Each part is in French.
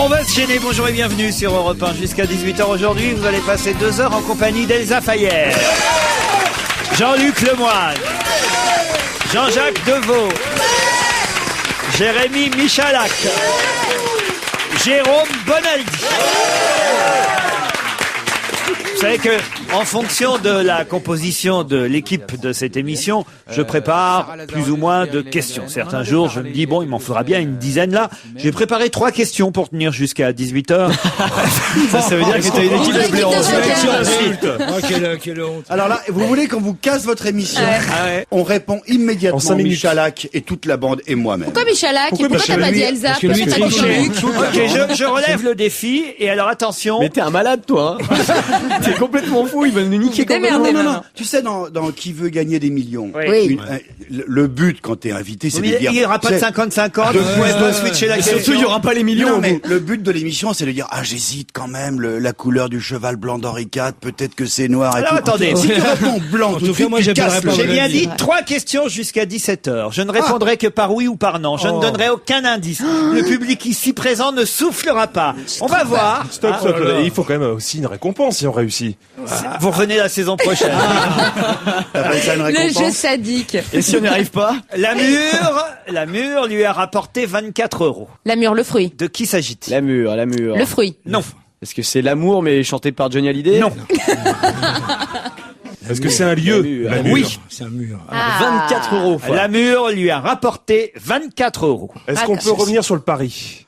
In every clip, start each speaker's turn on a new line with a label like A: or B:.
A: On va se gêner, bonjour et bienvenue sur Europe 1 jusqu'à 18h aujourd'hui. Vous allez passer 2 heures en compagnie d'Elsa Fayer, Jean-Luc Lemoyne, Jean-Jacques Deveau, Jérémy Michalak, Jérôme Bonaldi. Vous savez que, en fonction de la composition de l'équipe de cette émission, je prépare plus ou moins de questions. Certains jours, je me dis, bon, il m'en faudra bien une dizaine là. J'ai préparé 3 questions pour tenir jusqu'à 18h.
B: Ça veut dire que t'as une équipe de blaireaux.
C: Quelle honte. Alors là, vous voulez qu'on vous casse votre émission? On répond immédiatement Michalak et toute la bande et moi-même.
D: Pourquoi Michalak? Pourquoi t'as pas dit Elsa? Pourquoi t'as dit Jean-Luc?
A: Ok, je relève le défi et alors attention.
B: Mais t'es un malade, toi. T'es complètement fou, il va nous niquer complètement.
C: Non. Tu sais, dans Qui veut gagner des millions,
D: Oui.
C: le but quand t'es invité, c'est de dire...
A: Il n'y aura pas de 50-50, je dois switcher la question.
B: Surtout, il n'y aura pas les millions.
C: Non, mais le but de l'émission, c'est de dire, j'hésite quand même, la couleur du cheval blanc d'Henri IV, peut-être que c'est noir et
A: alors,
C: tout.
A: attendez.
C: Si tu réponds blanc, tout de suite, tu casses le
A: J'ai bien dit 3 questions jusqu'à 17h. Je ne répondrai que par oui ou par non. Je ne donnerai aucun indice. Le public ici présent ne soufflera pas. On va voir.
E: Stop. Il faut quand même aussi une récompense si on réussit.
A: Vous revenez la saison prochaine.
C: T'appelles ça une
D: Le
C: récompense?
D: jeu sadique.
B: Et si on n'y arrive pas?
A: La mûre lui a rapporté 24 €.
D: La mûre, le fruit.
A: De qui s'agit-il?
B: La mure.
D: Le fruit.
A: Non.
B: Est-ce que c'est l'amour mais chanté par Johnny Hallyday?
A: Non.
E: Est-ce que c'est un lieu?
B: La
E: mur.
A: Oui.
C: C'est un mur.
B: 24 €.
A: La mûre lui a rapporté 24 €.
E: Est-ce qu'on peut revenir sur le pari?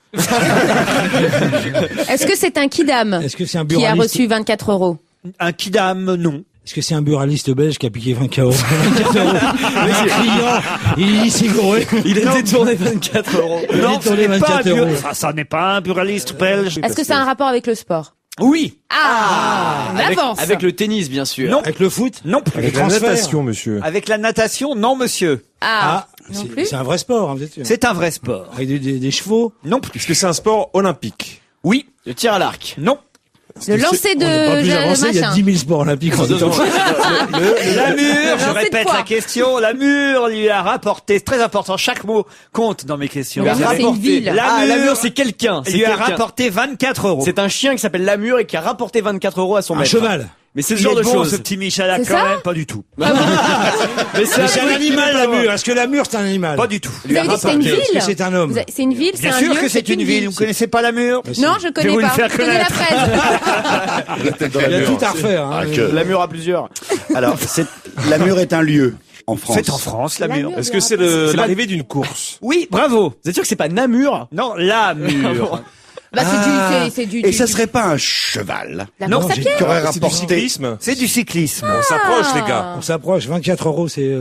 D: Est-ce que c'est un kidam
F: Est-ce que c'est un
D: qui a
F: buraliste?
D: reçu 24 €?
A: Un kidam, non.
F: Est-ce que c'est un buraliste belge qui a piqué 24 €? 24 €. Le client, il s'est gouré.
B: Il a détourné 24 €.
A: Non, ce
F: détourné
A: n'est pas
F: 24 €.
A: ça n'est pas un buraliste belge.
D: Est-ce que c'est un rapport avec le sport?
A: Oui.
D: On avance.
B: Avec le tennis, bien sûr.
A: Non.
F: Avec le foot?
A: Non plus.
E: Avec la
F: transferts.
E: natation, monsieur.
A: Avec la natation, non, monsieur.
D: Non plus.
F: C'est un vrai sport, hein, vous êtes sûr?
A: C'est un vrai sport.
F: Avec des chevaux?
A: Non plus.
E: Est-ce que c'est un sport olympique?
A: Oui.
B: Le tir à l'arc.
A: Non.
D: Le lancer de
F: On n'est pas plus avancé, il y a
D: machin.
F: 10 000 sports olympiques en dedans.
A: La mûre, je
D: Alors, c'est
A: répète
D: quoi?
A: la question, la mûre lui a rapporté, c'est très important, chaque mot compte dans mes questions.
D: La mûre, c'est une ville.
B: La mure, c'est quelqu'un. C'est
A: lui a
B: quelqu'un.
A: rapporté 24 €.
B: C'est un chien qui s'appelle la mure et qui a rapporté 24 € à son
F: Un
B: maître.
F: cheval.
B: Mais c'est le
A: Il
B: genre
A: est
B: de
A: bon,
B: choses.
A: ce petit Michalak,
D: C'est
A: quand
D: ça
A: même, pas du tout.
B: Mais
F: Mais c'est un animal, la mure. Est-ce que la mure, c'est un animal?
A: Pas du tout.
D: Vous avez dit que c'est une ville?
F: Est-ce que c'est un homme?
D: C'est une ville, c'est
A: Bien
D: un
A: sûr
D: lieu,
A: que c'est une ville. Vous connaissez pas la mûre?
D: Non, je
A: vais
D: connais
A: vous le
D: pas.
A: faire
D: Je connais la
A: connaître.
D: fraise.
F: Il y a tout à refaire. Hein.
B: La mure à plusieurs.
C: Alors, la mure est un lieu en France.
A: C'est en France, la mûre.
E: Est-ce que c'est l'arrivée d'une course?
A: Oui, bravo.
B: Vous êtes sûr que c'est pas Namur?
A: Non, la mûre.
D: Bah, c'est du.
C: Et ça serait pas un cheval
D: La
A: Non,
D: course à pied.
C: qui aurait
E: C'est du
C: rapporté...
E: cyclisme?
A: C'est du cyclisme.
E: On s'approche, les gars.
F: On s'approche. 24 €, c'est...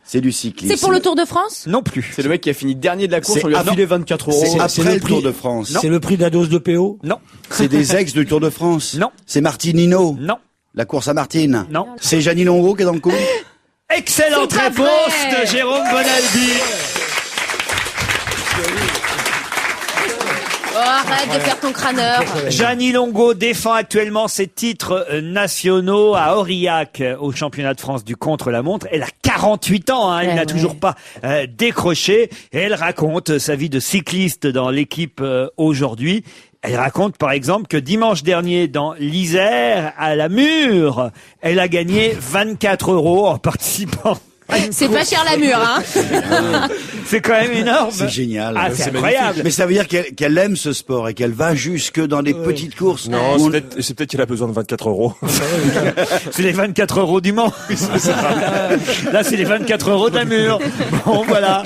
C: C'est du cyclisme.
D: C'est pour le Tour de France?
A: Non plus.
B: C'est le mec qui a fini dernier de la course,
C: C'est-
B: on lui a
C: ah, non.
B: filé 24 €.
C: C'est
F: c'est
C: après
F: le
C: le Tour
F: prix.
C: de France.
F: C'est le prix de la dose de PO?
A: Non,
C: C'est des ex du Tour de France.
A: Non.
C: C'est Martinino.
A: non,
C: La course à Martine.
A: non.
C: C'est Jeannie Longo qui est dans le coup.
A: Excellente
D: C'est pas
A: réponse
D: vrai.
A: de Jérôme Bonaldi.
D: Oh, arrête de faire ton crâneur.
A: Jeannie Longo défend actuellement ses titres nationaux à Aurillac au championnat de France du contre-la-montre. Elle a 48 ans, hein, elle
D: Eh
A: n'a
D: ouais.
A: toujours pas décroché. Et elle raconte sa vie de cycliste dans l'équipe aujourd'hui. Elle raconte par exemple que dimanche dernier dans l'Isère, à la Mure, elle a gagné 24 € en participant.
D: C'est pas cher la mure, hein.
A: C'est quand même énorme.
C: C'est génial.
A: Ah, c'est incroyable.
C: Mais ça veut dire qu'elle aime ce sport et qu'elle va jusque dans des petites courses.
E: Non,
C: où on-
E: c'est peut-être qu'il a besoin de 24 €.
A: C'est les 24 € du Mans. Là, c'est les 24 € de la Mure. Bon, voilà.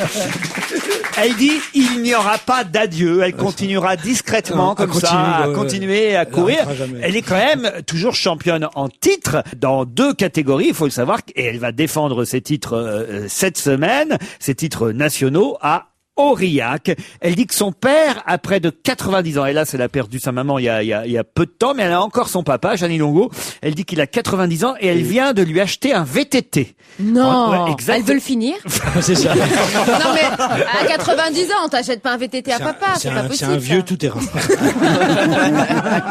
A: Elle dit, il n'y aura pas d'adieu. Elle continuera discrètement,
F: Non,
A: comme
F: elle
A: ça,
F: continue,
A: à
F: ouais,
A: continuer à
F: Elle
A: courir.
F: arrêtera jamais.
A: Elle est quand même toujours championne en titre dans 2 catégories, il faut le savoir. Et elle va défendre ses titres cette semaine, ses titres nationaux à Aurillac. Elle dit que son père a près de 90 ans. Et là, elle a perdu sa maman il y a peu de temps, mais elle a encore son papa, Jeannie Longo. Elle dit qu'il a 90 ans et elle vient de lui acheter un VTT.
D: Non.
A: Ouais, exact.
D: Elle veut le finir.
F: C'est ça.
D: Non, mais à 90 ans, on t'achète pas un VTT à papa. C'est pas
F: C'est
D: possible.
F: un vieux
D: ça.
F: tout-terrain.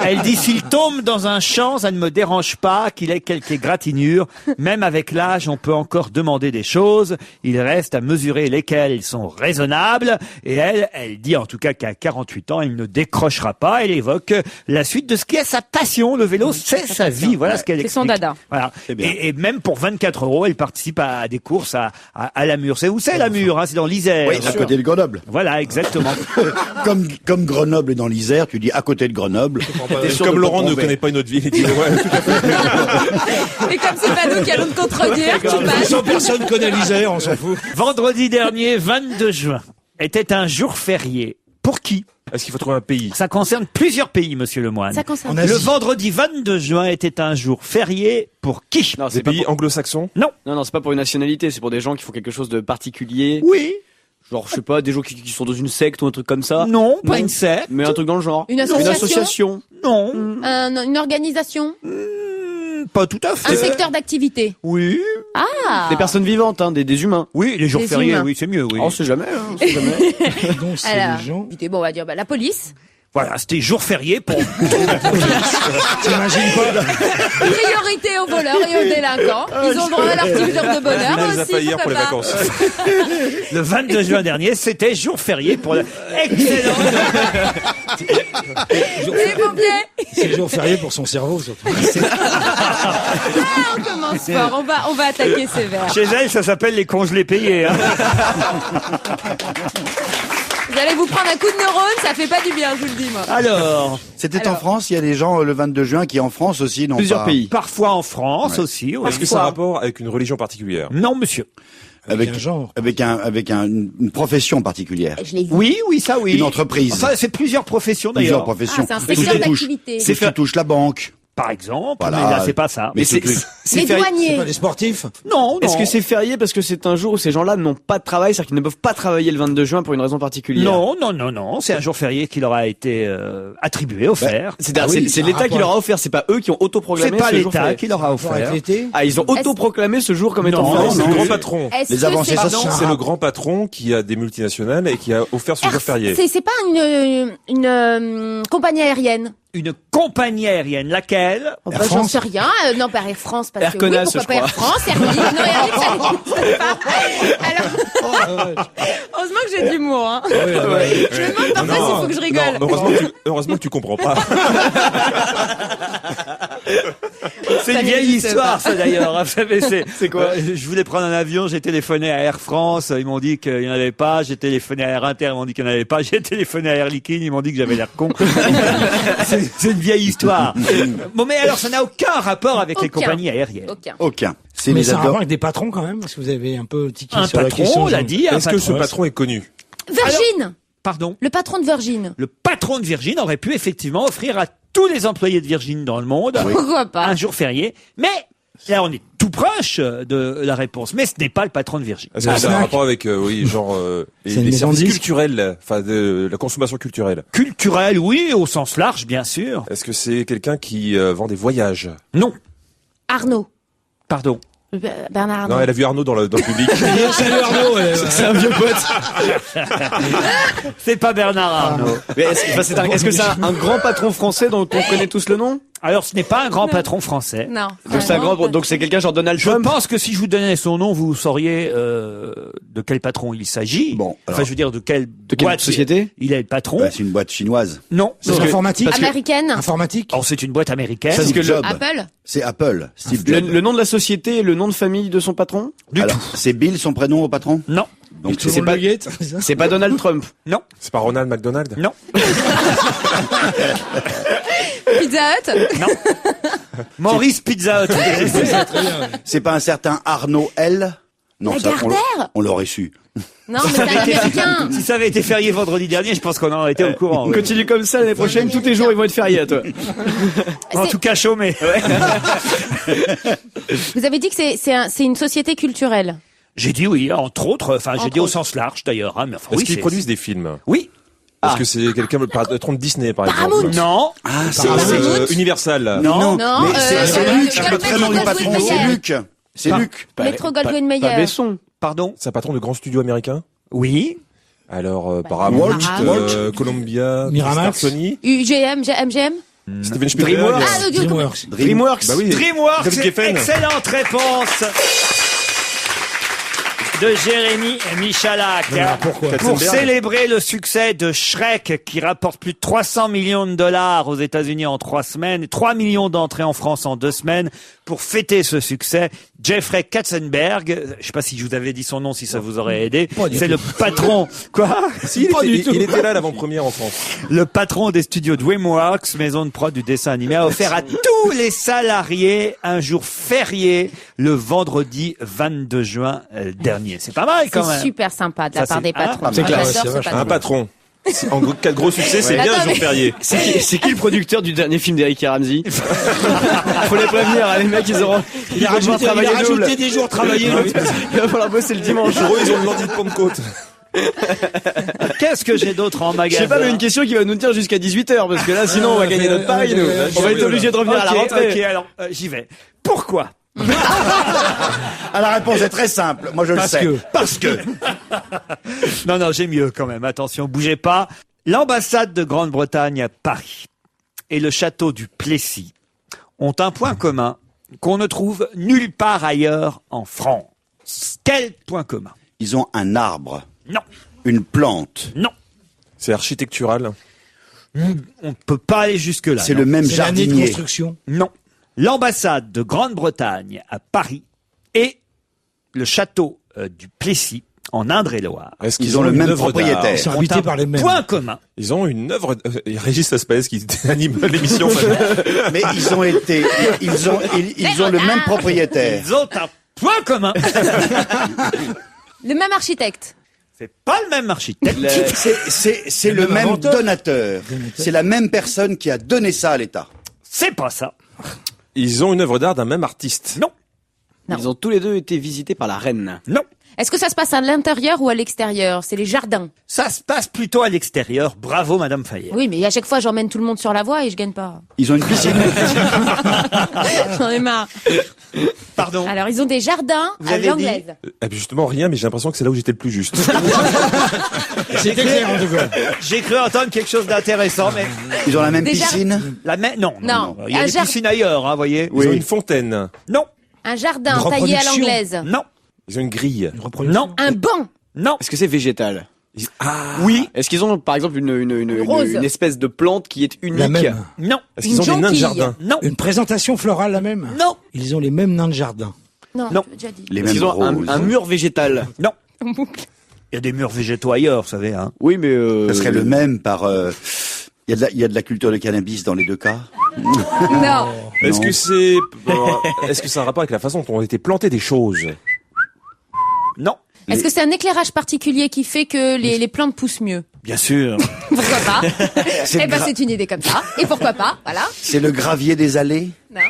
A: Elle dit, s'il tombe dans un champ, ça ne me dérange pas qu'il ait quelques égratignures. Même avec l'âge, on peut encore demander des choses. Il reste à mesurer lesquelles sont raisonnables. table. Et elle dit en tout cas qu'à 48 ans, elle ne décrochera pas. Elle évoque la suite de ce qui est sa passion. Le vélo, c'est sa vie. Voilà ce qu'elle explique.
D: C'est son dada.
A: Voilà. Et même pour 24 €, elle participe à des courses à Lamur. C'est où c'est Lamur, hein? C'est dans l'Isère.
C: Oui, à côté de Grenoble.
A: Voilà, exactement.
C: Comme Grenoble est dans l'Isère, tu dis à côté de Grenoble.
E: Comme Laurent ne connaît pas une autre ville, il dit ouais, tout à fait.
D: Et comme c'est pas nous qui allons te contredire, tu passes.
F: Personne connaît l'Isère, on s'en fout.
A: Vendredi dernier, 22 juin, était un jour férié. Pour qui?
E: Est-ce qu'il faut trouver un pays?
A: Ça concerne plusieurs pays, monsieur Lemoine.
D: Ça concerne.
A: Le vendredi 22 juin était un jour férié pour qui?
G: Non,
E: Des
G: c'est pas
E: pays
G: pour...
E: anglo-saxons?
A: Non.
G: non, c'est pas pour une nationalité, c'est pour des gens qui font quelque chose de particulier.
A: Oui.
G: Genre, je sais pas, des gens qui sont dans une secte ou un truc comme ça.
A: Non, pas
G: Non.
A: une secte.
G: Mais un truc dans le genre.
D: Une association.
G: association.
A: Non.
D: Une organisation.
A: Pas tout à fait.
D: Un secteur d'activité.
A: Oui.
D: Ah.
G: Des personnes vivantes, hein, des humains.
A: Oui, les jours
D: Les
A: fériés,
D: humains.
A: oui, c'est mieux, oui.
G: On sait jamais, hein, on sait jamais.
F: Donc, c'est
D: Alors,
F: les gens.
D: écoutez, bon, on va dire la police.
A: Voilà, c'était jour férié pour...
F: T'imagines pas?
D: Priorité aux voleurs et aux délinquants. Ils ont droit à leur petite heure de bonheur
E: On les a
D: aussi.
E: pas hier pour
D: pourquoi
E: les
D: pas.
E: vacances.
A: Le 22 juin dernier, c'était jour férié pour... Excellent.
D: Les pompiers.
F: C'est le jour férié pour son cerveau, surtout.
D: On commence fort. On va attaquer sévère.
A: Chez elle, ça s'appelle les congelés payés. Hein.
D: Vous allez vous prendre un coup de neurone, ça fait pas du bien, je vous le dis, moi.
A: Alors,
C: C'était en France, il y a des gens le 22 juin qui en France aussi n'ont
G: Plusieurs
C: pas...
G: pays.
A: parfois en France aussi. Oui.
E: Est-ce que c'est un rapport avec une religion particulière?
A: Non, monsieur.
F: Avec un genre.
C: avec une profession particulière.
D: Je l'ai vu.
A: Oui, ça oui.
C: Une entreprise.
A: Enfin, c'est plusieurs professions
C: Plusieurs
A: d'ailleurs.
C: professions.
D: Ah, c'est un
C: Tout ce
D: secteur
C: qui touche-
D: d'activité.
C: tout ce qui touche la banque.
A: Par exemple,
C: Voilà.
A: mais là, c'est pas ça.
C: Mais
G: c'est
C: tout-
G: c'est
D: Les
G: férié.
D: douaniers.
F: Pas des sportifs?
A: Non,
G: Est-ce que c'est férié parce que c'est un jour où ces gens-là n'ont pas de travail, c'est-à-dire qu'ils ne peuvent pas travailler le 22 juin pour une raison particulière?
A: Non, c'est un jour férié qui leur a été attribué, offert.
G: C'est-à-dire,
F: oui,
G: c'est
F: un
G: l'État qui
F: rapport.
G: leur a offert, c'est pas eux qui ont
A: C'est
G: autoproclamé
A: pas
G: ce jour
A: l'État
G: férié.
A: qui leur a
F: Rapport avec
A: offert.
F: l'été?
G: Ah, ils ont autoproclamé ce jour comme étant
A: Non,
G: férié.
E: C'est
A: non,
E: le grand
A: oui.
E: patron.
D: Est-ce
C: Les
D: que
C: avancées
D: c'est-
C: sociales.
E: C'est le grand patron qui a des multinationales et qui a offert ce jour férié.
D: C'est pas une compagnie aérienne.
A: Une compagnie aérienne, laquelle?
D: Oh,
F: Air
D: bah, j'en
F: France.
D: sais rien. Non, pas Air France, parce
G: Air
D: que
G: Connasse,
D: oui, pourquoi
G: je
D: pas Air
G: crois.
D: France, Air Libre. Non, Air Libre, ça n'existe pas. Alors, heureusement que j'ai de l'humour, hein. Je me demande parfois s'il faut que je rigole.
E: Non, heureusement que tu comprends pas.
A: C'est
D: Ça
A: une vieille
D: n'existe
A: histoire,
D: pas.
A: ça d'ailleurs. Vous savez,
G: C'est quoi
A: Je voulais prendre un avion, j'ai téléphoné à Air France, ils m'ont dit qu'il n'y en avait pas. J'ai téléphoné à Air Inter, ils m'ont dit qu'il n'y en avait pas. J'ai téléphoné à Air Liquide, ils m'ont dit que j'avais l'air con. C'est une vieille histoire. Bon, mais alors, ça n'a aucun rapport avec les
D: Aucun.
A: compagnies aériennes.
D: Aucun.
C: Aucun. C'est
F: Mais
C: les
F: ça a un
C: adore-
F: rapport avec des patrons quand même, parce que vous avez un peu tiqué
A: Un
F: sur la question.
A: patron, on l'a dit. un
E: Est-ce que ce
A: patron.
E: patron est connu?
D: Virgin.
A: Pardon.
D: Le patron de Virgin.
A: Le patron de Virgin aurait pu effectivement offrir à tous les employés de Virgin dans le monde
D: Pourquoi pas?
A: un jour férié. Mais là, on est tout proche de la réponse. Mais ce n'est pas le patron de Virgin.
E: Est-ce que
F: Un
E: c'est un
F: snack.
E: rapport avec, oui, genre,
F: C'est une
E: les
F: maison de
E: services
F: disques.
E: culturels, enfin, de la consommation culturelle?
A: Culturel, oui, au sens large, bien sûr.
E: Est-ce que c'est quelqu'un qui vend des voyages?
A: Non.
D: Arnaud.
A: Pardon.
D: Bernard Arnault.
E: Non, elle a vu Arnaud dans le public.
F: Salut Arnaud,
G: C'est un vieux pote.
A: C'est pas Bernard Arnault.
G: Mais est-ce que c'est un grand patron français dont on connaît tous le nom?
A: Alors, ce n'est pas un grand patron français.
D: Non.
G: Donc c'est un grand, donc c'est quelqu'un genre Donald
A: Je
G: Trump.
A: pense que si je vous donnais son nom, vous sauriez de quel patron il s'agit.
C: Bon,
A: Enfin,
C: alors.
A: je veux dire, de quelle
G: quelle
A: boîte
G: société
A: il est le patron.
C: Bah, c'est une boîte chinoise.
A: Non.
G: Parce que-
F: informatique.
D: Américaine.
F: Informatique.
A: Oh, c'est une boîte américaine.
G: Parce que
C: Steve Jobs.
D: Apple.
C: C'est Apple. Steve
G: Le,
C: Jobs.
G: le nom de la société et le nom de famille de son patron?
C: Alors, c'est Bill son prénom au patron?
A: Non.
C: Donc
F: Tout le
C: c'est
F: monde
C: pas
F: le guette.
G: C'est pas Donald Trump.
A: Non.
E: C'est pas Ronald McDonald?
A: Non.
D: Pizza Hut.
A: Non. Maurice Pizza Hut.
C: c'est pas un certain Arnaud L. Non, ça,
D: Lagardère.
C: on l'aurait su.
D: Non, mais c'est un américain.
A: Si ça avait été férié vendredi dernier, je pense qu'on en aurait été au courant. oui.
G: Continue comme ça l'année prochaine, tous tes jours ils vont être fériés à toi.
A: En tout cas, chômé.
D: Vous avez dit que c'est une société culturelle.
A: J'ai dit oui, entre autres. Enfin, j'ai
D: Entre
A: dit au
D: autres.
A: sens large d'ailleurs. Hein, mais enfin,
E: Est-ce
A: oui,
E: qu'ils
A: c'est-
E: produisent des films?
A: Oui.
E: Est-ce que c'est quelqu'un, patron de Disney, par
D: Paramount.
E: exemple?
A: Non.
C: Ah,
E: C'est Universal.
A: Non.
D: Non,
C: mais c'est Luc,
D: Goldwyn
C: le prénom du patron,
D: Mayer.
C: c'est Luc. C'est Luc.
D: Métro Goldwyn
G: Pas
D: Mayer.
G: Besson.
A: Pardon.
E: C'est un patron de grands studios américains?
A: Oui.
E: Alors, Paramount,
C: Walt.
E: Columbia,
F: Miramax.
E: Star, Sony,
D: UGM, MGM.
E: Steven Spielberg.
G: DreamWorks.
D: Ah,
F: DreamWorks.
G: DreamWorks.
E: Bah oui.
A: DreamWorks.
E: David Geffen.
A: Excellente réponse. de Jérémy Michalak.
F: Pourquoi
A: Pour célébrer le succès de Shrek, qui rapporte plus de 300 millions de dollars aux États-Unis en 3 semaines, 3 millions d'entrées en France en 2 semaines. Pour fêter ce succès, Jeffrey Katzenberg, je sais pas si je vous avais dit son nom, si ça vous aurait aidé, c'est le patron. Quoi?
E: Si, il était là l'avant-première en France.
A: Le patron des studios DreamWorks, maison de prod du dessin animé, a offert à tous les salariés un jour férié le vendredi 22 juin dernier. C'est pas mal quand même.
D: C'est super sympa de la
A: Ça,
D: part
A: c'est-
D: des patrons.
F: c'est clair,
D: J'adore
F: c'est
D: ce
F: vachement
D: patron.
E: Un patron. En gros, quel gros succès, c'est bien un jour férié.
G: C'est qui le producteur du dernier film d'Eric et Ramsey? Faut les prévenir, hein, les mecs, ils auront.
F: Il a rajouté des jours travaillés.
G: Il va falloir bosser le dimanche.
E: Pour eux, ils ont le lundi de Pentecôte.
A: Qu'est-ce que j'ai d'autre en
G: Je
A: magasin?
G: sais pas, mais une question qui va nous tenir jusqu'à 18h, parce que là, sinon, on va gagner notre pari, nous. On va être obligé de revenir à la rentrée.
A: Ok, alors j'y vais. Pourquoi?
C: Ah, la réponse est très simple. Moi, je le sais. Parce que.
A: Non, j'ai mieux quand même. Attention, bougez pas. L'ambassade de Grande-Bretagne à Paris et le château du Plessis ont un point commun qu'on ne trouve nulle part ailleurs en France. Quel point commun?
C: Ils ont un arbre,
A: Non,
C: une plante.
A: non.
E: C'est architectural.
A: On ne peut pas aller jusque-là.
C: C'est
A: non.
C: le même
F: C'est l'année de
C: jardinier.
F: construction.
A: Non. L'ambassade de Grande-Bretagne à Paris et le château du Plessis en Indre-et-Loire
E: Est-ce
C: Ils ont le
E: une
C: même
E: œuvre
C: propriétaire.
E: d'art
F: Ils sont
A: ont
F: habités
A: un
F: par les mêmes.
A: point commun.
E: Ils ont une œuvre. Régis Aspès qui anime l'émission.
C: Mais ils ont le même propriétaire.
A: Ils ont un point commun.
D: Le même architecte.
A: C'est pas le même architecte.
C: C'est le
F: même
C: même
F: inventeur.
C: donateur. C'est la même personne qui a donné ça à l'État.
A: C'est pas ça.
E: Ils ont une œuvre d'art d'un même artiste.
A: Non,
D: Non.
G: Ils ont tous les deux été visités par la reine.
A: non.
D: Est-ce que ça se passe à l'intérieur ou à l'extérieur? C'est les jardins.
A: Ça se passe plutôt à l'extérieur. Bravo, Madame Fayet.
D: Oui, mais à chaque fois, j'emmène tout le monde sur la voie et je gagne pas.
C: Ils ont une piscine.
D: J'en ai marre.
A: Pardon.
D: Alors, ils ont des jardins
A: Vous
D: à
A: avez
D: l'anglaise.
E: Justement, rien, mais j'ai l'impression que c'est là où j'étais le plus juste.
F: C'était clair en tout cas.
A: J'ai cru entendre quelque chose d'intéressant, mais
C: Ils ont la même
D: Déjà-
C: piscine.
A: non.
D: Non.
A: Il y a
D: Un
A: des
D: jardin-
A: piscines ailleurs, hein, voyez.
E: Ils ont une fontaine.
A: Non,
D: Un jardin
F: Une
D: taillé à
F: reproduction.
D: l'anglaise.
A: non,
E: Ils ont une grille.
F: Une reproduction.
A: non,
D: Un banc.
A: non.
G: Est-ce que c'est végétal?
A: Oui,
G: Est-ce qu'ils ont, par exemple,
D: Rose.
G: une espèce de plante qui est unique?
F: La même.
A: non,
E: Est-ce qu'ils ont des nains de
D: jonquille.
E: jardin?
A: non,
F: Une présentation florale la même.
A: non,
F: Ils ont les mêmes nains de jardin.
D: Non,
A: Non.
D: tu l'as déjà dit.
C: Les
G: Est-ce
C: mêmes
G: qu'ils ont
C: roses.
G: un mur végétal?
A: non. Il y a des murs végétaux ailleurs, vous savez. Hein.
G: Oui, mais
C: Ça serait le même par. Il y a de la culture de cannabis dans les deux cas.
D: Non.
E: Est-ce
C: Non.
E: que c'est un rapport avec la façon dont ont été plantées des choses?
A: Non,
D: Est-ce que c'est un éclairage particulier qui fait que les plantes poussent mieux?
A: bien sûr.
D: Pourquoi pas?
C: C'est
D: Eh ben,
C: gra-
D: c'est une idée comme ça. Et pourquoi pas? Voilà.
C: C'est le gravier des allées.
D: Non.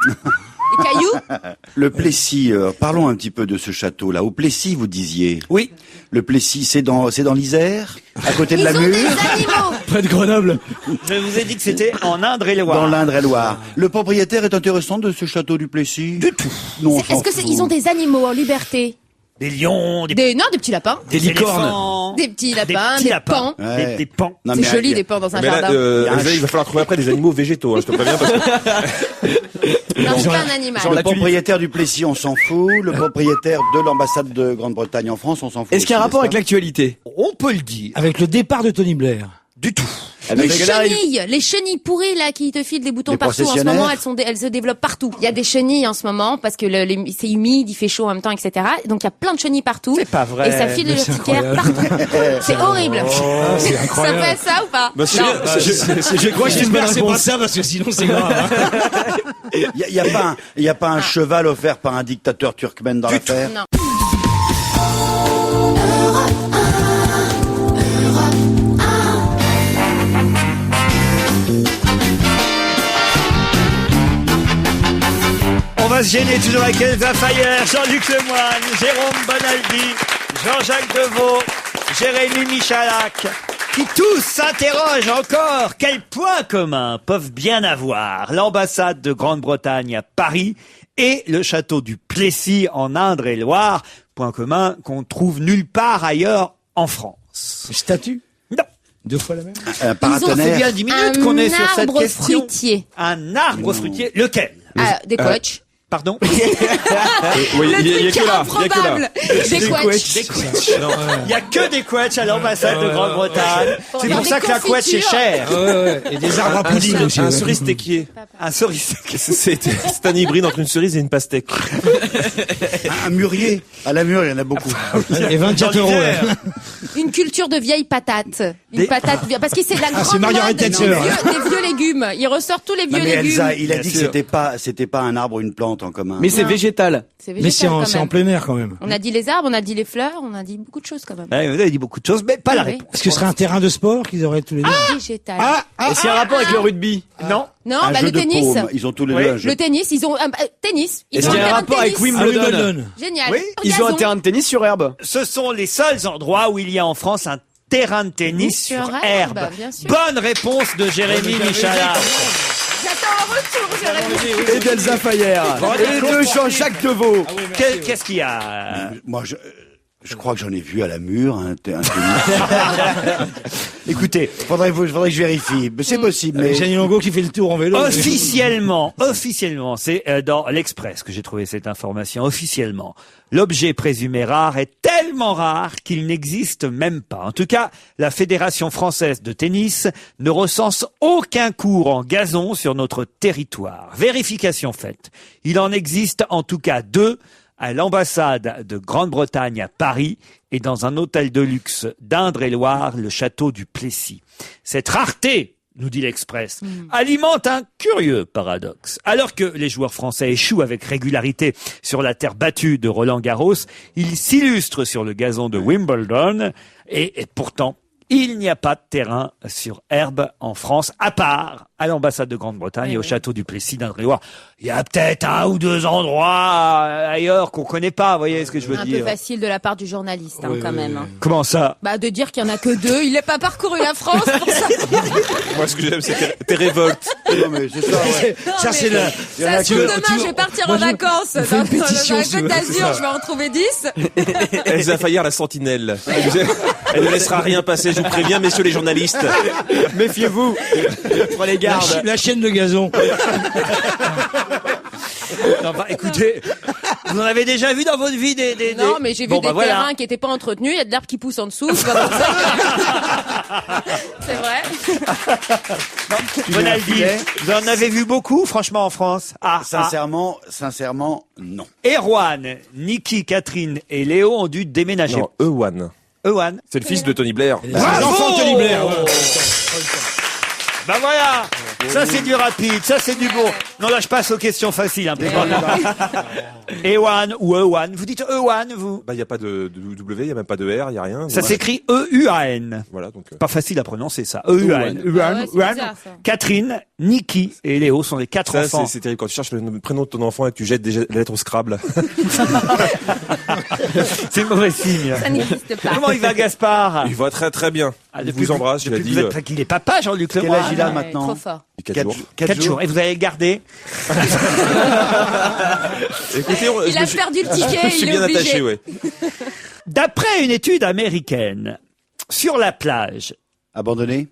D: Les cailloux?
C: Le Plessis. Parlons un petit peu de ce château-là. Au Plessis, vous disiez.
A: Oui,
C: Le Plessis, c'est dans l'Isère, à côté de
D: Ils
C: la
D: ont
C: Mure,
D: des animaux.
F: Près de Grenoble.
A: je vous ai dit que c'était en Indre-et-Loire.
C: dans l'Indre-et-Loire. Le propriétaire est intéressant de ce château du Plessis.
A: Du tout.
C: Non, on
D: Est-ce
C: s'en
D: que
C: fout.
D: ils ont des animaux en liberté?
A: Des lions, des
D: Non, des petits lapins.
A: des licornes,
D: Des petits lapins,
A: petits
D: des
A: lapins,
D: pans.
C: Ouais.
A: des pans.
C: Non,
D: C'est
C: mais,
D: joli des pans dans un
E: Mais là,
D: jardin.
E: il va falloir trouver après des animaux végétaux, hein, je te préviens. Parce que...
D: Non, c'est pas un animal.
C: Le propriétaire du Plessis, on s'en fout. Le propriétaire de l'ambassade de Grande-Bretagne en France, on s'en fout.
G: est-ce qu'il y a un
C: aussi,
G: rapport avec
C: n'est-ce
G: l'actualité?
A: On peut le dire.
F: Avec le départ de Tony Blair.
A: Du tout.
D: Les
G: Avec la-
D: chenilles pourries là qui te filent des boutons
C: Les
D: partout en ce
C: processionnaires.
D: moment, elles se développent partout. Il y a des chenilles en ce moment parce que c'est humide, il fait chaud en même temps, etc. Donc il y a plein de chenilles partout.
A: C'est pas vrai.
D: Et ça file de
F: Mais c'est
D: l'urticaire partout. C'est horrible.
F: c'est
D: Ça
F: incroyable.
D: peut être ça ou pas?
E: Bah, c'est
D: Non.
E: bien, je crois que c'est une bonne
F: C'est pas
E: réponse.
F: ça parce que sinon c'est grave.
C: Il y a pas un cheval offert par un dictateur turkmène dans l'affaire.
D: Non.
A: On va se gêner toujours avec Elsa Fayer, Jean-Luc Lemoyne, Jérôme Bonaldi, Jean-Jacques Deveau, Jérémy Michalak, qui tous s'interrogent encore quels points communs peuvent bien avoir l'ambassade de Grande-Bretagne à Paris et le château du Plessis en Indre-et-Loire, point commun qu'on trouve nulle part ailleurs en France.
F: Statue.
A: Non,
F: 2 fois la même.
C: Un
A: ça fait
C: paratonnerre.
A: bien 10 minutes qu'on est sur cette
D: arbre
A: question.
D: fruitier.
A: Un arbre fruitier, lequel?
D: Ah, des coachs.
A: Pardon?
E: Oui, il y a que là.
D: Improbable. Des couettes.
A: Il y a que des couettes à l'ambassade de Grande-Bretagne. C'est pour ça que la couette c'est cher.
F: Et des arbres à pudding aussi.
E: Un cerise tequier.
A: Un cerise.
E: C'est un hybride entre une cerise et une pastèque.
C: Un murier. À la mûre, il y en a beaucoup.
F: Et 24 euros. là.
D: Une culture de vieilles patates. Une patate vieille. Parce que c'est la grande
F: c'est Margaret
D: mode
F: Thatcher.
D: des vieux légumes. Il ressort tous les
C: Non,
D: vieux
C: mais
D: légumes.
C: Elsa, il a
E: Bien
C: dit
E: sûr.
C: que c'était pas un arbre ou une plante en commun.
G: Mais c'est
D: Non.
G: végétal.
D: C'est
F: Mais c'est
D: végétal, quand
F: c'est en
D: même.
F: plein air quand même.
D: On a dit les arbres, on a dit les fleurs, on a dit beaucoup de choses quand même.
A: Ouais, vous avez dit beaucoup de choses, mais pas la
D: Oui.
A: réponse.
F: Est-ce que ce serait un terrain de sport qu'ils auraient tous les deux?
D: Végétal.
G: Est-ce qu'il y a un rapport avec le rugby?
A: Non.
D: Non,
C: un
D: bah
C: jeu
D: le
C: de
D: tennis.
C: paume. Ils ont tous les deux un jeu.
D: Le tennis, ils ont tennis. Ils
G: Est-ce
D: ont
G: qu'il y a un
D: terrain de
G: rapport avec
D: tennis.
G: Wimbledon?
D: Génial.
A: Oui,
G: Ils ont un
D: Gazon.
G: terrain de tennis sur herbe.
A: Ce sont les seuls endroits où il y a en France un terrain de tennis sur herbe.
D: bien sûr.
A: Bonne réponse de Jérémy Michalak.
D: J'attends un retour, Jérémy.
G: Et d'Elsa Fayer. Et de Jean-Jacques Deveau.
A: Qu'est-ce qu'il y a?
C: Moi, je crois que j'en ai vu à la mûre, un tennis.
A: Écoutez,
C: faudrait que je vérifie. Mais c'est possible, mais...
F: Gianni Longo qui fait le tour en vélo.
A: officiellement, c'est dans l'Express que j'ai trouvé cette information. Officiellement, l'objet présumé rare est tellement rare qu'il n'existe même pas. En tout cas, la Fédération française de tennis ne recense aucun court en gazon sur notre territoire. Vérification faite. Il en existe en tout cas 2 à l'ambassade de Grande-Bretagne à Paris et dans un hôtel de luxe d'Indre-et-Loire, le château du Plessis. Cette rareté, nous dit l'Express, alimente un curieux paradoxe. Alors que les joueurs français échouent avec régularité sur la terre battue de Roland-Garros, ils s'illustrent sur le gazon de Wimbledon et pourtant, il n'y a pas de terrain sur herbe en France, à part à l'ambassade de Grande-Bretagne et au château du Plessis d'Indre-et-Loire. Il y a peut-être 1 ou 2 endroits ailleurs qu'on connaît pas, vous voyez ce que je veux
D: Un
A: dire.
D: peu facile de la part du journaliste, quand même. Hein.
A: Comment ça?
D: Bah, de dire qu'il y en a que 2. Il n'a pas parcouru la France pour ça.
E: Moi, ce que j'aime, c'est tes révoltes.
C: Non, mais c'est ça, ouais.
F: Ça, c'est la...
D: Ça se trouve demain, je vais partir en vacances.
F: fais une pétition,
D: Dans la
F: si tu
D: Côte
F: veux, c'est
D: d'Azur,
F: ça.
D: je vais en trouver 10.
E: Elsa Fayer, la sentinelle. Elle ne laissera rien passer, je vous préviens, messieurs les journalistes.
G: Méfiez-vous. Prenez garde.
F: La chaîne de gazon.
A: Non, bah, écoutez, vous en avez déjà vu dans votre vie des...
D: Non, mais j'ai vu
A: Bon,
D: des
A: bah, voilà.
D: terrains qui étaient pas entretenus. Il y a de l'herbe qui pousse en dessous. C'est pas pour ça. C'est vrai.
A: Bonaldi, vous en avez vu beaucoup, franchement, en France?
C: Sincèrement, non.
A: Erwan, Niki, Catherine et Léo ont dû déménager.
E: Non, Ewan.
A: Ewan.
E: C'est le fils de Tony Blair.
F: L'enfant Tony Blair. ouais.
A: Bah voilà, ça c'est du rapide, ça c'est du bon. Non là je passe aux questions faciles un peu. Ewan ou Ewan, vous dites Ewan vous?
E: Bah, il n'y a pas de W, il n'y a même pas de R, il n'y a rien.
A: Ça s'écrit E-U-A-N.
E: Voilà, donc.
A: Pas facile à prononcer ça. E-U-A-N.
D: Ah ouais, c'est bizarre, ça.
A: Catherine, Niki et Léo sont les 4
E: Ça,
A: enfants.
E: c'est terrible. Quand tu cherches le prénom de ton enfant et que tu jettes des lettres au Scrabble.
A: C'est mauvais signe.
D: Ça n'existe pas.
A: Comment il va Gaspard?
E: Il va très très bien. Il vous embrasse, je l'ai
A: depuis
E: dit.
A: que vous êtes qu'il est papa Jean-Luc
C: Quel
A: Leroy.
C: âge il a
D: Ouais,
C: maintenant?
D: trop fort.
E: 4 jours.
A: 4 jours. Et vous allez le garder?
E: Écoutez,
D: Il a perdu le ticket,
E: je me suis
D: il est
E: bien
D: obligé.
E: attaché, ouais.
A: D'après une étude américaine, sur la plage,
C: Abandonné?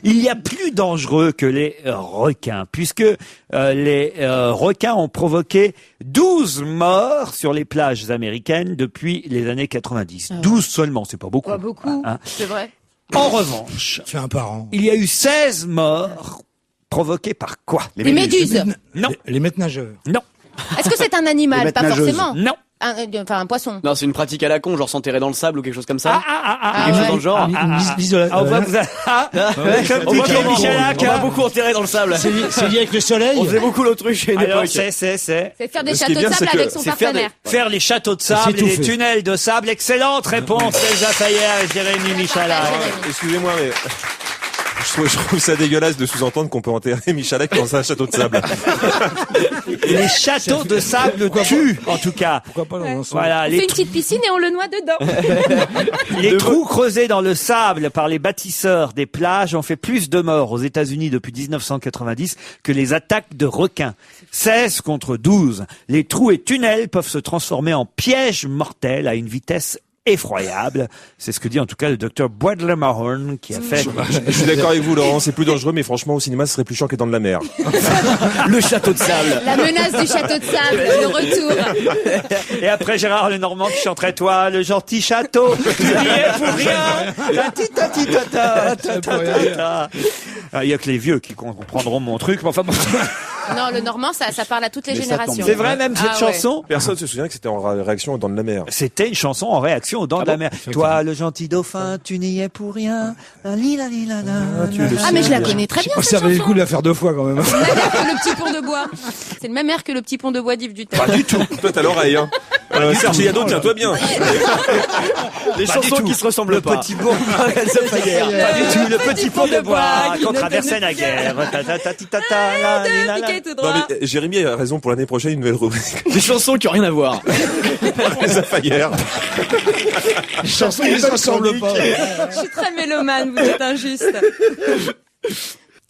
A: il y a plus dangereux que les requins, puisque les requins ont provoqué 12 morts sur les plages américaines depuis les années 90. 12 seulement, c'est pas beaucoup.
D: Pas beaucoup,
A: Hein.
D: c'est vrai.
A: En revanche,
F: Fait un par an.
A: il y a eu 16 morts provoquées par quoi?
D: Des méduses.
A: Non,
F: Les maîtres nageurs.
A: non,
D: Est-ce que c'est un
C: Les
D: animal?
C: bêtes
D: Pas
C: nageuses.
D: forcément.
A: non.
D: Enfin, un poisson.
G: Non, c'est une pratique à la con, genre s'enterrer dans le sable ou quelque chose comme ça.
D: Ah
G: quelque chose
D: ouais.
G: dans le genre.
A: On voit, vous comme
G: On
A: dit
G: m'a
A: Michel Michalak,
G: on m'a beaucoup enterré dans le sable.
F: C'est lié avec le soleil.
G: On faisait beaucoup l'autruche à une
A: Alors,
G: époque.
A: c'est
D: C'est faire des
E: Ce qui est
D: châteaux de
E: bien,
D: sable
E: c'est que
D: avec son
G: c'est faire des-
D: partenaire.
A: faire les châteaux de sable et les
F: s'étouffer.
A: tunnels de sable. Excellente réponse, Elsa Fayer et Jérémy Michalak.
E: Excusez-moi, mais je trouve ça dégueulasse de sous-entendre qu'on peut enterrer Michalak dans un château de sable.
A: Les châteaux de sable tuent, en tout cas.
F: Pourquoi pas dans un sol.
A: Voilà,
D: On fait une petite piscine et on le noie dedans.
A: les trous creusés dans le sable par les bâtisseurs des plages ont fait plus de morts aux États-Unis depuis 1990 que les attaques de requins. 16 contre 12. Les trous et tunnels peuvent se transformer en pièges mortels à une vitesse effroyable. C'est ce que dit en tout cas le docteur Bradley Mahorn qui a fait...
E: Je suis d'accord avec vous, Laurent, c'est plus dangereux, mais franchement, au cinéma, ce serait plus chiant que dans de la mer.
G: Le château de sable.
D: La menace du château de sable, le retour.
A: Et après Gérard Lenormand qui chanterait toi, le gentil château, tu n'y es pour rien. Il y a que les vieux qui comprendront mon truc, mais enfin bon.
D: Non, le normand, ça parle à toutes les générations.
A: C'est vrai même cette chanson.
E: Personne se souvient que c'était en réaction aux Dents de la mer.
A: C'était une chanson en réaction aux Dents de la mer. Toi, le gentil dauphin, tu n'y es pour rien.
D: Ah, mais je la connais très bien, cette
F: Ça valait le
D: chanson.
F: coup de la faire 2 fois quand même.
D: C'est le même air que le petit pont de bois. C'est le même air que le petit pont de bois d'Yves Duteil.
E: Pas du tout. Toi, t'as l'oreille, hein. Serge Yado, tiens-toi bien.
G: Les chansons qui se ressemblent pas.
A: Le petit pont, pas du tout. Le petit pont de bois qu'on traversait la guerre.
D: Piqué tout droit.
E: Non, mais Jérémy a raison pour l'année prochaine, une nouvelle rubrique.
G: Des chansons qui ont rien à voir.
E: Les Affaires.
F: Les chansons qui ne se ressemblent pas.
D: Je suis très mélomane, vous êtes injuste.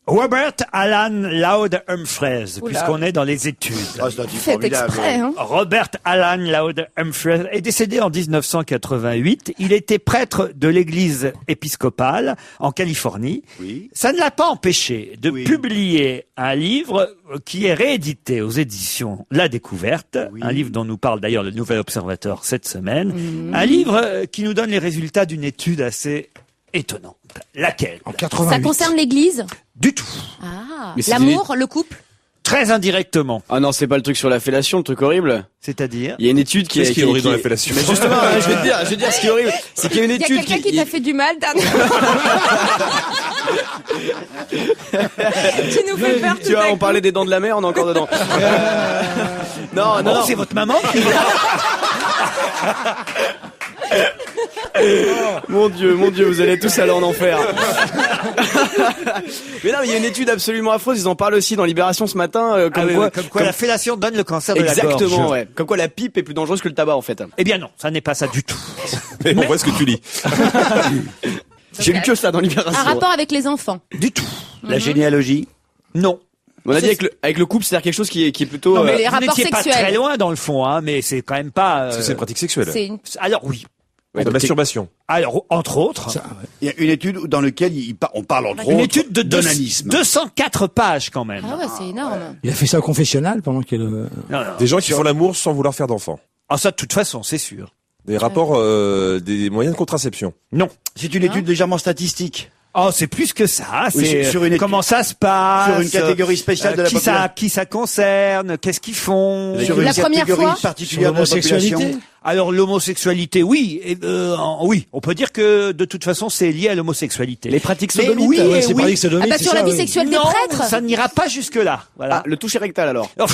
A: Robert Alan Loud Humphreys, puisqu'on est dans les études.
C: Ah, c'est un type
D: Faites
C: formidable.
D: exprès, hein.
A: Robert Alan Loud Humphreys est décédé en 1988. Il était prêtre de l'église épiscopale en Californie.
C: Oui.
A: Ça ne l'a pas empêché de
C: Oui.
A: publier un livre qui est réédité aux éditions La Découverte,
C: Oui.
A: un livre dont nous parle d'ailleurs le Nouvel Observateur cette semaine, un livre qui nous donne les résultats d'une étude assez étonnante. Laquelle?
F: En
D: Ça
F: 88.
D: concerne l'église?
A: Du tout.
D: Ah.
G: Mais c'est
D: L'amour, le couple?
A: Très indirectement.
G: Ah non, c'est pas le truc sur la fellation, le truc horrible.
A: C'est-à-dire?
G: Il y a une étude qui
E: Qu'est-ce qui est horrible dans la fellation?
G: Mais justement, hein, je vais te dire ce qui est horrible. C'est qu'il y a une
D: Il y a
G: étude
D: quelqu'un qui t'a fait du mal dernièrement. Tu nous fais peur tout
G: Tu vois,
D: à
G: on
D: coup.
G: parlait des Dents de la mer, on est encore dedans. Non, non,
A: Oh,
G: non.
A: c'est votre maman qui...
G: Mon Dieu, vous allez tous aller en enfer. Mais non, mais il y a une étude absolument affreuse. Ils en parlent aussi dans Libération ce matin.
A: comme quoi la fellation donne le cancer de la gorge.
G: Exactement, ouais. Comme quoi la pipe est plus dangereuse que le tabac, en fait.
A: Eh bien non, ça n'est pas ça du tout.
E: Mais on voit ce que tu lis.
G: J'ai lu que ça dans Libération.
D: Un rapport avec les enfants.
A: Du tout.
C: La généalogie.
A: Non.
G: On a dit avec le couple, c'est-à-dire quelque chose qui est plutôt.
D: Non, mais les
A: Vous
D: rapports
A: n'étiez pas très
D: sexuels.
A: loin dans le fond, hein, mais c'est quand même pas...
E: Parce que c'est une pratique sexuelle.
D: C'est une...
A: Alors oui.
E: De masturbation.
A: Alors, entre autres,
C: Il y a une étude dans laquelle on parle entre
A: une
C: autres
A: étude de
C: d'onanisme.
A: 204 pages quand même.
D: Ah ouais, c'est énorme.
F: Il a fait ça au confessionnal pendant qu'il...
A: Non, non.
E: Des gens qui font l'amour sans vouloir faire d'enfants.
A: Ah ça, de toute façon, c'est sûr.
E: Des rapports, des moyens de contraception.
A: Non.
C: C'est une étude légèrement statistique.
A: Oh, c'est plus que ça.
C: Oui,
A: C'est
C: sur une étude-
A: comment ça se passe.
C: sur une catégorie spéciale de la population.
A: Qui ça concerne. Qu'est-ce qu'ils font.
C: Sur
D: La
C: une
D: première
C: catégorie
D: fois
C: particulière de la
F: l'homosexualité.
C: population.
A: Alors l'homosexualité, oui, oui, on peut dire que de toute façon c'est lié à l'homosexualité.
G: Les pratiques
A: Mais
G: sodomites.
A: oui,
F: Ouais, c'est
A: oui.
F: pratique sodomite,
D: Ah bah
F: c'est
D: sur
F: ça,
D: la vie
F: oui.
D: sexuelle des
A: Non,
D: prêtres.
A: ça n'ira pas jusque là. Voilà.
G: Ah, le toucher rectal alors.
A: Oh,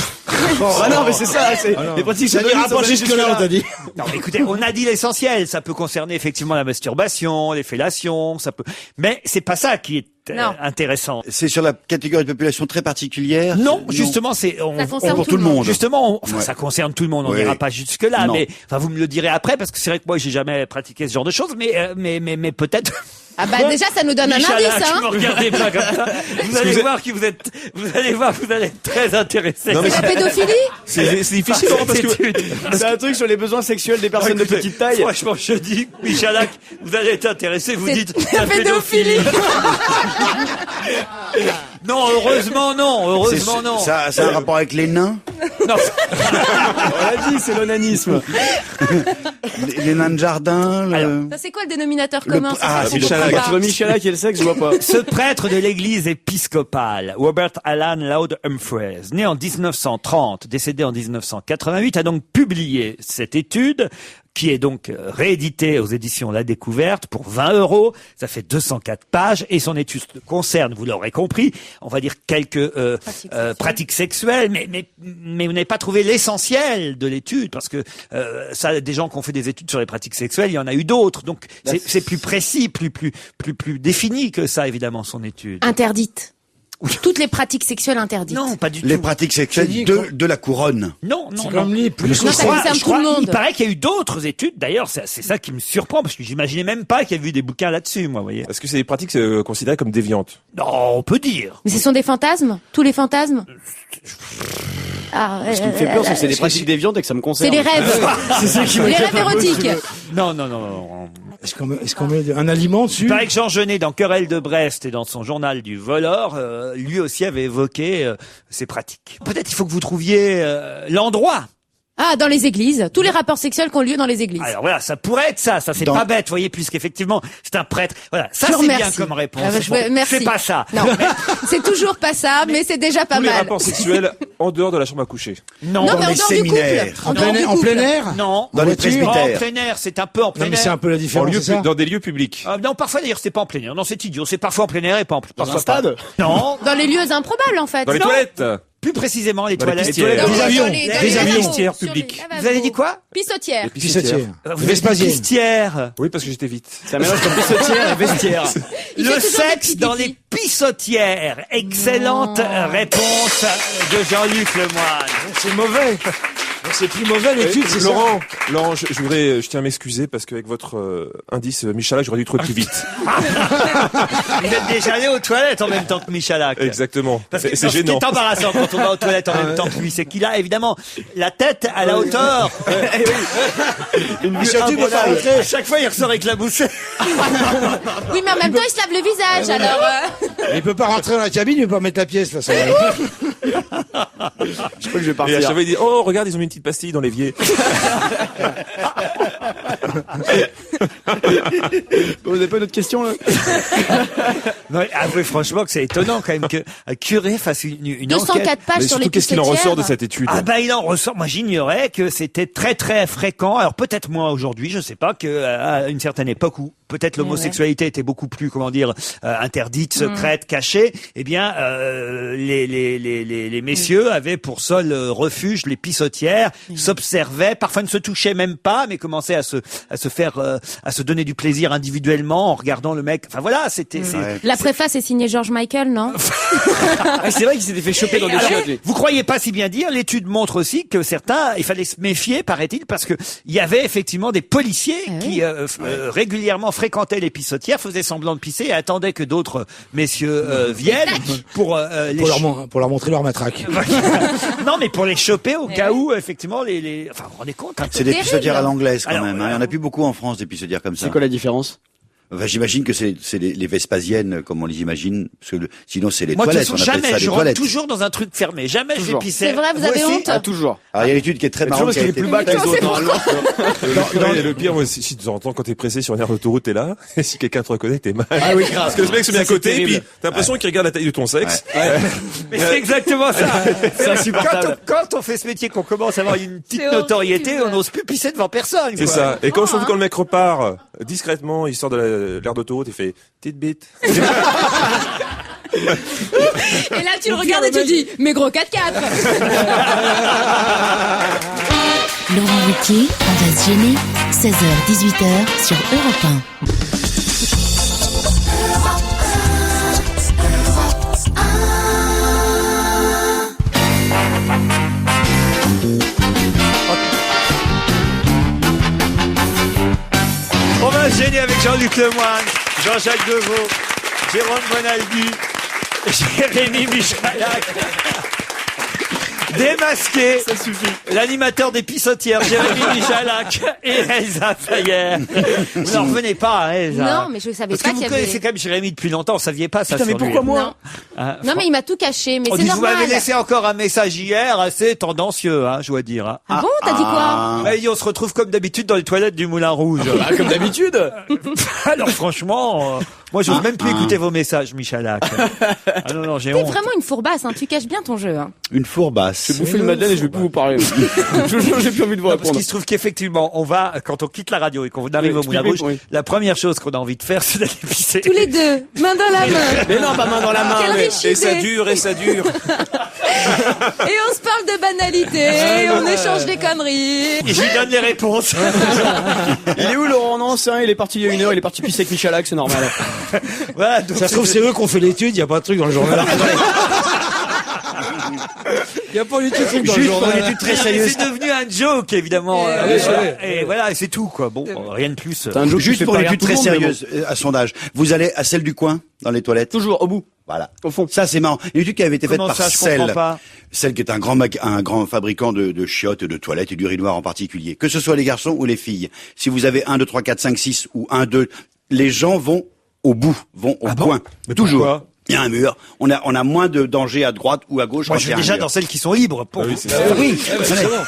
G: Ah non, mais c'est ça, c'est les pratiques
F: Ça
G: sodomites.
F: n'ira pas jusque-là, on t'a dit.
A: non, mais écoutez, on a dit l'essentiel. Ça peut concerner effectivement la masturbation, les fellations, ça peut. Mais c'est pas ça qui est
D: Non.
A: intéressant.
C: C'est sur la catégorie de population très particulière.
A: Non, justement, c'est
D: Ça concerne
C: pour
D: tout le monde.
A: Justement,
C: Ouais.
A: ça concerne tout le monde. On
C: Oui.
A: n'ira pas jusque là,
C: Non.
A: mais enfin, vous me le direz après parce que c'est vrai que moi, j'ai jamais pratiqué ce genre de choses, mais peut-être.
D: Ah bah déjà, ça nous donne un
A: Michel,
D: indice,
A: je me
D: hein.
A: regardez pas comme ça. Vous allez voir que vous allez voir, vous allez être très intéressé.
E: Non, mais
D: C'est la pédophilie?
E: C'est difficile, Laurent, parce que
G: C'est un truc sur les besoins sexuels des personnes de
A: Écoutez,
G: petite taille.
A: Franchement, je dis, Michalak, vous allez être intéressé, vous
D: C'est
A: dites
D: la pédophilie.
A: Non, heureusement non,
C: Ça a un rapport avec les nains,
A: Non,
G: On l'a dit, c'est l'onanisme.
C: les nains de jardin.
D: Ça c'est quoi le dénominateur commun? C'est ça qu'on
E: Michalak.
D: comprend pas.
G: Tu vois Michalak et le sexe, je vois pas.
A: ce prêtre de l'église épiscopale, Robert Alan Loud Humphreys, né en 1930, décédé en 1988, a donc publié cette étude qui est donc rééditée aux éditions La Découverte pour 20 €. Ça fait 204 pages et son étude concerne, vous l'aurez compris, on va dire quelques pratiques sexuelles, mais vous n'avez pas trouvé l'essentiel de l'étude parce que ça, des gens qui ont fait des études sur les pratiques sexuelles, il y en a eu d'autres. Donc c'est plus précis, plus défini que ça évidemment son étude.
D: Interdite. Toutes les pratiques sexuelles interdites.
A: Non, pas du
C: Les
A: tout.
C: pratiques sexuelles de la couronne.
A: Non,
F: C'est
A: non,
F: comme
A: non.
F: les plus...
D: Non, ça concerne tout le monde.
A: Il paraît qu'il y a eu d'autres études. D'ailleurs, c'est ça qui me surprend parce que j'imaginais même pas qu'il y avait eu des bouquins là-dessus, moi, vous voyez.
E: est-ce que c'est des pratiques considérées comme déviantes?
A: Non, on peut dire.
D: Mais ce sont des fantasmes? Tous les fantasmes?
G: Ce qui me fait peur, c'est que c'est des pratiques déviantes et que ça me concerne.
D: C'est les rêves.
G: C'est ça qui
D: Les rêves érotiques.
A: Non.
F: Est-ce qu'on met un aliment dessus?
A: Il paraît que Jean Genet, dans Querelle de Brest et dans son journal du voleur, lui aussi avait évoqué ces pratiques. Peut-être il faut que vous trouviez l'endroit.
D: Ah, dans les églises. Tous les rapports sexuels qui ont lieu dans les églises.
A: Alors voilà, ça pourrait être ça c'est pas bête, vous voyez, puisqu'effectivement, c'est un prêtre. Voilà, ça
D: Je
A: c'est bien
D: remercie.
A: comme réponse.
D: Merci.
A: C'est pas ça.
D: Non, c'est toujours pas ça, mais c'est déjà pas
E: Tous les
D: mal.
E: rapports sexuels en dehors de la chambre à coucher.
A: Non,
D: Non,
C: Dans
D: mais en
C: les
D: dehors du
C: séminaires.
D: couple.
F: En plein air?
A: non.
C: Dans les
A: En
C: presbytères.
A: plein air, c'est un peu en plein
F: Non, mais c'est
A: air.
F: un peu la
E: En
F: différence,
E: lieu,
F: c'est ça?
E: dans des lieux publics.
A: Non, parfois d'ailleurs, c'est pas en plein air. Non, c'est idiot. C'est parfois en plein air et pas en plein
G: Dans un stade?
A: Non,
D: Dans les lieux improbables, en fait.
E: Dans les
D: Non.
E: toilettes.
A: plus précisément les
E: Dans les
A: toilettes.
E: pistières.
D: Dans
F: Des avions.
D: dans
F: Des
D: lavabos,
F: avions.
D: sur les
E: publics.
D: lavabos.
A: Vous avez dit quoi?
D: Pissotière.
F: Pissotière.
A: Vous avez dit
F: Vespasienne.
A: pistière.
E: Oui, parce que j'étais vite.
G: C'est un mélange de pissotière et vestiaire.
D: Il
A: Le
D: fait toujours des
A: sexe
D: petits
A: dans
D: pipis.
A: les pissotières. Excellente réponse de Jean-Luc Lemoyne.
F: C'est mauvais. C'est plus mauvais l'étude, c'est ça?
E: Laurent, je tiens à m'excuser parce qu'avec votre indice Michalak, j'aurais dû trouver plus vite.
A: Vous êtes déjà allé aux toilettes en même temps que Michalak.
E: Exactement.
A: Parce que
E: C'est
A: ce qui
E: gênant.
A: est embarrassant quand on va aux toilettes en même temps que lui, c'est qu'il a évidemment la tête à la hauteur.
F: Une surtout, il peut pas rentrer.
A: À chaque fois, il ressort éclaboussé.
D: Oui, mais en même temps, il se lave le visage, alors.
F: Il peut pas rentrer dans la cabine, il peut pas mettre la pièce, de toute façon.
G: Je crois que je vais
E: Et à
G: partir.
E: chaque fois, il dit, oh, regarde, ils ont mis une petite pastille dans l'évier.
G: Vous avez pas d'autres questions, là?
A: Non, avouez franchement que c'est étonnant quand même que un curé fasse une
D: 204
A: enquête.
D: pages
E: Mais
D: sur les
E: surtout, qu'est-ce qu'il en
D: pissotières.
E: ressort de cette étude?
A: Ah bah il en ressort. Moi j'ignorais que c'était très très fréquent. Alors peut-être moins aujourd'hui, je sais pas, que à une certaine époque où peut-être l'homosexualité était beaucoup plus, comment dire, interdite, secrète, cachée. Eh bien, les messieurs avaient pour seul refuge les pissotières, s'observaient, parfois ne se touchaient même pas, mais commençaient à se donner du plaisir individuellement en regardant le mec. Enfin voilà, c'était.
D: La préface est signée George Michael, non?
G: Ah, c'est vrai qu'il s'était fait choper dans des
A: Alors,
G: chiottes, lui.
A: vous croyez pas si bien dire, l'étude montre aussi que certains, il fallait se méfier, paraît-il, parce que il y avait effectivement des policiers qui régulièrement fréquentaient les pissotières, faisaient semblant de pisser et attendaient que d'autres messieurs viennent pour les
F: Pour leur montrer leur matraque.
A: non, mais pour les choper au cas où effectivement enfin vous vous rendez compte, hein.
C: C'est des
D: terrible.
C: pissotières à l'anglaise quand
A: Alors,
C: même. Il y en a plus beaucoup en France des pissotières comme ça.
G: C'est quoi la différence?
C: Enfin, j'imagine que c'est les Vespasiennes comme on les imagine, parce que sinon c'est les
A: Moi de toute
C: toilettes.
A: façon
C: On appelle
A: jamais,
C: ça
A: je
C: des
A: rentre
C: toilettes.
A: toujours dans un truc fermé, jamais je vais
G: Toujours.
A: pisser.
D: C'est vrai, vous avez
A: aussi
D: honte?
G: Ah, toujours.
C: Alors il y a l'étude qui est très
G: Toujours
C: marrante.
G: parce
C: qui a
G: qu'il est
C: été-
G: plus bas que les
D: C'est
G: autres.
E: Le pire, moi, si de temps en temps, quand t'es pressé sur une aire d'autoroute, t'es là, et si quelqu'un te reconnaît, t'es mal.
G: Ah oui, grave.
E: Parce que le mec se met à
G: Ça, c'est
E: côté, et puis
G: terrible.
E: t'as l'impression qu'il regarde la taille de ton sexe.
A: Mais c'est exactement ça.
G: C'est insupportable.
A: Quand on fait ce métier, qu'on commence à avoir une petite
D: C'est
A: notoriété,
D: horrible.
A: on n'ose plus pisser devant personne.
E: C'est
A: quoi.
E: ça. Et quand quand le mec repart, discrètement, il sort de l'aire d'autoroute, il fait, petite bite.
D: Et là, tu le regardes et tu dis, mais gros 4x4.
H: Laurent Ruquier, on va se gêner. 16h-18h sur Europe 1.
A: On va se gêner avec Jean-Luc Lemoyne, Jean-Jacques Deveau, Jérôme Bonaldi, Jérémy Michalak. Démasqué, ça suffit. L'animateur des pissotières, Jérémy Michalak et Elsa Fayer. Vous n'en revenez pas, hein, Elsa.
D: Non, mais je savais
A: Parce
D: pas
A: que vous
D: qu'il y avait...
A: connaissez quand même Jérémy depuis longtemps, vous saviez pas ça
G: Putain, mais
A: sur lui.
G: pourquoi moi?
D: Non.
A: Hein,
D: Non, mais il m'a tout caché, mais
A: on
D: c'est
A: dit, vous
D: normal.
A: m'avez laissé encore un message hier assez tendancieux, hein, je dois dire. Hein.
D: Ah bon, t'as dit quoi?
A: Et on se retrouve comme d'habitude dans les toilettes du Moulin Rouge.
G: Ah, comme d'habitude.
A: Alors franchement, moi j'ose même plus écouter vos messages, Michalak. Ah non, j'ai
D: T'es
A: honte.
D: vraiment une fourbasse, hein. Tu caches bien ton jeu, hein.
C: Une fourbasse.
G: Je vais bouffer le madeleine et je vais plus vous parler. J'ai plus envie de vous
A: Non, parce
G: répondre.
A: qu'il se trouve qu'effectivement, on va, quand on quitte la radio et qu'on arrive au Moulin Rouge,
G: oui.
A: la première chose qu'on a envie de faire, c'est d'aller pisser.
D: Tous les deux, main dans la main.
G: Mais non, pas main dans la main.
D: Quelle
G: mais-
D: riche
E: Et ça
D: idée.
E: dure, et ça dure.
D: Et on se parle de banalité, on échange des conneries.
A: Et je lui donne les réponses.
G: Il est où Laurent? Non, c'est un, il est parti il y a 1 heure, il est parti pisser avec Michalak, c'est normal.
A: Voilà, donc
F: Ça se trouve, c'est eux qui ont fait l'étude, il n'y a pas de truc dans le journal. Il n'y a pas du tout de truc dans le
C: Juste pour
F: journal.
C: une étude très
A: Mais
C: sérieuse.
A: c'est devenu un joke, évidemment. Et voilà, c'est tout, quoi. Bon, rien de plus.
G: C'est un joke qui
C: Juste
G: fait
C: pour
G: pas
C: une
G: rire
C: étude
G: tout le
C: très
G: monde, mais
C: sérieuse, à sondage. Vous allez à celle du coin, dans les toilettes?
G: Toujours au bout.
C: Voilà.
G: Au fond.
C: Ça, c'est marrant. Une étude qui avait été faite
A: Comment
C: par
A: ça, je
C: Cell.
A: comprends pas.
C: Cell qui est un grand fabricant de chiottes, de toilettes et d'urinoirs en particulier. Que ce soit les garçons ou les filles. Si vous avez 1, 2, 3, 4, 5, 6 ou 1, 2, les gens vont au bout, vont au coin.
E: Mais
C: Toujours.
E: pourquoi
C: Il y a un mur. On a moins de danger à droite ou à gauche.
A: Moi,
C: quand
A: je
C: il y
A: vais
C: a un
A: déjà
C: mur.
A: dans celles qui sont libres. Pour vous.
C: Oui.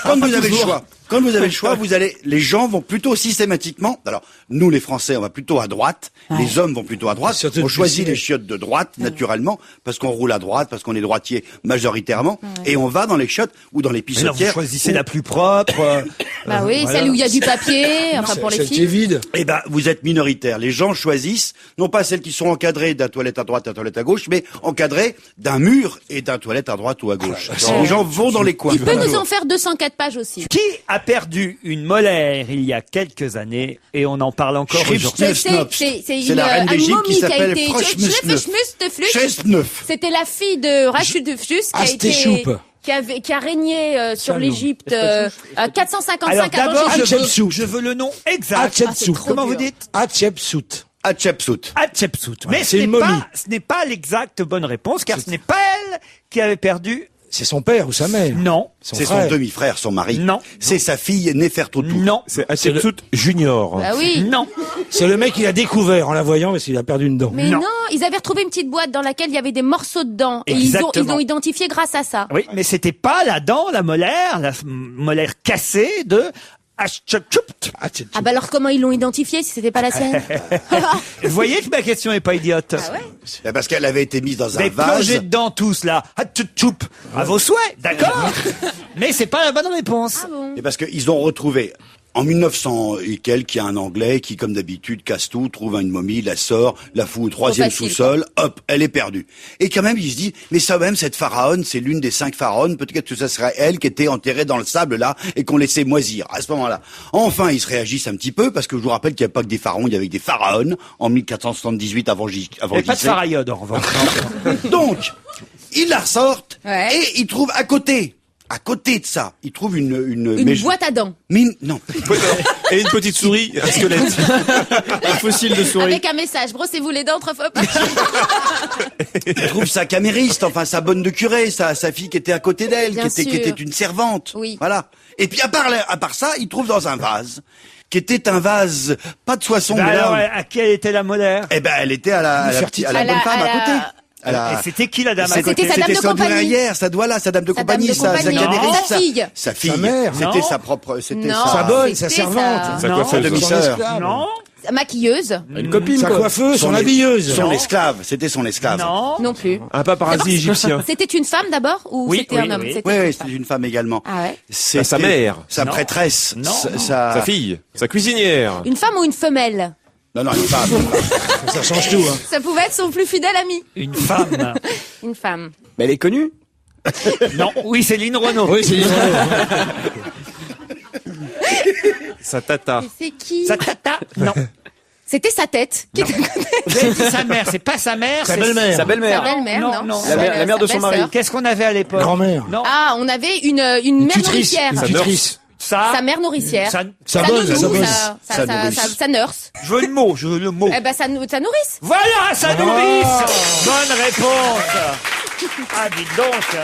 C: Quand vous avez le choix. Quand vous avez le choix, les gens vont plutôt systématiquement. Alors, nous, les Français, on va plutôt à droite. Les hommes vont plutôt à droite.
F: Surtout
C: On
F: le
C: choisit
F: cuisinier.
C: les chiottes de droite, naturellement, parce qu'on roule à droite, parce qu'on est droitier majoritairement. Et on va dans les chiottes ou dans les
A: Mais non, vous
C: pissotières.
A: choisissez la plus propre.
D: Bah oui,
A: voilà.
D: celle où il y a du papier, enfin pour les
F: Celle qui est
D: filles.
F: vide.
C: Eh ben, vous êtes minoritaire. Les gens choisissent, non pas celles qui sont encadrées d'un toilette à droite, d'un toilette à gauche, mais encadrées d'un mur et d'un toilette à droite ou à gauche. Les gens vont dans les coins.
D: Il peut nous en faire 204 pages aussi.
A: Qui a perdu une molaire il y a quelques années et on en parle encore aujourd'hui?
C: C'est la reine d'Égypte qui s'appelle Froschmusneuf.
D: C'était la fille de Rachid de Fus qui a régné sur l'Égypte 455
A: Alors
D: avant
A: d'abord,
D: Jésus.
A: je veux le nom exact.
F: Hatshepsut.
A: Comment vous dites?
F: Hatshepsut.
C: Hatshepsut.
A: Hatshepsut. Mais
F: c'est
A: ce
F: une
A: n'est
F: momie.
A: ce n'est pas l'exacte bonne réponse, car ce n'est pas elle qui avait perdu.
F: C'est son père ou sa mère?
A: Non.
C: C'est son
F: frère.
C: demi-frère, son mari.
A: Non.
C: C'est sa fille Nefertoutou.
A: Non.
E: C'est Hatshepsut Junior.
D: Bah oui.
A: Non.
F: C'est le mec qui l'a découvert en la voyant parce qu'il a perdu une dent.
D: Mais
A: Non.
D: non, ils avaient retrouvé une petite boîte dans laquelle il y avait des morceaux de dents. Et ils
A: Exactement.
D: ont identifié grâce à ça.
A: Oui, mais c'était pas la dent, la molaire cassée de Hatshepsut.
F: Hatshepsut.
D: Ah bah alors comment ils l'ont identifié si c'était pas la sienne?
A: Vous voyez que ma question est pas idiote.
D: Ah ouais?
C: Ben, parce qu'elle avait été mise dans
A: Vous
C: un
A: avez plongé
C: vase.
A: dedans tous là. Hatshepsut. À vos souhaits, d'accord. Mais c'est pas la bonne réponse.
D: Ah bon?
C: Et parce qu'ils ont retrouvé, en 1900 et quelques, il y a un Anglais qui, comme d'habitude, casse tout, trouve une momie, la sort, la fout au troisième
D: facile,
C: sous-sol, hop, elle est perdue. Et quand même, il se dit, mais ça même, cette pharaone, c'est l'une des 5 pharaones, peut-être que ça serait elle qui était enterrée dans le sable, là, et qu'on laissait moisir, à ce moment-là. Enfin, ils se réagissent un petit peu, parce que je vous rappelle qu'il n'y avait pas que des pharaons, il y avait des pharaones, en 1478 avant
A: Il n'y avait pas de
C: JC.
A: pharaïode en revanche.
C: Donc, ils la ressortent,
D: Ouais.
C: et ils trouvent à côté de ça, ils trouvent
D: Une boîte à dents.
C: non.
E: Et une petite souris, un squelette.
G: Un fossile de souris.
D: Avec un message. Brossez-vous les dents 3 fois par jour.
C: Il trouve sa camériste, enfin sa bonne de curé, sa fille qui était à côté d'elle,
D: Bien
C: qui
D: sûr.
C: était une servante.
D: Oui.
C: Voilà. Et puis à part ça, il trouve dans un vase, qui était un vase pas de Soissons,
A: Ben
C: mais
A: alors,
C: là,
A: à qui elle était la molaire?
C: eh ben elle était à la bonne femme à côté.
A: Et c'était qui la dame à
D: C'était
A: côté?
D: sa dame de
C: C'était sa
D: compagnie.
C: douairière, sa douala, sa dame de
D: Sa dame
C: compagnie,
D: de
C: sa
D: compagnie.
C: camériste,
D: Sa fille.
C: sa fille.
F: Sa mère.
C: C'était
A: Non.
C: sa propre, c'était
D: Non.
F: Sa bonne, sa
D: C'était
F: servante.
E: Sa
A: Non.
C: sa
E: coiffeuse.
C: demi-sœur.
A: Non.
D: Maquilleuse.
G: Une copine,
F: Sa
G: quoi.
F: coiffeuse, son
C: Son-
F: habilleuse.
C: Son esclave, c'était son esclave.
A: Non.
D: Non plus.
E: Un paparazzi égyptien.
D: C'était une femme d'abord ou
A: Oui,
D: c'était
A: oui,
D: un homme?
A: oui.
D: C'était
C: Oui,
D: une
C: oui,
D: femme.
C: c'était une femme également.
D: Ah ouais.
C: C'était
E: sa mère.
C: Sa
A: Non.
C: prêtresse.
A: Non, non.
E: Sa fille. Sa cuisinière.
D: Une femme ou une femelle?
C: Non, une femme.
F: Ça change tout. Hein.
D: Ça pouvait être son plus fidèle ami.
A: Une femme.
D: Une femme.
G: Mais elle est connue.
A: Non. Oui, Céline Renaud.
F: Oui, c'est
E: Sa tata.
D: C'est qui?
A: Sa tata. Non.
D: C'était sa tête. Qui était
A: Vous avez dit sa mère, c'est pas sa mère,
F: Sa
A: c'est
F: belle-mère.
G: Sa
D: sa
G: belle-mère.
D: belle-mère,
A: Non,
D: non?
A: non.
G: La mère de son mari.
D: belle-sœur.
A: Qu'est-ce qu'on avait à l'époque?
F: Grand-mère.
A: Non.
D: Ah, on avait une mère
F: Tutrice.
D: nourricière.
E: Sa
F: Tutrice.
A: Ça.
D: Sa mère nourricière.
A: Sa
F: bonne,
D: nounou,
F: sa bonne.
C: Sa nourrice.
D: sa nurse.
A: Je veux le mot, je veux le mot.
D: Eh ben, sa nourrice.
A: Voilà, sa nourrice. Bonne réponse. Ah, dites donc.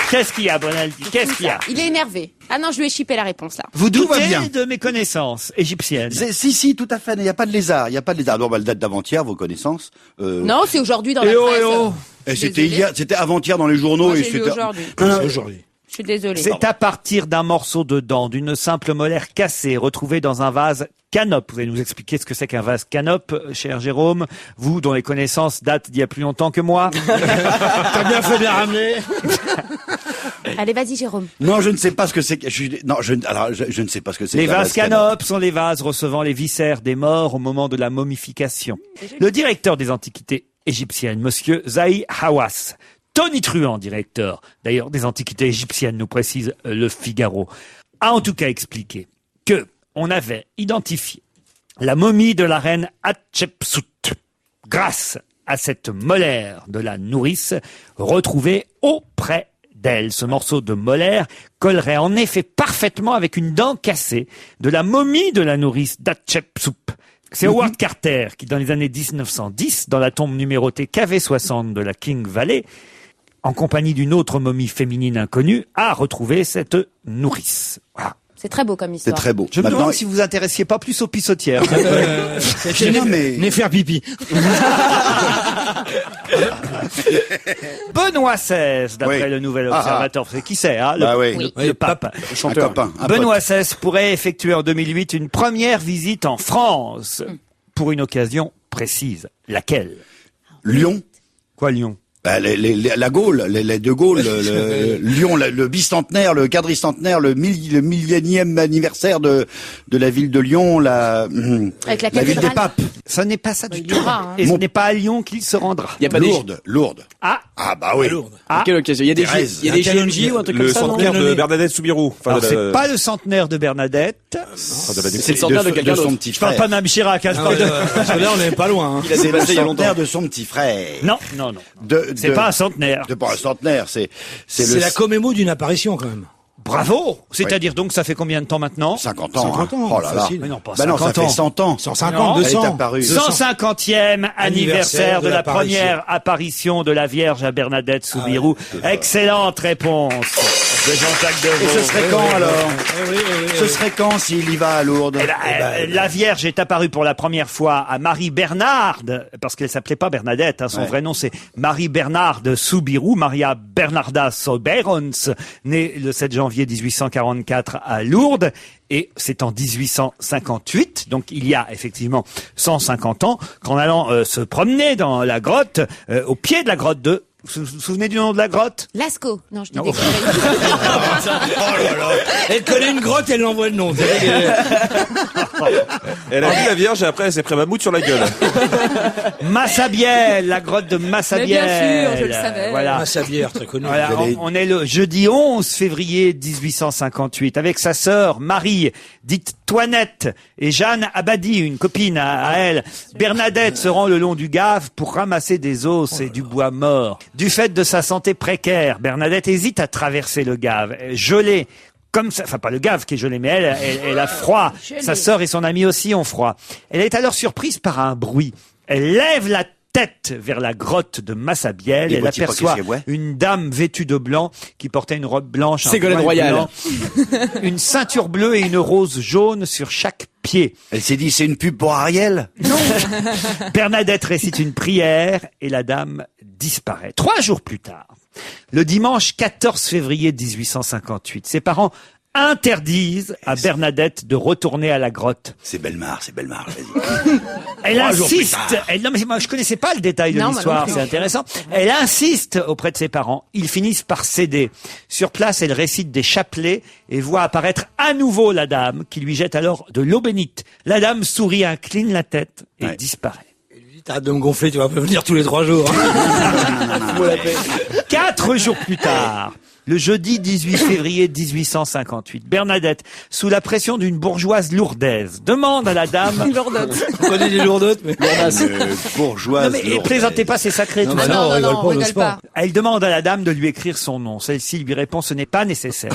A: Qu'est-ce qu'il y a, Bonaldi? Qu'est-ce qu'il y a?
D: Il est énervé. Ah non, je lui ai chippé la réponse, là.
C: Vous
A: Tout
C: doutez
A: va bien de mes connaissances égyptiennes.
C: Si, tout à fait. Il n'y a pas de lézard. Il n'y a pas de lézard. Non, bah, elle date d'avant-hier, vos connaissances.
D: Non, c'est aujourd'hui dans la
A: Eh oh,
D: presse.
A: eh oh.
C: Et c'était
D: Désolée.
C: hier, c'était avant-hier dans les journaux.
D: Moi,
C: et
D: j'ai lu
C: c'était
D: aujourd'hui.
C: Non, non,
F: C'est aujourd'hui.
D: Je suis désolée.
A: C'est à partir d'un morceau de dent, d'une simple molaire cassée, retrouvée dans un vase canope. Vous allez nous expliquer ce que c'est qu'un vase canope, cher Jérôme. Vous, dont les connaissances datent d'il y a plus longtemps que moi.
F: T'as bien fait de la ramener.
D: Allez, vas-y, Jérôme.
C: non, je ne sais pas ce que c'est. Je ne sais pas ce que c'est.
A: Les
C: qu'un
A: vases
C: canope.
A: canopes sont les vases recevant les viscères des morts au moment de la momification. Le directeur des antiquités égyptiennes, monsieur Zahi Hawass, tonitruant directeur, d'ailleurs, des antiquités égyptiennes, nous précise le Figaro, a en tout cas expliqué que on avait identifié la momie de la reine Hatshepsut grâce à cette molaire de la nourrice retrouvée auprès d'elle. Ce morceau de molaire collerait en effet parfaitement avec une dent cassée de la momie de la nourrice d'Hatshepsut. C'est Howard Carter qui, dans les années 1910, dans la tombe numérotée KV60 de la King Valley, en compagnie d'une autre momie féminine inconnue, a retrouvé cette nourrice. Voilà.
D: C'est très beau comme
C: C'est
D: histoire.
C: très beau.
A: Je me demande si vous vous intéressiez pas plus aux pissotières.
C: Non, mais-
F: Venez faire pipi.
A: Benoît XVI, d'après
C: Oui.
A: le Nouvel Observateur. C'est qui c'est, hein, le,
C: Bah oui.
A: le pape.
C: Un copain, un
A: Benoît
C: pote.
A: XVI pourrait effectuer en 2008 une première visite en France pour une occasion précise. Laquelle?
C: Lyon.
A: Quoi, Lyon?
C: Bah, la Gaule, les deux Gaules, Lyon, le bicentenaire, le quadricentenaire, le millionième anniversaire de la ville de Lyon,
D: Avec la
C: ville des
D: cathédrale.
C: papes.
A: Ce n'est pas ça
D: Bah,
A: du
D: il
A: tout.
D: ira, hein.
A: Et ce n'est pas à Lyon qu'il se rendra.
G: Il y a pas des...
C: Lourdes.
A: Ah,
C: Ah bah oui.
G: À quelle occasion? Il y a des
C: Thérèse.
G: il y a des JMJ ou un truc comme
E: Le
G: ça, non?
E: centenaire de Bernadette Soubirous. Enfin,
A: alors
E: de
A: c'est pas le centenaire de Bernadette.
G: C'est le centenaire de quelqu'un
C: son
G: d'autre.
C: petit
A: Je parle
C: frère.
A: pas de Mme Chirac, hein, je
F: Ah
A: parle
F: ouais,
A: de...
F: parce que là, on n'est pas loin. Hein.
G: Il a
C: C'est le
G: dépassé il y a longtemps.
C: centenaire de son petit frère.
A: Non. C'est pas un centenaire.
C: C'est pas un centenaire, c'est
F: C'est la commémo d'une apparition, quand même.
A: Bravo! C'est-à-dire donc, ça fait combien de temps maintenant?
C: 50 ans.
F: 50 ans,
C: Oh là là.
F: facile.
A: Mais non, pas
C: Bah non, ça
A: 50
C: fait
A: ans.
C: 100 ans.
F: 150,
A: Non,
C: Elle est
F: 200.
C: apparue.
A: 150e anniversaire de la première apparition de la Vierge à Bernadette Soubirous. Excellente réponse de Jean-Jacques Deveau.
C: Et ce serait quand alors
F: Oui.
C: Ce serait quand s'il y va à Lourdes
A: Eh ben, la Vierge est apparue pour la première fois à Marie Bernarde, parce qu'elle s'appelait pas Bernadette, hein, son
C: Ouais.
A: vrai nom c'est Marie Bernarde Soubirous, Maria Bernarda Soberons, née le 7 janvier 1844 à Lourdes, et c'est en 1858, donc il y a effectivement 150 ans, qu'en allant se promener dans la grotte, au pied de la grotte de... Vous vous souvenez du nom de la grotte?
D: Lascaux. Non, je dis
A: Non.
D: des conneries.
F: Elle connaît une grotte, elle l'envoie le nom.
E: Elle a vu la Vierge et après elle s'est pris un mammouth sur la gueule.
A: Massabielle, la grotte de Massabielle.
D: Mais bien sûr, je le savais.
A: Voilà.
F: Ah, sa bière, très connue.
A: Voilà, on est le jeudi 11 février 1858 avec sa sœur Marie, dite Toinette, et Jeanne Abadi, une copine à elle. Bernadette se rend le long du Gave pour ramasser des os et du bois mort. Du fait de sa santé précaire, Bernadette hésite à traverser le Gave, gelée. Comme ça, enfin pas le Gave qui est gelé, mais elle a froid. Sa sœur et son ami aussi ont froid. Elle est alors surprise par un bruit. Elle lève la tête vers la grotte de Massabielle.
C: Et
A: Elle
C: Gauthier
A: aperçoit
C: Paquet, ouais.
A: une dame vêtue de blanc qui portait une robe blanche, un
G: Ségolène
A: voile
G: Royal.
A: blanc, une ceinture bleue et une rose jaune sur chaque pied.
C: Elle s'est dit, c'est une pub pour Ariel?
A: Bernadette récite une prière et la dame disparaît. 3 jours plus tard, le dimanche 14 février 1858, ses parents interdisent à Bernadette de retourner à la grotte.
C: C'est Bellemare, vas-y.
A: Elle
C: 3 jours plus
A: insiste.
C: tard.
A: Non, mais moi, je connaissais pas le détail de
D: Non, moi
A: l'histoire.
D: non plus.
A: C'est intéressant. Elle insiste auprès de ses parents. Ils finissent par céder. Sur place, elle récite des chapelets et voit apparaître à nouveau la dame qui lui jette alors de l'eau bénite. La dame sourit, incline la tête et
C: Ouais.
A: disparaît.
F: T'arrêtes de me gonfler, tu vas venir tous les 3 jours.
A: 4 jours plus tard, le jeudi 18 février 1858, Bernadette, sous la pression d'une bourgeoise lourdaise, demande à la dame...
F: On connaît les lourdotes, mais...
C: Bourgeoise.
A: Non mais plaisantez pas, c'est sacré tout
F: bah
A: ça.
F: non, on rigole pas, on
D: rigole
F: n'ose pas.
D: pas.
A: Elle demande à la dame de lui écrire son nom. Celle-ci lui répond, ce n'est pas nécessaire.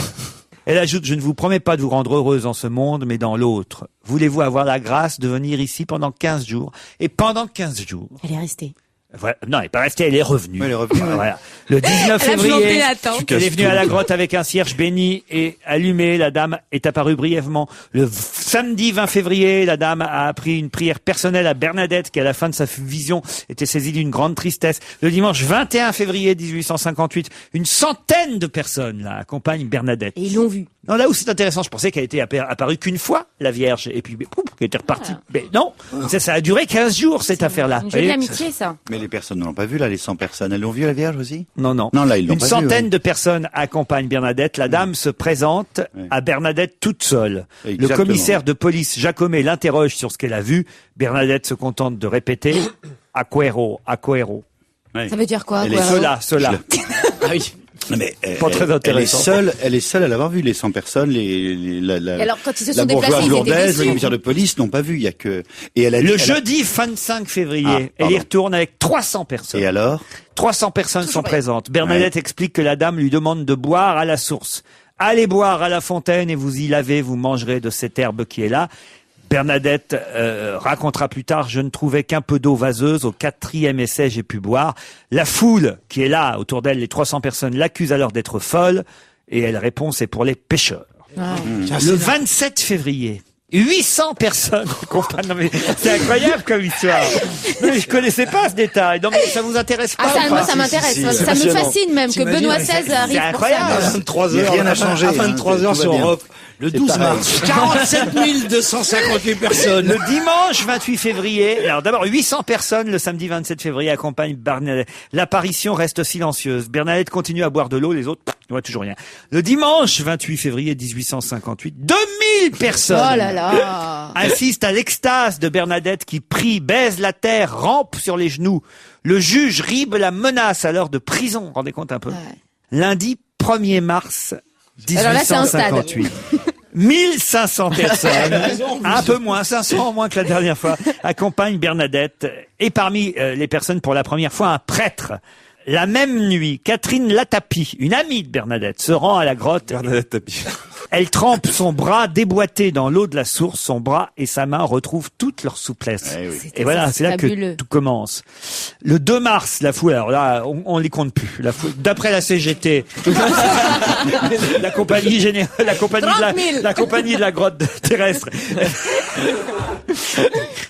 A: Elle ajoute, je ne vous promets pas de vous rendre heureuse dans ce monde, mais dans l'autre. Voulez-vous avoir la grâce de venir ici pendant 15 jours? Et pendant 15 jours,
D: Elle est restée.
A: voilà, non, elle n'est pas restée, elle est revenue.
C: Ouais, elle est revenue, ouais.
A: Voilà. Le 19
D: Elle a planté
A: février,
D: la tente.
A: elle est venue à la grotte avec un cierge béni et allumé. La dame est apparue brièvement. Le samedi 20 février, la dame a appris une prière personnelle à Bernadette qui, à la fin de sa vision, était saisie d'une grande tristesse. Le dimanche 21 février 1858, une centaine de personnes là accompagnent Bernadette.
D: Et ils l'ont vue.
A: Non, là où c'est intéressant, je pensais qu'elle était apparue qu'une fois, la Vierge, et puis pouf, qu'elle était repartie. Mais non, ça a duré 15 jours, cette affaire-là.
D: Une
A: Vous
D: jolie
A: voyez
D: amitié, ça.
C: Mais les personnes ne l'ont pas vu, là, les 100 personnes. Elles l'ont vu, la Vierge aussi?
A: Non, non.
C: Non, là, ils l'ont
A: Une
C: pas vu,
A: centaine
C: ouais.
A: de personnes accompagnent Bernadette. La dame se présente
C: Ouais.
A: à Bernadette toute seule. Le
C: Exactement.
A: commissaire de police Jacomet l'interroge sur ce qu'elle a vu. Bernadette se contente de répéter « Aquero, Aquero
C: Ouais.
D: Ça veut dire quoi,
C: Elle
D: quoi
C: est
A: Cela, cela.
G: Ah oui.
C: Mais
A: Pas très intéressant.
C: Elle est seule à l'avoir vu, les 100 personnes,
D: Et alors, quand ils se sont
C: la
D: déplacés,
C: bourgeoise
D: ils étaient
C: lourdaise, le
D: déçus.
C: commissaire de police n'ont pas vu. Il y a que, et elle a dit,
A: Le
C: elle a-
A: jeudi 25 février,
C: Ah,
A: elle y
C: pardon.
A: retourne avec 300 personnes.
C: Et alors?
A: 300 personnes sont
D: Toujours rien.
A: présentes. Bernadette explique que la dame lui demande de boire à la source. Allez boire à la fontaine et vous y lavez, vous mangerez de cette herbe qui est là. Bernadette racontera plus tard, je ne trouvais qu'un peu d'eau vaseuse. Au 4e essai, j'ai pu boire. La foule qui est là, autour d'elle, les 300 personnes, l'accusent alors d'être folle. Et elle répond, c'est pour les pêcheurs. Le 27 février, 800 personnes. Non, mais c'est incroyable comme histoire. Non, mais je connaissais pas ce détail. Non, mais ça vous intéresse pas
D: Ah, ça,
A: ou
D: moi,
A: pas
D: ça m'intéresse.
G: si,
D: Ça
G: c'est
D: me
G: passionnant.
D: fascine même que Benoît XVI arrive pour
A: incroyable.
D: ça.
F: 23
C: Il y a
F: heures.
C: rien à changer,
F: À
C: hein,
F: 23 heures
C: tout va
F: sur
C: bien.
F: Europe. Le 12 mars. 47 258 personnes.
A: Le dimanche 28 février, alors d'abord 800 personnes le samedi 27 février accompagnent Bernadette. L'apparition reste silencieuse. Bernadette continue à boire de l'eau, les autres ne voient toujours rien. Le dimanche 28 février 1858, 2000 personnes
D: Oh là là.
A: assistent à l'extase de Bernadette qui prie, baise la terre, rampe sur les genoux. Le juge Ribe la menace alors de prison. Vous vous rendez compte un peu?
D: Ouais.
A: Lundi 1er mars
D: Alors là, c'est un stade.
A: 1858. 1500 personnes, un peu moins, 500 en moins que la dernière fois, accompagnent Bernadette. Et parmi les personnes, pour la première fois, un prêtre. La même nuit, Catherine Latapie, une amie de Bernadette, se rend à la grotte.
E: Bernadette Tapie.
A: Elle trempe son bras déboîté dans l'eau de la source. Son bras et sa main retrouvent toute leur souplesse.
C: Eh oui.
A: Et voilà, c'est là
D: fabuleux.
A: que tout commence. Le 2 mars, la foule, alors là, on les compte plus. La foule, d'après la CGT, la compagnie générale, la compagnie
D: 30 000.
A: la compagnie de la grotte terrestre.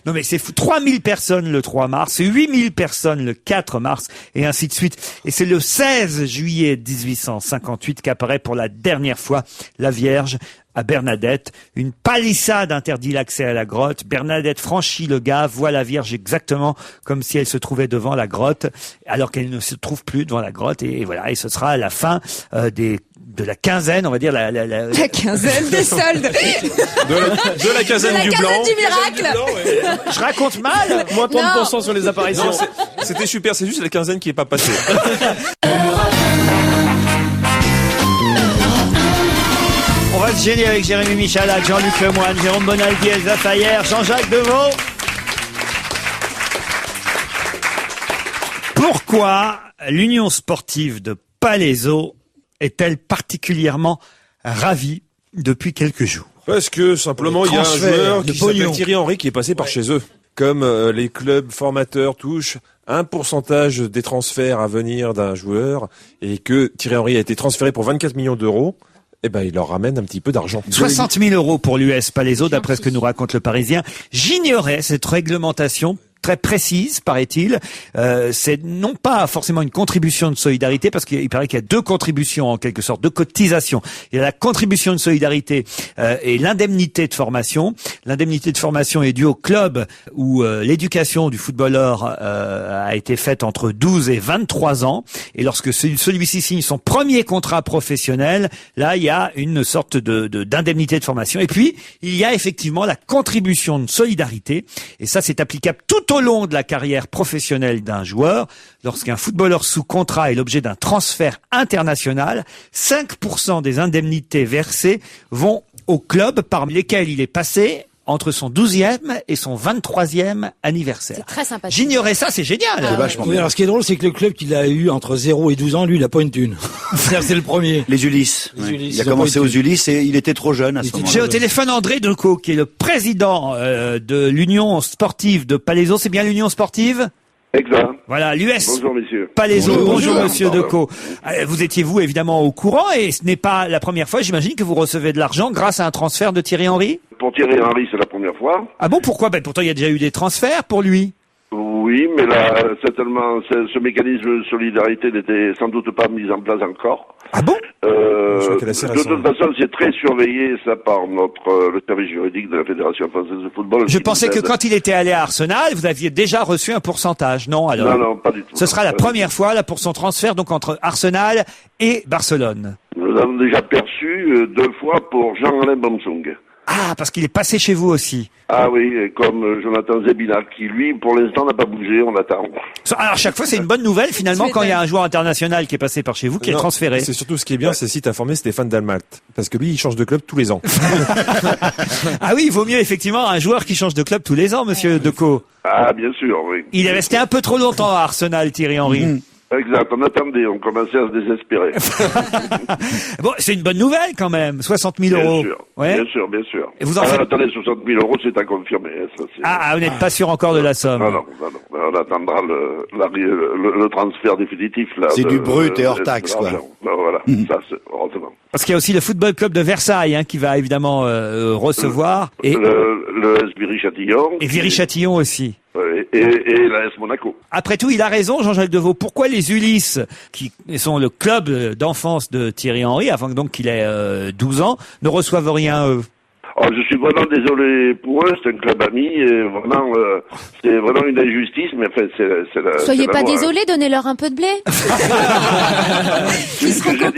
A: Non mais c'est fou. 3000 personnes le 3 mars, 8000 personnes le 4 mars, et ainsi de suite. Et c'est le 16 juillet 1858 qu'apparaît pour la dernière fois la Vierge à Bernadette. Une palissade interdit l'accès à la grotte. Bernadette franchit le gave, voit la Vierge exactement comme si elle se trouvait devant la grotte, alors qu'elle ne se trouve plus devant la grotte. Et voilà, et ce sera à la fin de la quinzaine, on va dire
D: La quinzaine des soldes.
E: De la
D: De
E: quinzaine
D: la
E: du blanc.
D: quinzaine du miracle.
A: Je raconte mal.
G: Moins 30% sur les apparitions.
E: Non, c'était super, c'est juste la quinzaine qui est pas passée.
A: On va se gêner avec Jérémy Michalak, Jean-Luc Lemoyne, Jérôme Bonaldi, Elsa Fayer, Jean-Jacques Deveau. Pourquoi l'Union sportive de Palaiseau est-elle particulièrement ravie depuis quelques jours?
E: Parce que simplement, il y a un
F: Transfert
E: joueur
F: de
E: qui s'appelle
F: pognon.
E: Thierry Henry qui est passé par chez eux. Comme les clubs formateurs touchent un pourcentage des transferts à venir d'un joueur et que Thierry Henry a été transféré pour 24 millions d'euros, eh ben, il leur ramène un petit peu d'argent.
A: 60 000 euros pour l'US Palaiseau, d'après ce que nous raconte le Parisien. J'ignorais cette réglementation très précise, paraît-il. C'est non pas forcément une contribution de solidarité, parce qu'il paraît qu'il y a deux contributions en quelque sorte, deux cotisations. Il y a la contribution de solidarité et l'indemnité de formation. L'indemnité de formation est due au club où l'éducation du footballeur a été faite entre 12 et 23 ans. Et lorsque celui-ci signe son premier contrat professionnel, là, il y a une sorte d'indemnité de formation. Et puis, il y a effectivement la contribution de solidarité. Et ça, c'est applicable tout au long de la carrière professionnelle d'un joueur. Lorsqu'un footballeur sous contrat est l'objet d'un transfert international, 5% des indemnités versées vont au club parmi lesquels il est passé entre son 12e et son 23e anniversaire.
D: C'est très sympathique.
A: J'ignorais ça, c'est génial.
C: C'est vachement
F: Oui,
C: bien.
F: alors ce qui est drôle, c'est que le club qu'il a eu entre 0 et 12 ans, lui, il a pas une thune. C'est le premier.
C: Les Ulysses.
F: Les
C: ouais.
F: Ulysses,
C: Il a
F: ils ont
C: commencé
F: pas
C: aux
F: été-
C: Ulysses et il était trop jeune à ce
F: Il était
C: moment-là.
A: J'ai au téléphone André Decaux, qui est le président de l'Union sportive de Palaiseau. C'est bien l'Union sportive?
I: Exact.
A: Voilà, l'US
I: Bonjour, messieurs.
A: Palaiseau.
C: Bonjour,
A: Bonjour,
C: bonjour.
A: monsieur
I: Pardon.
A: Decaux. Vous étiez, vous, évidemment, au courant, et ce n'est pas la première fois, j'imagine, que vous recevez de l'argent grâce à un transfert de Thierry Henry?
I: Pour Thierry Henry, c'est la première fois.
A: Ah bon, pourquoi? Ben, pourtant, il y a déjà eu des transferts pour lui.
I: Oui, mais là, certainement, ce mécanisme de solidarité n'était sans doute pas mis en place encore.
A: Ah bon?
E: Je crois qu'elle est
I: De
E: assez récente.
I: toute façon, c'est très surveillé, ça, par le service juridique de la Fédération française de football.
A: Je
I: qui
A: pensais
I: nous
A: que
I: aide.
A: quand il était allé à Arsenal, vous aviez déjà reçu un pourcentage, non? Alors,
I: Non, non, pas du tout.
A: ce sera la première fois, là, pour son transfert, donc, entre Arsenal et Barcelone.
I: Nous avons déjà perçu 2 fois pour Jean-Alain Bonsung.
A: Ah, parce qu'il est passé chez vous aussi.
I: Ah oui, et comme Jonathan Zebina, qui lui, pour l'instant, n'a pas bougé, on attend.
A: Alors, chaque fois, c'est une bonne nouvelle, finalement, quand il y a un joueur international qui est passé par chez vous, qui est
E: Non,
A: transféré.
E: C'est surtout ce qui est bien, c'est si t'as formé Stéphane Dalmat. Parce que lui, il change de club tous les ans.
A: Ah oui, il vaut mieux, effectivement, un joueur qui change de club tous les ans, monsieur Decaux.
I: Ah, bien sûr, oui.
A: Il est resté un peu trop longtemps à Arsenal, Thierry Henry.
I: Exact, on attendait, on commençait à se désespérer.
A: Bon, c'est une bonne nouvelle, quand même. 60 000 euros.
I: Bien sûr, bien sûr.
A: Et vous en faites...
I: Attendez, 60 000 euros, c'est à confirmer. Hein, ça,
A: Ah, vous n'êtes pas sûr encore de la somme.
I: Non. On attendra le transfert définitif, là.
C: C'est du brut et hors taxe, quoi.
I: Voilà, ça, c'est, heureusement.
A: Parce qu'il y a aussi le Football Club de Versailles, qui va évidemment recevoir. Et
I: Le S Viry-Châtillon.
A: Et Viry-Châtillon aussi.
I: Et la S Monaco.
A: Après tout, il a raison, Jean-Jacques Deveau. Pourquoi les Ulysses, qui sont le club d'enfance de Thierry Henry, avant donc qu'il ait 12 ans, ne reçoivent rien, eux?
I: Oh, je suis vraiment désolé pour eux, c'est un club ami, et vraiment, c'est vraiment une injustice, mais enfin, c'est la...
D: Soyez pas désolé, donnez-leur un peu de blé.
I: C'est ce que j'ai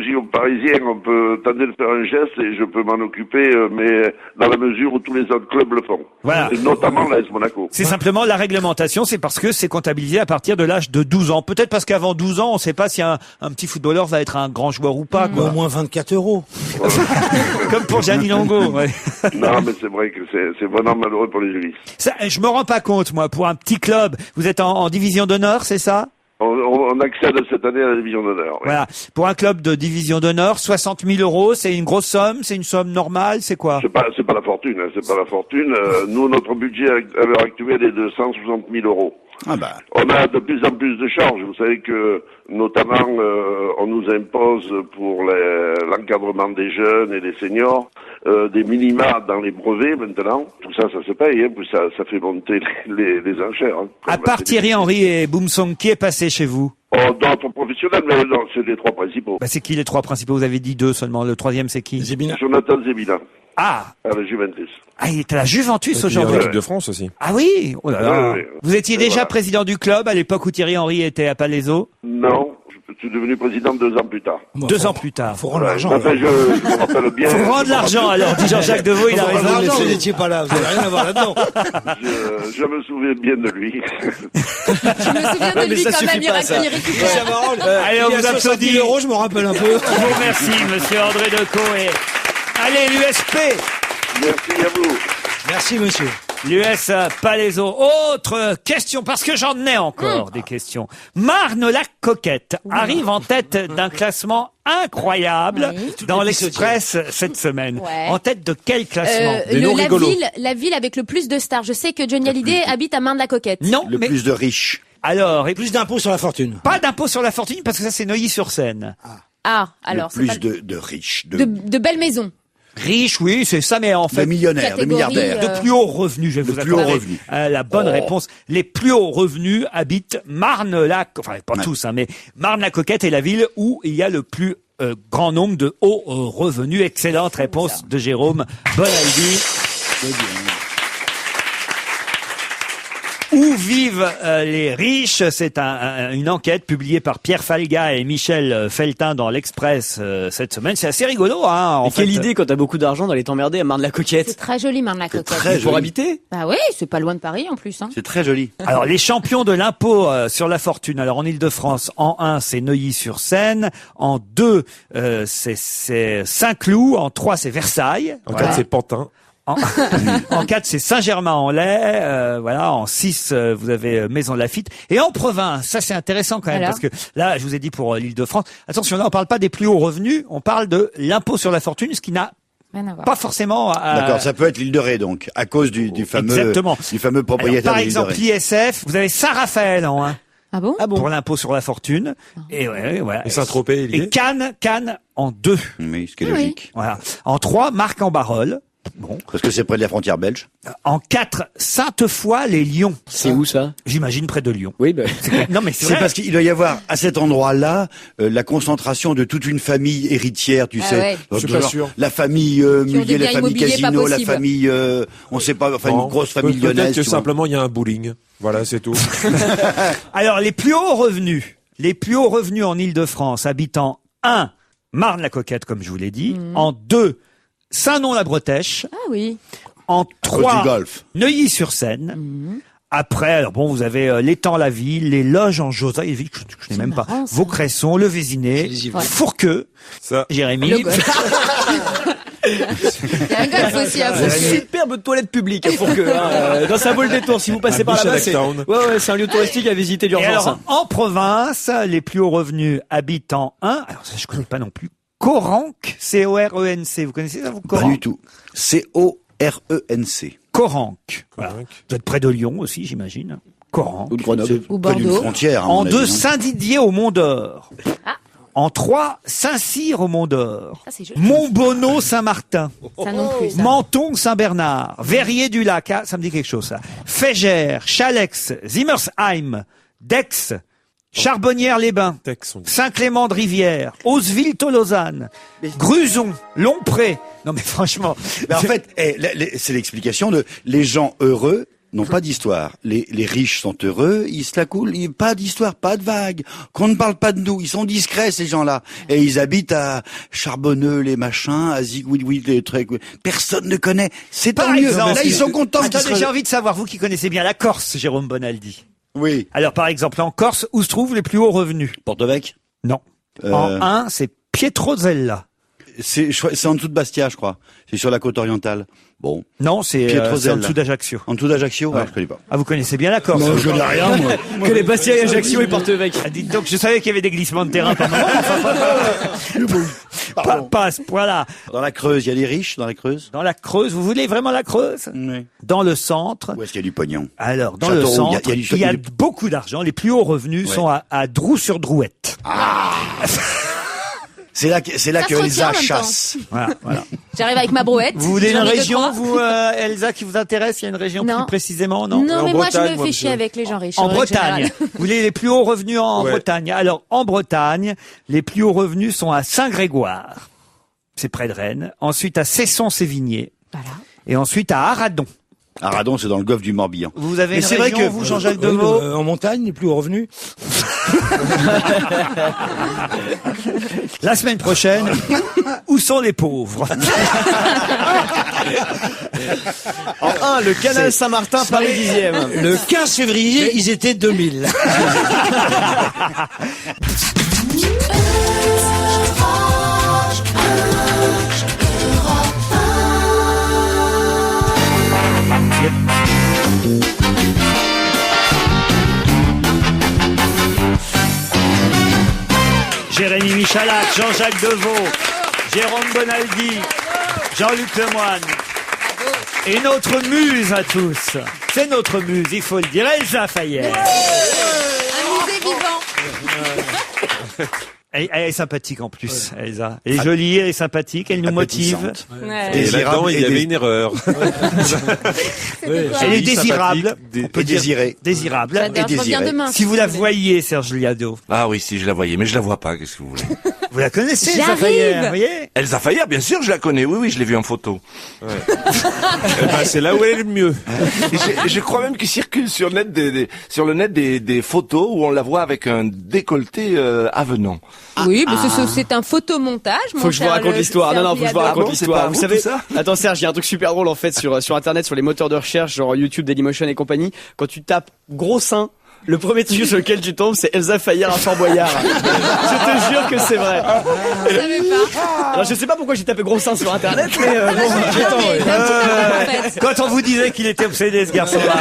I: dit aux Parisiens, on peut tenter de faire un geste et je peux m'en occuper, mais dans la mesure où tous les autres clubs le font.
A: Voilà.
I: Et notamment l'AS Monaco.
A: C'est simplement la réglementation, c'est parce que c'est comptabilisé à partir de l'âge de 12 ans. Peut-être parce qu'avant 12 ans, on ne sait pas si un petit footballeur va être un grand joueur ou pas, quoi.
F: Au moins 24 €.
A: Comme pour Gianni Longo, ouais.
I: Non, mais c'est vrai que c'est vraiment malheureux pour les Ulysses.
A: Ça, je me rends pas compte, moi, pour un petit club. Vous êtes en division d'honneur, c'est ça?
I: On accède cette année à la division d'honneur. Ouais.
A: Voilà. Pour un club de division d'honneur, 60 000 euros, c'est une grosse somme, c'est une somme normale, c'est quoi?
I: C'est pas la fortune, hein, c'est pas la fortune. Nous, notre budget à l'heure actuelle est de 160 000 euros.
C: Ah bah.
I: On a de plus en plus de charges. Vous savez que, notamment, on nous impose pour l'encadrement des jeunes et des seniors des minima dans les brevets maintenant. Tout ça, ça se paye, hein, puis ça fait monter les enchères. Hein,
A: à part Thierry Henry et Boumsong, qui est passé chez vous?
I: D'autres professionnels, mais non, c'est les trois principaux.
A: Bah, c'est qui les trois principaux? Vous avez dit deux seulement. Le troisième, c'est qui?
I: Jonathan Zebina.
A: Ah!
I: À la Juventus.
A: Ah, il était à la Juventus aujourd'hui.
E: L'équipe de France aussi.
A: Ah oui? Oh là là.
I: Ouais.
A: Vous étiez déjà président du club à l'époque où Thierry Henry était à Palaiseau?
I: Non, je suis devenu président 2 ans plus tard.
A: 2 ans plus tard.
F: Faut rendre l'argent.
I: Enfin, je me rappelle bien.
A: Faut rendre l'argent alors, dit Jean-Jacques Deveau, il a raison.
F: Vous n'étiez pas là, vous n'avez rien à voir là-dedans.
I: Je me souviens bien de lui.
D: Je me souviens de lui quand même, il récupère.
A: Allez, on vous applaudit.
F: 000 €, je me rappelle un peu.
A: Je vous remercie, monsieur André Decaux. Et allez, l'USP.
I: Merci à vous.
F: Merci, monsieur.
A: L'US Palaiso. Autre question, parce que j'en ai encore des questions. Marne-la-Coquette arrive en tête d'un classement incroyable dans l'Express cette semaine.
D: Ouais.
A: En tête de quel classement?
D: La ville avec le plus de stars. Je sais que Johnny Hallyday habite à Marne-la-Coquette.
A: Non,
C: Le
A: mais
C: plus de riches.
A: alors, et
F: Plus d'impôts sur la fortune.
A: pas d'impôt sur la fortune parce que ça c'est Neuilly-sur-Seine.
D: Ah, alors,
C: Le
D: c'est
C: plus
D: pas
C: de riches.
D: de belles maisons.
A: Riche, oui, c'est ça, mais en
C: De
A: fait,
C: millionnaires, de
D: Catégorie,
C: milliardaires.
A: de plus haut revenu, je vais
C: De
A: vous
C: plus haut
A: accorder
C: revenu.
A: la bonne réponse. Les plus hauts revenus habitent enfin pas
C: Ouais.
A: tous, mais Marne-la-Coquette est la ville où il y a le plus grand nombre de hauts revenus. Excellente réponse de Jérôme Bonaldi. Où vivent les riches? C'est une enquête publiée par Pierre Falga et Michel Feltin dans l'Express cette semaine. C'est assez rigolo, hein. En
G: Et quelle
A: fait.
G: idée quand t'as beaucoup d'argent d'aller t'emmerder à
D: C'est
G: Marne-la-Coquette.
D: très joli, Marne-la-Coquette.
C: Très
G: Pour
C: joli.
G: habiter.
D: Bah oui, c'est pas loin de Paris en plus. Hein.
C: C'est très joli.
A: Alors, les champions de l'impôt sur la fortune. Alors, en Ile-de-France, en 1, c'est Neuilly-sur-Seine. En 2, c'est Saint-Cloud. En 3, c'est Versailles.
E: En
A: Voilà.
E: 4, c'est Pantin.
A: En 4, c'est Saint-Germain-en-Laye. Voilà. En 6, vous avez Maison Lafitte. Et en province, ça c'est intéressant quand même,
D: Alors
A: parce que là, je vous ai dit pour l'Île-de-France. Attention, là, on parle pas des plus hauts revenus. On parle de l'impôt sur la fortune, ce qui n'a
D: Rien à voir.
A: pas forcément...
C: D'accord, ça peut être l'île de Ré, donc, à cause du fameux,
A: Exactement.
C: du fameux
A: Alors,
C: propriétaire
A: par
C: de l'île de
A: exemple,
C: Ré.
A: l'ISF, vous avez Saint-Raphaël en 1.
D: Ah bon?
A: Pour l'impôt sur la fortune. Et ouais, voilà.
E: Et Saint-Tropez, il y
A: Et
E: est.
A: Cannes en 2.
C: Oui, ce qui est
D: Ah oui.
C: logique.
A: Voilà. En 3, Marc-en-Barœul. Bon.
C: Parce que c'est près de la frontière belge.
A: En 4, Sainte-Foy-les-Lyons.
G: C'est où ça?
A: J'imagine près de Lyon.
G: Oui, bah.
A: Non, mais c'est
C: C'est
A: vrai.
C: parce qu'il doit y avoir, à cet endroit-là, la concentration de toute une famille héritière, tu
D: Ah
C: sais.
D: ouais.
E: Je suis pas
C: Genre,
E: sûr.
C: La famille
D: des
C: Mullier, la
D: biens
C: famille
D: immobiliers pas
C: Casino, la
D: possible.
C: famille, on sait pas, enfin,
E: Non.
C: une grosse famille
E: Peut-être
C: lyonnaise.
E: que
C: tu vois.
E: simplement il y a un bowling. Voilà, c'est tout.
A: Alors, les plus hauts revenus en Ile-de-France, habitant 1, Marne-la-Coquette, comme je vous l'ai dit. En 2, Saint-Nom-la-Bretèche.
D: Ah oui.
A: En
C: À cause du
A: 3,
C: golf.
A: Neuilly-sur-Seine. Après, alors bon, vous avez l'étang-la-ville, les loges en Josas, les villes que je n'ai même pas.
D: marrant, ça.
A: Vaucresson, le Vésinet,
F: Ouais.
A: Fourqueux,
E: Ça.
A: Jérémy.
D: Le golf. Il y a un golf aussi à
G: C'est une
D: Fourqueux.
G: superbe toilette publique à Fourqueux, hein, dans sa boule des tours. Si vous passez par là-bas, c'est c'est un lieu touristique à visiter
A: Et
G: d'urgence.
A: alors, en province, les plus hauts revenus habitent en 1. Alors ça, je connais pas non plus. Coranc, C-O-R-E-N-C. Vous connaissez ça, vous,
C: Pas
A: Coranc?
C: du tout. C-O-R-E-N-C.
A: Coranc. Voilà.
E: Coranc.
A: Vous êtes près de Lyon aussi, j'imagine. Coranc.
C: Ou de Grenoble.
D: Ou
C: Près d'une
D: Bordeaux.
C: frontière. à
A: En
C: mon avis,
A: 2,
C: non
A: Saint-Didier au Mont-d'Or.
D: Ah.
A: En 3, Saint-Cyr au Mont-d'Or.
D: Ah, c'est joli.
A: Montbonneau, Saint-Martin.
D: Ça non plus, ça.
A: Menton, Saint-Bernard. Verrier du Lac, ah, ça me dit quelque chose, ça. Fégère, Chalex, Zimmersheim, Dex, Charbonnières-les-Bains,
E: Texte, on dit.
A: Saint-Clément-de-Rivière, Oseville-Tolosane, Gruson, Longpré. Non mais franchement,
C: Mais en fait, c'est l'explication de les gens heureux n'ont pas d'histoire. Les riches sont heureux, ils se la coulent, pas d'histoire, pas de vague. Qu'on ne parle pas de nous, ils sont discrets ces gens-là. Et ils habitent à Charbonneux, les machins, à Zigouidoui, les trucs. Personne ne connaît. C'est tant
A: par
C: mieux.
A: exemple,
C: Là, ils sont contents. qu'ils
A: Attendez,
C: se-
A: j'ai envie de savoir, vous qui connaissez bien la Corse, Jérôme Bonaldi.
C: Oui.
A: Alors par exemple, en Corse, où se trouvent les plus hauts revenus?
C: Porto-Vec.
A: Non. En 1, c'est Pietrozella.
C: C'est en dessous de Bastia, je crois. C'est sur la côte orientale. Bon.
A: Non, c'est
C: Pietrozella.
A: en dessous d'Ajaccio.
C: En dessous d'Ajaccio, ouais, je connais pas.
A: Ah, vous connaissez bien la Corse.
C: je n'ai rien, moi.
G: Que les Bastia et Ajaccio et Porto-Vec.
A: Ah, dites donc, je savais qu'il y avait des glissements de terrain par moment. Pas à ce point-là.
C: Dans la Creuse, il y a des riches dans la Creuse.
A: Dans la Creuse, vous voulez vraiment la Creuse?
C: Oui.
A: Dans le centre.
C: Où est-ce qu'il y a du pognon?
A: Alors, dans
C: Châteauroux,
A: le centre,
C: il y a du-
A: beaucoup d'argent. Les plus hauts revenus
C: Ouais.
A: sont à Drou-sur-Drouette.
C: C'est là que
D: Ça se
C: Elsa
D: retient en même
C: chasse.
A: Voilà, voilà.
D: J'arrive avec ma brouette.
A: Vous voulez une
D: j'en ai deux,
A: région,
D: trois.
A: vous, Elsa, qui vous intéresse? Il y a une région
D: Non.
A: plus précisément, non?
D: Non,
E: En
D: mais moi,
E: Bretagne,
D: je me
E: moi,
D: fais chier
E: monsieur.
D: avec les gens riches.
A: En
D: règle
A: Bretagne.
D: générale.
A: Vous voulez les plus hauts revenus en
E: Ouais.
A: Bretagne? Alors, en Bretagne, les plus hauts revenus sont à Saint-Grégoire. C'est près de Rennes. Ensuite, à Cesson-Sévigné.
D: Voilà.
A: Et ensuite, à Aradon.
C: Aradon, c'est dans le golfe du Morbihan.
A: Vous avez
C: Mais
A: une
C: c'est vrai
A: région,
C: que-
A: vous, Jean-Jacques
F: Oui,
A: Deveau?
F: en montagne, les plus hauts revenus.
A: La semaine prochaine, où sont les pauvres?
G: En 1, le canal Saint-Martin, Paris 10e.
F: Le 15 février, ils étaient 2000.
A: Jérémy Michalak, Jean-Jacques Deveau, Jérôme Bonaldi, Jean-Luc Lemoyne. Et notre muse à tous, c'est notre muse, il faut le dire, Elsa Fayer.
D: Un musée vivant.
A: Elle est sympathique en plus, Elsa. Elle est jolie, elle est sympathique, elle nous motive.
C: Appétissante.
D: Ouais.
E: Et là-dedans, il y avait
C: des-
E: une erreur.
A: Elle est
E: Jolie,
A: désirable.
E: sympathique,
A: On peut
C: et
A: dire
C: désirée.
A: désirable.
D: Ça te revient
C: désiré.
D: demain.
A: Si vous la voyez, Serge Liado,
J: Ah oui, si je la voyais, mais je la vois pas, qu'est-ce que vous voulez?
A: vous la connaissez, Elsa
D: J'arrive.
A: Fayer, vous voyez?
J: Elsa Fayer, bien sûr, je la connais, oui, oui, je l'ai vue en photo.
E: Eh ben, c'est là où elle est le mieux.
J: Et je crois même qu'il circule sur sur le net des photos où on la voit avec un décolleté avenant.
D: Oui, mais c'est un photomontage.
G: Faut que je vous raconte l'histoire. Non, non, faut que je vous
J: Ah
G: raconte
J: bon, c'est
G: l'histoire.
J: pas
G: Vous
J: vous,
G: savez,
J: tout ça
G: attends Serge, il y a un truc super drôle en fait sur internet, sur les moteurs de recherche, genre YouTube, Dailymotion et compagnie. Quand tu tapes gros sein, le premier truc sur lequel tu tombes, c'est Elsa Fayer à Fort Boyard. Je te jure que c'est vrai.
D: Je savais pas.
G: Alors je sais pas pourquoi j'ai tapé gros sein sur internet, mais bon,
D: Non, mais il y a un petit peu, en fait.
A: Quand on vous disait qu'il était obsédé, ce garçon-là.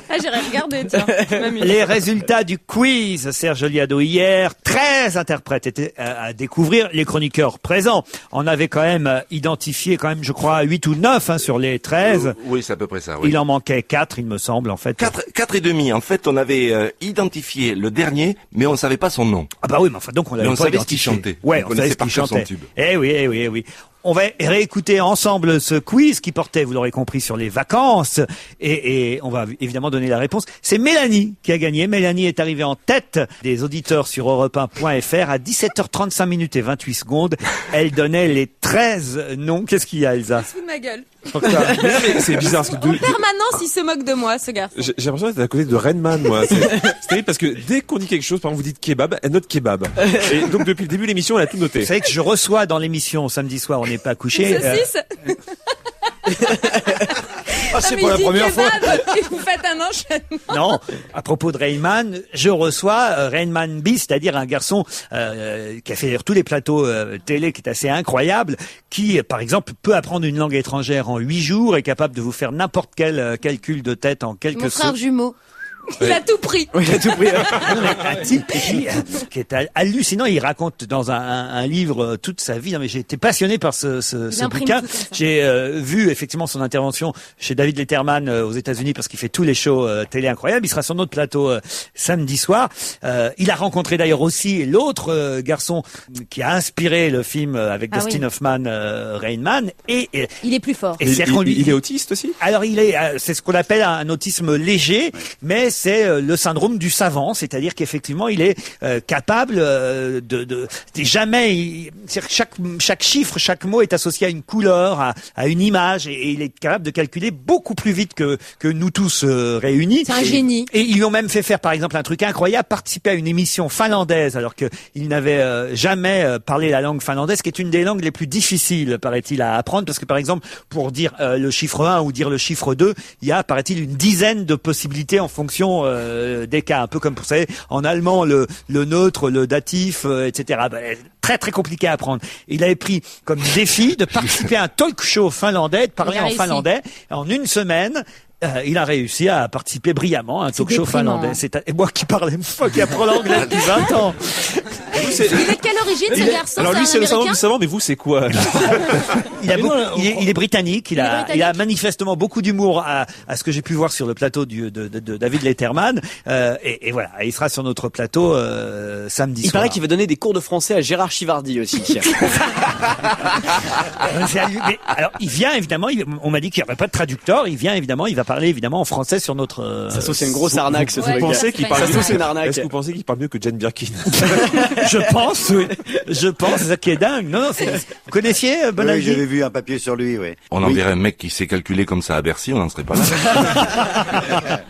D: Ah, j'irai regarder, tiens. Je m'amuse.
A: Les résultats du quiz Serge Liado hier, 13 interprètes étaient à découvrir. Les chroniqueurs présents en avaient quand même identifié je crois 8 ou 9 sur les 13.
J: Oui, c'est à peu près ça, oui.
A: Il en manquait 4, il me semble, en fait.
J: 4 et demi. En fait, on avait identifié le dernier, mais on savait pas son nom.
A: Ah bah oui, mais enfin donc on l'avait
J: Mais on
A: pas
J: savait ce qu'il
A: identifié.
J: chantait.
A: Ouais,
J: On
A: on savait
J: connaissait
A: ce qu'il
J: par cœur son
A: chantait.
J: tube.
A: Eh oui, eh oui, eh oui. On va réécouter ensemble ce quiz qui portait, vous l'aurez compris, sur les vacances. Et on va évidemment donner la réponse. C'est Mélanie qui a gagné. Mélanie est arrivée en tête des auditeurs sur europe1.fr à 17h35 minutes et 28 secondes. Elle donnait les 13 noms. Qu'est-ce qu'il y a, Elsa?
D: Fous de ma gueule.
E: Mais c'est bizarre parce que
D: En permanence, il se moque de moi, ce garçon.
E: j'ai l'impression d'être à côté de Rainman, moi. C'est terrible parce que dès qu'on dit quelque chose, par exemple, vous dites kebab, elle note kebab. Et donc depuis le début de l'émission, elle a tout noté.
A: Vous savez que je reçois dans l'émission samedi soir, on n'est pas couché.
D: Saucisse.
B: C'est pas la première fois.
D: Et vous faites un enchaînement.
A: Non, à propos de Rain Man, je reçois Rain Man B, c'est-à-dire un garçon qui a fait d'ailleurs tous les plateaux télé, qui est assez incroyable, qui, par exemple, peut apprendre une langue étrangère en 8 jours, est capable de vous faire n'importe quel calcul de tête en quelques
H: Mon frère jumeau.
D: Il a tout pris.
G: Oui, il a tout pris.
A: Un type qui est hallucinant. Il raconte dans un livre toute sa vie. Non, mais j'ai été passionné par ce
D: imprime
A: bouquin.
D: tout comme ça.
A: J'ai vu effectivement son intervention chez David Letterman aux États-Unis parce qu'il fait tous les shows télé incroyables. Il sera sur notre plateau samedi soir. Il a rencontré d'ailleurs aussi l'autre garçon qui a inspiré le film avec Dustin Hoffman, Rain Man. Et
D: Il est plus fort.
A: et c'est-à-dire qu'on lui-
E: Il est autiste aussi?
A: alors c'est ce qu'on appelle un autisme léger, mais c'est le syndrome du savant, c'est-à-dire qu'effectivement il est capable de jamais, c'est-à-dire chaque chiffre, chaque mot est associé à une couleur, à une image, et il est capable de calculer beaucoup plus vite que nous tous réunis.
D: C'est un génie.
A: Et ils lui ont même fait faire par exemple un truc incroyable, participer à une émission finlandaise alors qu'il n'avait jamais parlé la langue finlandaise, qui est une des langues les plus difficiles, paraît-il, à apprendre, parce que par exemple pour dire le chiffre 1 ou dire le chiffre 2, il y a, paraît-il, une dizaine de possibilités en fonction des cas, un peu comme vous savez en allemand le neutre, le datif, etc. Très très compliqué à apprendre. Il avait pris comme défi de participer à un talk show finlandais, de parler en finlandais. En une semaine, il a réussi à participer brillamment à un talk show finlandais. Et moi qui apprends l'anglais depuis 20 ans.
D: Il est de quelle origine, ce garçon?
E: Alors lui, c'est le syndrome du savant, mais vous, c'est quoi?
A: Il est britannique. Il a manifestement beaucoup d'humour à ce que j'ai pu voir sur le plateau de David Letterman. Et voilà, il sera sur notre plateau samedi soir.
G: Il paraît qu'il va donner des cours de français à Gérard Chivardi aussi.
A: Alors, il vient évidemment. On m'a dit qu'il n'y aurait pas de traducteur. Il vient évidemment. Il va parler évidemment en français sur notre.
G: Ça c'est une grosse arnaque, ce truc.
E: Vous pensez qu'il parle
G: mieux? C'est une arnaque.
E: Est-ce que vous pensez qu'il parle mieux que Jane Birkin?
A: Je pense, oui. Je pense, c'est ça qui est dingue. Non, vous connaissiez Bonaldi?
C: Oui, j'avais vu un papier sur lui, oui.
J: On enverrait un mec qui sait calculer comme ça à Bercy, on n'en serait pas là.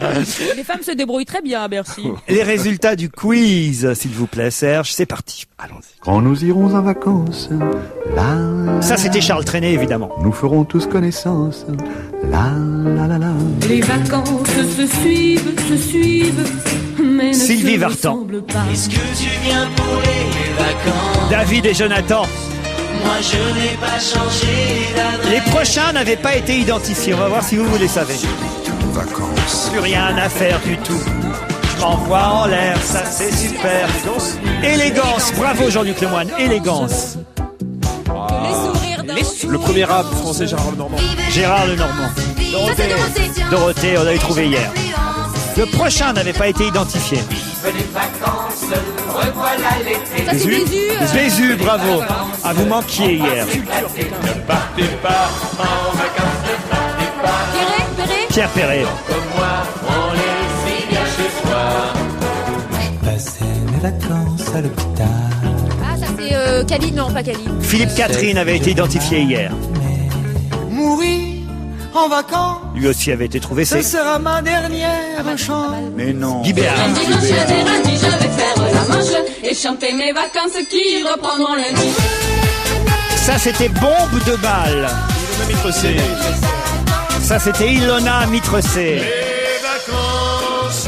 D: Les femmes se débrouillent très bien à Bercy.
A: Les résultats du quiz, s'il vous plaît, Serge, c'est parti.
J: Allons-y.
K: Quand nous irons en vacances, là,
A: Ça, c'était Charles Trenet, évidemment.
K: nous ferons tous connaissance. La la la la.
L: Les vacances se suivent, mais ne
A: Sylvie
L: se
A: Vartan.
L: ressemblent pas.
M: Est-ce que tu viens pour les vacances?
A: David et Jonathan.
M: Moi je n'ai pas changé d'adresse.
A: Les prochains n'avaient pas été identifiés. On va voir si vous les savez.
K: Vacances.
A: Plus rien à faire du tout. Je m'envoie en l'air, ça c'est super. Élégance, bravo Jean-Luc Lemoyne, élégance.
D: Les sourires d'un...
E: Le premier rap français, Gérard Lenormand.
A: Gérard Lenormand.
D: Ça, c'est Dorothée.
A: Dorothée, on l'avait trouvé hier. Le prochain n'avait pas été identifié.
M: Les vacances, revoilà l'été.
D: Ça, c'est Bézu.
A: Bézu, bravo. Ah, vous manquiez hier.
M: Ne partez pas en vacances, ne partez pas.
D: Perret.
A: Pierre Perret.
M: Comme moi, on les est bien chez soi.
N: Passer mes vacances à l'hôpital.
D: Ah, ça, c'est Cali. Non, pas Cali.
A: Philippe Catherine avait été identifié hier.
N: Mourir en vacances,
A: Lui aussi avait été trouvé.
N: ce
A: C'est
N: sera ma dernière chance.
C: Mais non.
A: Guy Béard.
L: Lundi, je vais faire la manche et chanter mes vacances qui reprendront lundi.
A: Ça, c'était Bombe de balle. Ça, c'était Ilona Mitrecé.
O: Les vacances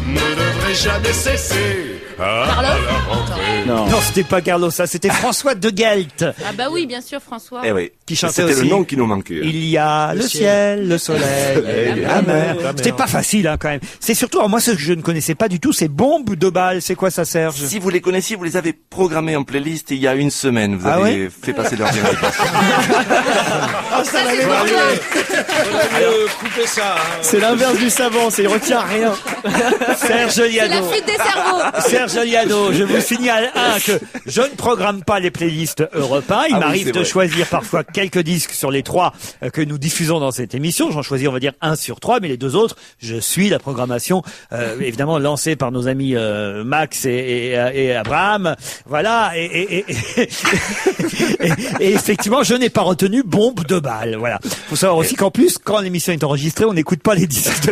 O: ne devraient jamais cesser. À la rentrée.
A: Non, c'était pas Carlos, ça, c'était François de Guelt.
D: Ah bah oui, bien sûr, François.
J: Eh oui.
A: Qui chantait
J: C'était
A: aussi.
J: le nom qui nous manquait.
A: Il y a le ciel, le soleil, et la mer. C'était pas facile, hein, quand même. C'est surtout, alors moi, ce que je ne connaissais pas du tout, c'est Bombe de balle. C'est quoi ça, Serge?
J: Si vous les connaissiez, vous les avez programmés en playlist il y a une semaine. Vous
A: Ah
J: avez fait passer leur générique.
D: Ça, c'est pour toi.
B: Coupez ça.
G: C'est l'inverse du savant, il retient rien.
A: Serge
D: C'est la
A: Liado.
D: fuite des cerveaux.
A: Serge Liano, je vous signale que je ne programme pas les playlists Europe 1. Il m'arrive de choisir parfois quelques disques sur les 3 que nous diffusons dans cette émission. J'en choisis, on va dire, 1 sur 3, mais les 2 autres, je suis la programmation, évidemment lancée par nos amis Max et Abraham. Voilà, et effectivement, je n'ai pas retenu Bombe de balle. Voilà. Faut savoir aussi qu'en plus, quand l'émission est enregistrée, on n'écoute pas les disques.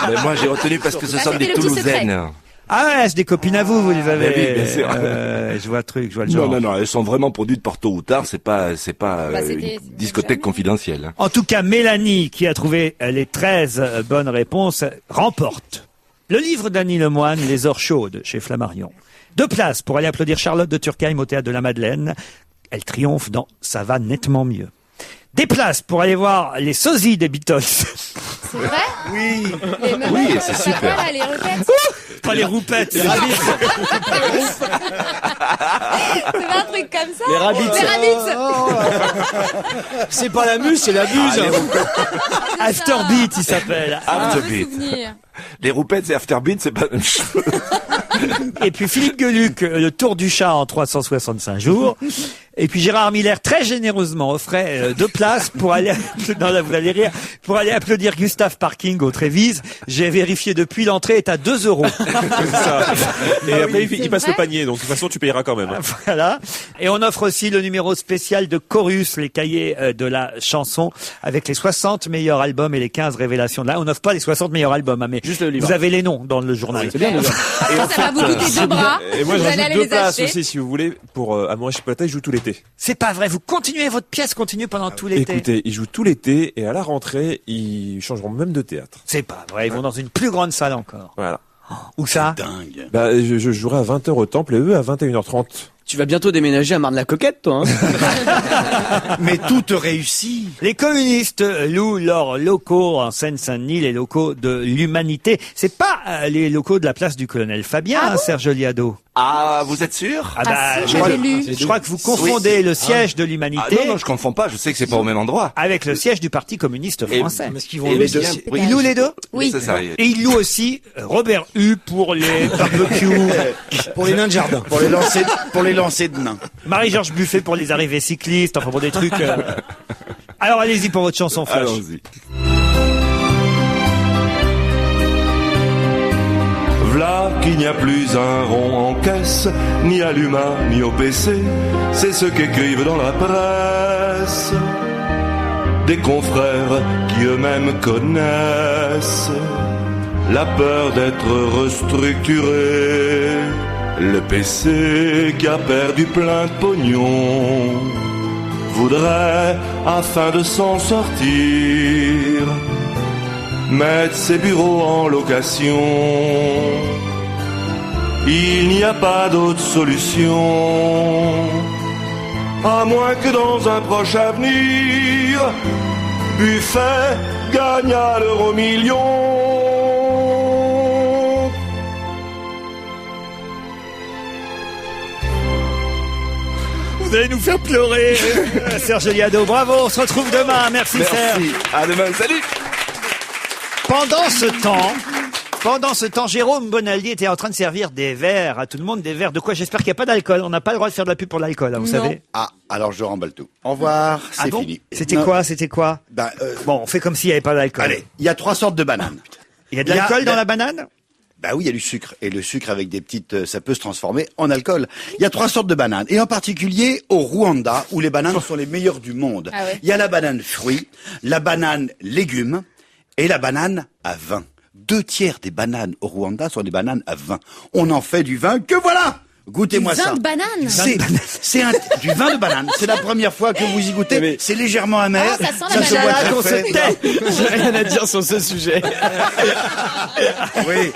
J: Mais moi, j'ai retenu parce que ce sont des Toulousaines.
A: Ah ouais, c'est des copines à vous les avez.
J: Oui, bien sûr.
A: Je vois le truc, je vois le genre.
J: Non, elles sont vraiment produites par tôt ou tard. C'est pas une discothèque confidentielle. Hein.
A: En tout cas, Mélanie, qui a trouvé les 13 bonnes réponses, remporte le livre d'Annie Lemoine, Les Heures chaudes, chez Flammarion. 2 places pour aller applaudir Charlotte de Turckheim au Théâtre de la Madeleine. Elle triomphe dans Ça va nettement mieux. Des places pour aller voir les sosies des Beatles.
D: C'est vrai?
C: Oui.
J: Oui, c'est super.
D: Là, les roupettes.
A: Pas les roupettes, les
D: rabbits. C'est pas un truc comme ça?
G: Les rabbits.
D: Les rabbits.
B: C'est pas la muse, c'est la buse.
A: Afterbeat, il s'appelle.
J: Afterbeat. Les roupettes et Afterbeat, c'est pas la même chose.
A: Et puis Philippe Gueluc, le Tour du chat en 365 jours. Et puis Gérard Miller, très généreusement, offrait 2 places pour aller, non, là, vous allez rire, pour aller applaudir Gustave Parking au Trévise. J'ai vérifié depuis, l'entrée est à 2 €.
E: C'est ça. Et après, il passe le panier, donc de toute façon, tu payeras quand même.
A: Voilà. Et on offre aussi le numéro spécial de Chorus, les cahiers de la chanson, avec les 60 meilleurs albums et les 15 révélations de là. On n'offre pas les 60 meilleurs albums, hein, mais
G: juste le livre.
A: Vous avez les noms dans le journal.
G: C'est bien, le livre.
D: Ça va vous coûter 2 bras.
E: Et moi, je
D: Vous allez
E: rajoute
D: aller
E: 2
D: les
E: places
D: acheter.
E: aussi, si vous voulez, pour Amour et Chipolata, il joue tout l'été.
A: C'est pas vrai, vous continuez, votre pièce continue pendant tout l'été.
E: Écoutez, ils jouent tout l'été, et à la rentrée, ils changeront même de théâtre.
A: C'est pas vrai, ils vont dans une plus grande salle encore.
E: Voilà.
A: Où ça?
C: Dingue.
E: Bah, je jouerai à 20h au Temple, et eux à 21h30.
G: Tu vas bientôt déménager à Marne-la-Coquette, toi, hein?
C: Mais tout te réussit.
A: Les communistes louent leurs locaux en Seine-Saint-Denis, les locaux de l'Humanité. C'est pas les locaux de la place du Colonel Fabien, Serge Liado.
J: Ah, vous êtes sûr?
A: Ah bah,
D: si, j'avais lu.
A: Je crois que vous confondez le siège de l'Humanité
J: Ah non, je confonds pas, je sais que c'est pas au même endroit.
A: avec le siège du Parti communiste français.
B: Est-ce qu'ils vont
J: Et
B: le
J: les deux, oui.
A: Ils louent les deux?
D: Oui.
J: C'est ça.
A: Et ils louent aussi Robert Hue pour les barbecues,
B: pour les nains de jardin.
C: Pour les lancer de nains.
A: Marie-Georges Buffet pour les arrivées cyclistes, enfin pour des trucs... Alors allez-y pour votre chanson flash.
J: Allons-y.
O: V'là qu'il n'y a plus un rond en caisse, ni à l'humain, ni au PC. C'est ce qu'écrivent dans la presse des confrères qui eux-mêmes connaissent la peur d'être restructuré. Le PC qui a perdu plein de pognon voudrait, afin de s'en sortir, mettre ses bureaux en location. Il n'y a pas d'autre solution, à moins que dans un proche avenir, Buffet gagne à l'euro-million.
A: Vous allez nous faire pleurer, Serge Liado. Bravo, on se retrouve demain. Merci Serge.
J: Merci. À demain, salut.
A: Pendant ce temps, Jérôme Bonaldi était en train de servir des verres à tout le monde, des verres de quoi? J'espère qu'il n'y a pas d'alcool. On n'a pas le droit de faire de la pub pour l'alcool, hein, vous savez.
C: Ah, alors je remballe tout. Au revoir, c'est
A: bon
C: fini.
A: C'était
C: Non.
A: quoi?
C: Ben,
A: Bon, on fait comme s'il n'y avait pas d'alcool.
C: allez, il y a 3 sortes de bananes.
A: Il y a de l'alcool dans la banane?
C: Bah oui, il y a du sucre. Et le sucre avec des petites, ça peut se transformer en alcool. Il y a 3 sortes de bananes. Et en particulier au Rwanda, où les bananes sont les meilleures du monde.
D: Ah ouais.
C: Il y a la banane fruit, la banane légumes et la banane à vin. 2/3 des bananes au Rwanda sont des bananes à vin. On en fait du vin que voilà! Goûtez-moi
D: Du
C: ça.
D: vin de banane.
C: C'est du vin de banane. C'est la première fois que vous y goûtez.
G: Mais-
C: C'est légèrement amer.
D: Ah, ça sent la
C: se boit
D: banane.
C: très
A: On se
C: frais.
A: tait.
G: J'ai rien à dire sur ce sujet.
C: Oui.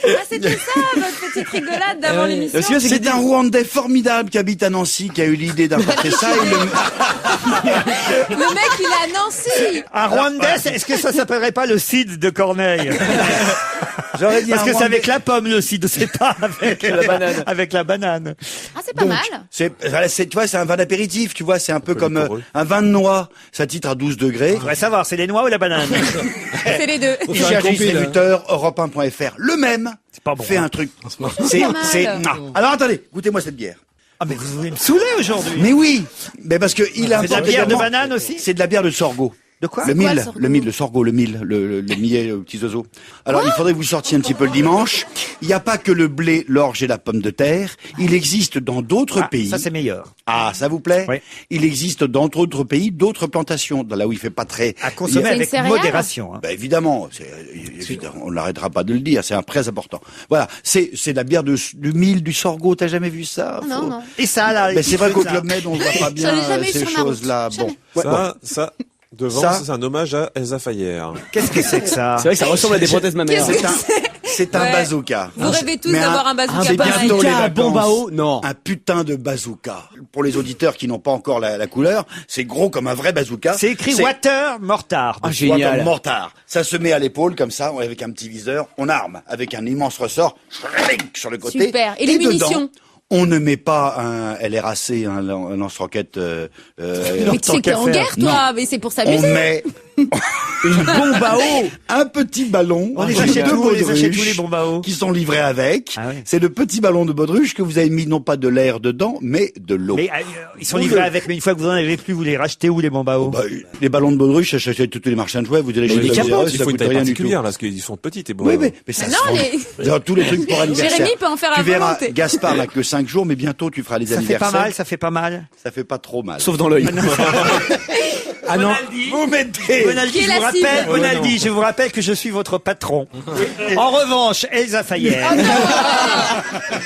D: Ah, c'était ça, votre petite rigolade d'avant l'émission.
G: Parce que
C: C'est un Rwandais formidable qui habite à Nancy qui a eu l'idée d'inventer ça. Et
D: Le mec, il est à Nancy.
A: Un Rwandais, est-ce que ça s'appellerait pas le cidre de Corneille?
C: J'aurais dit
A: Parce
C: un
A: que c'est
C: Rwandais.
A: avec la pomme le cidre, c'est pas avec
G: La banane.
A: Avec la banane.
D: Ah, c'est pas mal.
C: Tu vois, c'est un vin d'apéritif, tu vois, c'est un peu comme un vin de noix. Ça titre à 12 degrés.
A: Je voudrais savoir, c'est les noix ou la banane?
D: C'est les deux.
C: Il s'agit distributeur europe1.fr. Le même.
A: pas bon.
C: Fais
A: hein.
C: un truc.
D: Pas mal.
C: Alors attendez, goûtez-moi cette bière.
A: Ah, mais vous voulez me saouler aujourd'hui.
C: Mais oui, mais parce que il a
A: C'est de la bière de banane aussi?
C: C'est de la bière de sorgho.
A: De quoi?
C: Le sorgho, le millet aux petits oiseaux. Alors, il faudrait que vous sortiez un petit peu le dimanche. Il n'y a pas que le blé, l'orge et la pomme de terre. Il existe dans d'autres pays.
A: Ça, c'est meilleur.
C: Ah, ça vous plaît?
A: Oui.
C: Il existe dans d'autres pays d'autres plantations. Là où il fait pas très...
A: À consommer
C: il y a-
A: avec modération. Hein.
C: Bah, évidemment, on n'arrêtera pas de le dire, c'est un très important. Voilà, c'est de la bière du mil, du sorgho, t'as jamais vu ça?
D: Non, non.
A: Et ça, là,
C: Mais c'est vrai qu'au Club Med, on voit pas bien
D: J'en ai jamais eu
C: ces
D: sur ma route.
C: choses-là. Bon.
D: Jamais.
C: Ouais, bon.
E: Ça, devant,
C: Ça-
E: c'est un hommage à Elsa Fayer.
A: Qu'est-ce que c'est que ça?
G: C'est vrai que ça ressemble à des prothèses mammaires.
C: C'est un
D: Ouais.
C: bazooka.
D: Vous rêvez tous
C: Mais
D: d'avoir un bazooka
C: c'est
D: pareil.
C: bientôt les
G: Un bombe à
C: vacances.
G: eau? Non.
C: Un putain de bazooka. Pour les auditeurs qui n'ont pas encore la couleur, c'est gros comme un vrai bazooka.
A: C'est écrit Water Mortar.
G: Ah,
C: Soit
G: génial.
C: comme mortard. Ça se met à l'épaule comme ça, avec un petit viseur. On arme avec un immense ressort sur le côté.
D: Super. Et les
C: dedans,
D: munitions?
C: on ne met pas un LRAC, un lance-roquette.
D: Mais tu sais que t'es en guerre, toi, mais c'est pour
C: On
D: s'amuser.
C: met
G: Une bombe à eau.
C: un petit ballon.
A: On les
C: de
A: achète où? On les achète
C: baudruche
A: où, les bombes à eau?
C: qui sont livrés avec.
A: Ah oui.
C: C'est le petit ballon de baudruche que vous avez mis non pas de l'air dedans, mais de l'eau.
A: Mais ils sont livrés avec, mais une fois que vous en avez plus, vous les rachetez où, les bombes à eau?
C: Bah, les ballons de baudruche, ça s'achète tous les marchands de jouets, vous allez chez
E: Mais
C: les
E: il
C: Zéros,
E: faut
C: ça
E: une
C: coûte
E: taille
C: rien du tout.
E: particulière, là, parce qu'ils sont petites et bon.
C: Oui, mais ça
D: Non,
C: se vend. Dans tous les trucs pour anniversaire.
D: Jérémy peut en faire à
C: Tu verras,
D: volonté.
C: Gaspard n'a que 5 jours, mais bientôt tu feras les
A: Ça fait
C: anniversaires.
A: pas mal, ça fait pas mal.
C: Ça fait pas trop mal.
G: Sauf dans l'œil.
A: Ah non.
C: Vous mettez.
A: Bonaldi,
D: Qui est
A: je
D: la
A: vous rappelle,
D: cible
A: Bonaldi, je vous rappelle que je suis votre patron. En revanche, Elsa Fayer.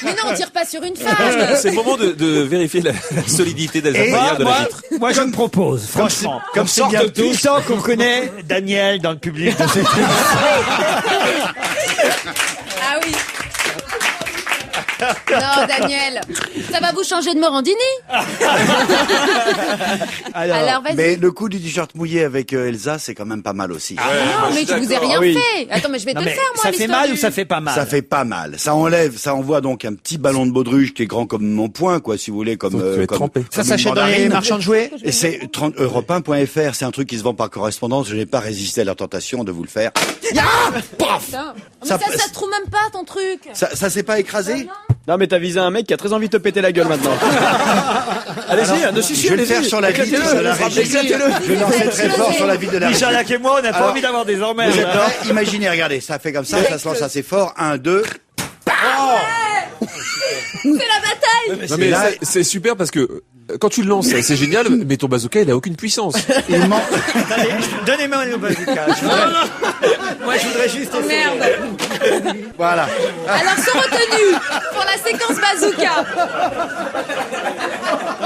D: Mais non, on tire pas sur une femme.
E: C'est le moment de vérifier la solidité d'Elsa
A: Et
E: Fayer de la
A: moi,
E: vitre.
A: moi, je me propose, franchement,
C: comme c'est
A: sorte
C: bien
A: tout le temps qu'on connaît Daniel dans le public de cette
D: Ah oui. Non, Daniel, ça va vous changer de Morandini. Alors, vas-y.
C: Mais le coup du t-shirt mouillé avec Elsa, c'est quand même pas mal aussi.
D: Non, mais je vous ai rien
G: oui.
D: fait. Attends, mais je vais te
A: Non,
D: le
A: mais
D: faire, moi.
A: ça fait
D: l'histoire
A: mal
D: du-
A: ou ça fait pas mal?
C: Ça fait pas mal. Ça envoie donc un petit ballon de baudruche qui est grand comme mon poing, quoi, si vous voulez, comme,
E: Donc, tu vas être
C: comme
E: trempé.
A: Ça
C: comme
A: s'achète
C: une
A: dans les
C: mandarine.
A: marchands de jouets?
C: Et c'est europe1.fr, c'est un truc qui se vend par correspondance. Je n'ai pas résisté à la tentation de vous le faire. Paf
D: Putain. Mais
C: Ça
D: ça
C: passe.
D: se trouve même pas, ton truc.
C: Ça s'est pas écrasé?
G: Non, mais t'as visé un mec qui a très envie de te péter la gueule maintenant. Allez-y, dessus,
C: Je vais le faire sur la vitre de la régie. Je vais lancer très fort sur la vitre de la régie.
A: Michalak et moi, on n'a pas
C: Alors,
A: envie d'avoir des emmerdes.
C: Vous êtes prêts? Imaginez, regardez, ça fait comme ça se lance assez fort. 1, 2.
D: C'est la bataille.
E: Non, mais
C: là-
E: c'est super parce que quand tu le lances, c'est génial, mais ton bazooka, il a aucune puissance.
C: Il manque.
A: Attendez, donnez-moi le bazooka. Moi, je voudrais juste
D: Oh,
A: essayer.
D: merde.
C: Voilà.
D: Alors, sont retenus pour la séquence bazooka.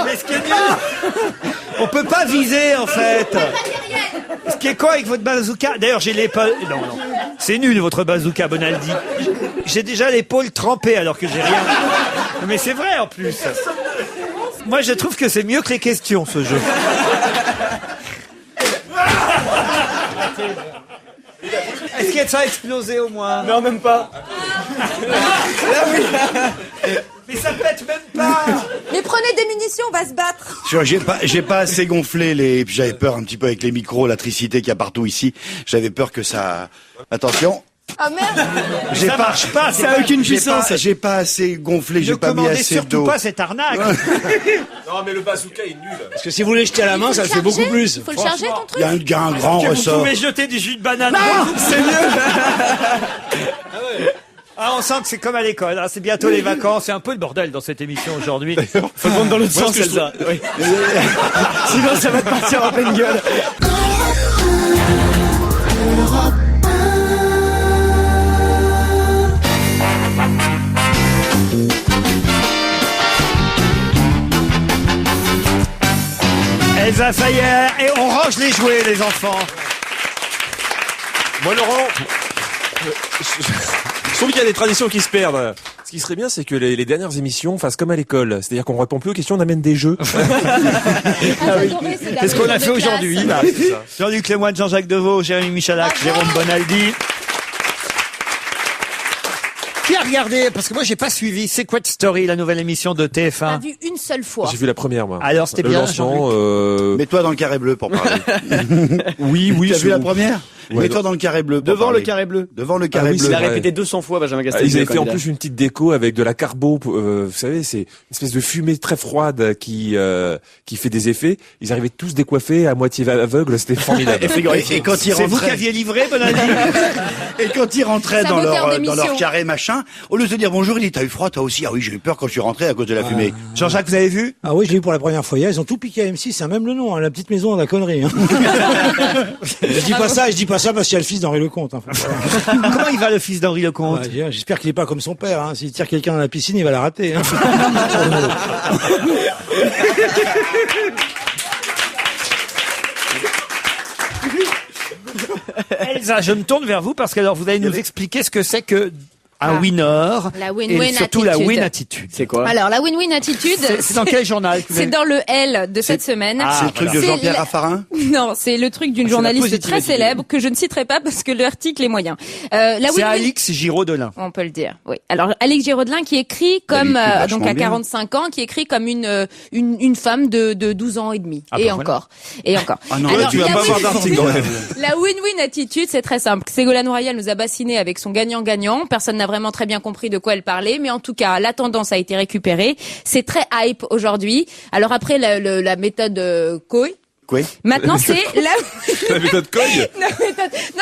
A: Mais ce qui est nul, on peut pas viser, en fait. Ce qui est quoi avec votre bazooka? D'ailleurs, j'ai l'épaule... Non, non. C'est nul, votre bazooka, Bonaldi. J'ai déjà l'épaule trempée alors que j'ai rien. Mais c'est vrai, en plus. Moi, je trouve que c'est mieux que les questions, ce jeu. Est-ce que ça a explosé, au moins?
G: Non, même pas.
A: Mais ça pète même pas.
D: Mais prenez des munitions, on va se battre.
C: J'ai pas assez gonflé les, puis j'avais peur un petit peu avec les micros, l'atricité qu'il y a partout ici. J'avais peur que ça, attention.
D: Oh merde.
C: J'ai
A: Ça marche pas,
G: Ça a aucune
C: j'ai
G: puissance.
C: pas- J'ai pas assez gonflé,
A: Ne
C: j'ai pas mis
A: commandez
C: assez
A: surtout
C: d'eau.
A: pas cette arnaque.
E: Non, mais le bazooka est nul.
F: Parce que si vous voulez jeter à la main, ça le fait beaucoup plus.
D: Il faut le charger, ton truc.
C: Il y a un grand
A: Que vous
C: ressort.
A: pouvez jeter du jus de banane.
C: C'est mieux.
A: Ah, on sent que c'est comme à l'école. hein. C'est bientôt les vacances. C'est un peu le bordel dans cette émission aujourd'hui.
G: Faut le prendre dans l'autre sens, Elsa. Oui. Sinon, ça va te partir en pleine gueule.
A: Elsa Fayer. Et on range les jouets, les enfants.
E: Moi, Laurent, je trouve qu'il y a des traditions qui se perdent. Ce qui serait bien, c'est que les dernières émissions fassent comme à l'école. C'est-à-dire qu'on répond plus aux questions, on amène des jeux.
A: C'est ce qu'on a fait aujourd'hui. là. Jean-Luc Lemoyne, Jean-Jacques Deveau, Jérémy Michalak, Jérôme Bonaldi. Qui a regardé, parce que moi j'ai pas suivi Secret Story, la nouvelle émission de
D: T'as
A: TF1.
D: vu une seule fois.
E: J'ai vu la première, moi.
A: Alors, c'était
E: Le
A: bien,
E: lancement,
C: Mets-toi dans le carré bleu pour parler.
E: oui.
C: T'as vu la
E: c'est-
C: première
E: Ouais,
C: Mets-toi dans le carré bleu. pour
G: Devant le
C: parler.
G: carré bleu.
C: Devant le carré
E: oui,
C: bleu.
G: Il a
E: vrai.
G: répété 200 fois, Benjamin Castaldi.
E: Ils avaient fait en
G: candidat.
E: plus une petite déco avec de la carbo, vous savez, c'est une espèce de fumée très froide qui fait des effets. Ils arrivaient tous décoiffés, à moitié aveugles, c'était formidable.
C: Et quand ils
A: C'est vous qui
C: rentraient,
A: aviez livré, Bonaldi?
C: et quand ils rentraient
D: Ça
C: dans
D: vaut
C: leur,
D: en
C: dans
D: émission.
C: leur carré machin, au lieu de se dire bonjour, il dit t'as eu froid toi aussi? Ah oui, j'ai eu peur quand je suis rentré à cause de la fumée.
A: Jean-Jacques, vous avez vu?
F: Ah oui, je l'ai vu pour la première fois hier. Ils ont tout piqué à M6, c'est même le nom, hein, la petite maison de la connerie. Hein. je dis pas ça parce qu'il y a le fils d'Henri Lecomte. Hein,
A: Comment il va, le fils d'Henri Lecomte?
F: ouais, j'espère qu'il est pas comme son père. Hein. S'il tire quelqu'un dans la piscine, il va la rater. Hein.
A: Elsa, je me tourne vers vous parce que alors vous allez nous expliquer ce que c'est que un winner
D: La win-win
A: et surtout la
D: attitude.
A: win attitude.
G: C'est quoi?
D: Alors, la win-win attitude,
A: C'est dans quel journal que vous
D: c'est
A: avez-
D: dans le L de cette semaine.
C: C'est le truc de
D: C'est
C: Jean-Pierre
D: la-
C: Raffarin?
D: Non, c'est le truc d'une
G: c'est la
D: journaliste
G: positive
D: très
G: attitude.
D: célèbre que je ne citerai pas parce que l'article est moyen. La
A: C'est
D: win-win.
A: Alix Giraud-Delin.
D: On peut le dire, oui. Alors, Alix Giraud-Delin qui écrit comme,
C: lui, il est
D: donc
C: vachement
D: à
C: bien.
D: 45 ans, qui écrit comme une femme de 12 ans et demi.
A: Ah
D: et
A: bah
D: encore. Et encore.
C: Ah non,
D: Alors,
E: tu vas
D: la
E: pas avoir
D: win-
E: d'article quand même.
D: La win-win attitude, c'est très simple. Ségolène Royal nous a bassinés avec son gagnant-gagnant. Personne n'a vraiment très bien compris de quoi elle parlait, mais en tout cas, la tendance a été récupérée. C'est très hype aujourd'hui. Alors après, la méthode Coué.
C: Quoi?
D: Maintenant, c'est la...
E: La méthode Coy.
D: Non,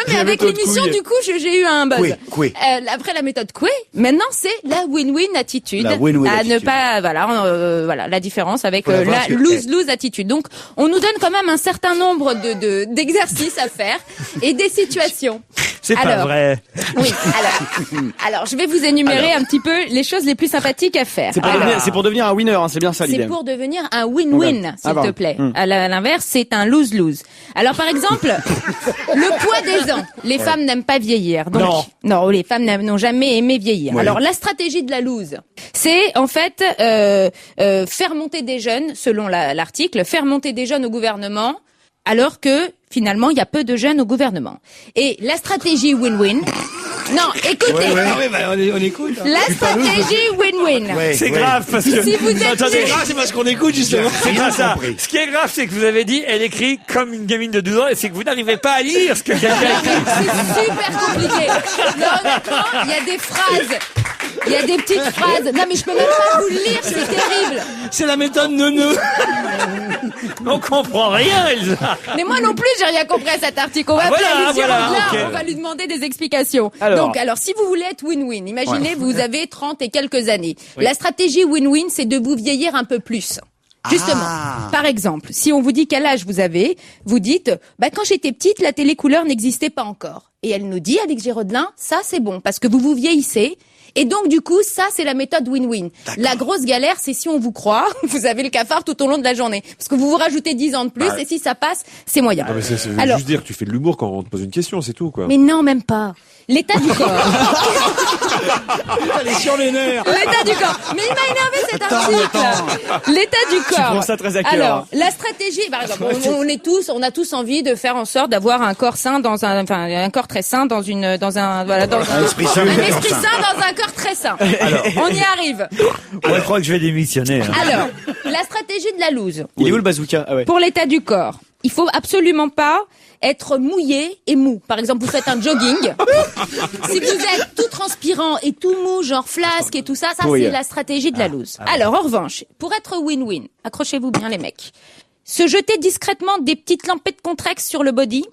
D: mais
E: La
D: avec
E: méthode
D: l'émission,
E: Couille.
D: du coup, j'ai eu un buzz.
C: Coué.
D: Après la méthode Coué, maintenant c'est la win-win attitude.
C: La win-win
D: à
C: attitude.
D: ne pas, voilà, la différence avec
C: Faut la voir
D: la
C: parce que-
D: lose-lose attitude. Donc, on nous donne quand même un certain nombre d'exercices à faire et des situations.
A: C'est pas
D: Alors,
A: vrai.
D: Oui, alors, je vais vous énumérer un petit peu les choses les plus sympathiques à faire.
G: C'est pour devenir un winner, hein, c'est bien ça
D: C'est
G: l'idée.
D: pour devenir un win-win,
G: Ouais.
D: s'il
G: Ah,
D: te
G: bon.
D: plaît. À l'inverse, c'est un lose-lose. Alors, par exemple, le poids des ans. Les femmes n'aiment pas vieillir. Donc, non, les femmes n'ont jamais aimé vieillir.
C: Ouais.
D: Alors, la stratégie de la lose, c'est en fait faire monter des jeunes, selon l'article, faire monter des jeunes au gouvernement, alors que finalement, il y a peu de jeunes au gouvernement. Et la stratégie win-win. Non, écoutez.
F: On écoute. Hein.
D: La stratégie win-win.
A: C'est grave parce que
D: Si vous êtes
A: attendez,
F: C'est parce qu'on écoute justement.
A: c'est pas ça.
C: compris.
A: Ce qui est grave, c'est que vous avez dit, elle écrit comme une gamine de 12 ans, et c'est que vous n'arrivez pas à lire ce que quelqu'un écrit.
D: C'est super compliqué. Non, honnêtement, il y a des phrases. Il y a des petites phrases. Non, mais je peux même pas vous le lire, c'est terrible.
F: C'est la méthode neuneu.
A: On comprend rien, Elsa.
D: Mais moi non plus, j'ai rien compris à cet article. On va
A: Ah,
D: appeler
A: voilà,
D: Alicia
A: voilà,
D: Rodelin,
A: ok.
D: on va lui demander des explications.
G: Alors,
D: Donc, si vous voulez être win-win, imaginez, vous avez 30 et quelques années. La stratégie win-win, c'est de vous vieillir un peu plus. Justement.
C: Ah.
D: Par exemple, si on vous dit quel âge vous avez, vous dites, quand j'étais petite, la télécouleur n'existait pas encore. Et elle nous dit, Alix Giraud-Delin, ça c'est bon, parce que vous vous vieillissez. Et donc, du coup, ça, c'est la méthode win-win. La grosse galère, c'est si on vous croit, vous avez le cafard tout au long de la journée. Parce que vous vous rajoutez 10 ans de plus, et si ça passe, c'est moyen.
E: Non, mais c'est
D: Alors,
E: juste dire, tu fais de l'humour quand on te pose une question, c'est tout, quoi.
D: mais non, même pas. L'état du corps.
F: Elle est sur les nerfs.
D: L'état du corps. Mais il m'a énervé cet article. L'état du corps.
G: prends ça très à cœur.
D: Alors, la stratégie, par exemple, on a tous envie de faire en sorte d'avoir un corps sain un corps très sain dans
C: Un esprit sain.
D: un esprit sain dans un corps très sain. On y arrive.
A: Moi, je crois que je vais démissionner. hein.
D: Alors, la stratégie de la loose.
G: Il est où le bazooka? Ah ouais.
D: Pour l'état du corps, il faut absolument pas être mouillé et mou. Par exemple, vous faites un jogging. Si vous êtes tout transpirant et tout mou, genre flasque et tout ça,
G: Oui.
D: c'est la stratégie de la loose. Alors, en revanche, pour être win-win, accrochez-vous bien les mecs, se jeter discrètement des petites lampettes Contrex sur le body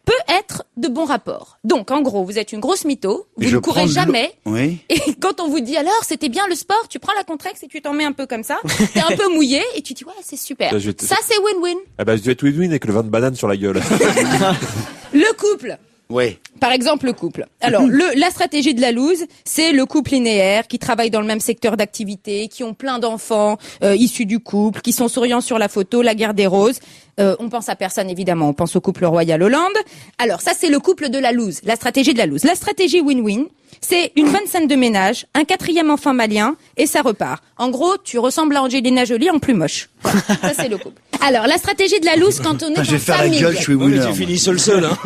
D: peut être de bon rapport. Donc, en gros, vous êtes une grosse mytho, vous
C: Je
D: ne courez
C: prends de l'eau.
D: jamais,
C: Oui.
D: et quand on vous dit alors c'était bien le sport, tu prends la Contrex et tu t'en mets un peu comme ça, t'es un peu mouillé et tu dis ouais c'est super.
E: Là, je vais te-
D: Ça c'est win-win.
E: Ah bah, je vais être win-win avec le vin de banane sur la gueule.
D: Le couple.
C: Ouais.
D: Par exemple, le couple. Alors, la stratégie de la loose, c'est le couple linéaire qui travaille dans le même secteur d'activité, qui ont plein d'enfants issus du couple, qui sont souriants sur la photo, la guerre des roses. On pense à personne, évidemment. On pense au couple Royal Hollande. Alors, ça, c'est le couple de la loose, la stratégie de la loose. La stratégie win-win, c'est une bonne scène de ménage, un 4e enfant malien, et ça repart. En gros, tu ressembles à Angelina Jolie en plus moche. Ça, c'est le couple. Alors, la stratégie de la loose quand on est en
C: Je vais faire la
D: famille.
C: gueule, je suis
F: Ouais,
C: winner.
F: mais tu finis seul, hein.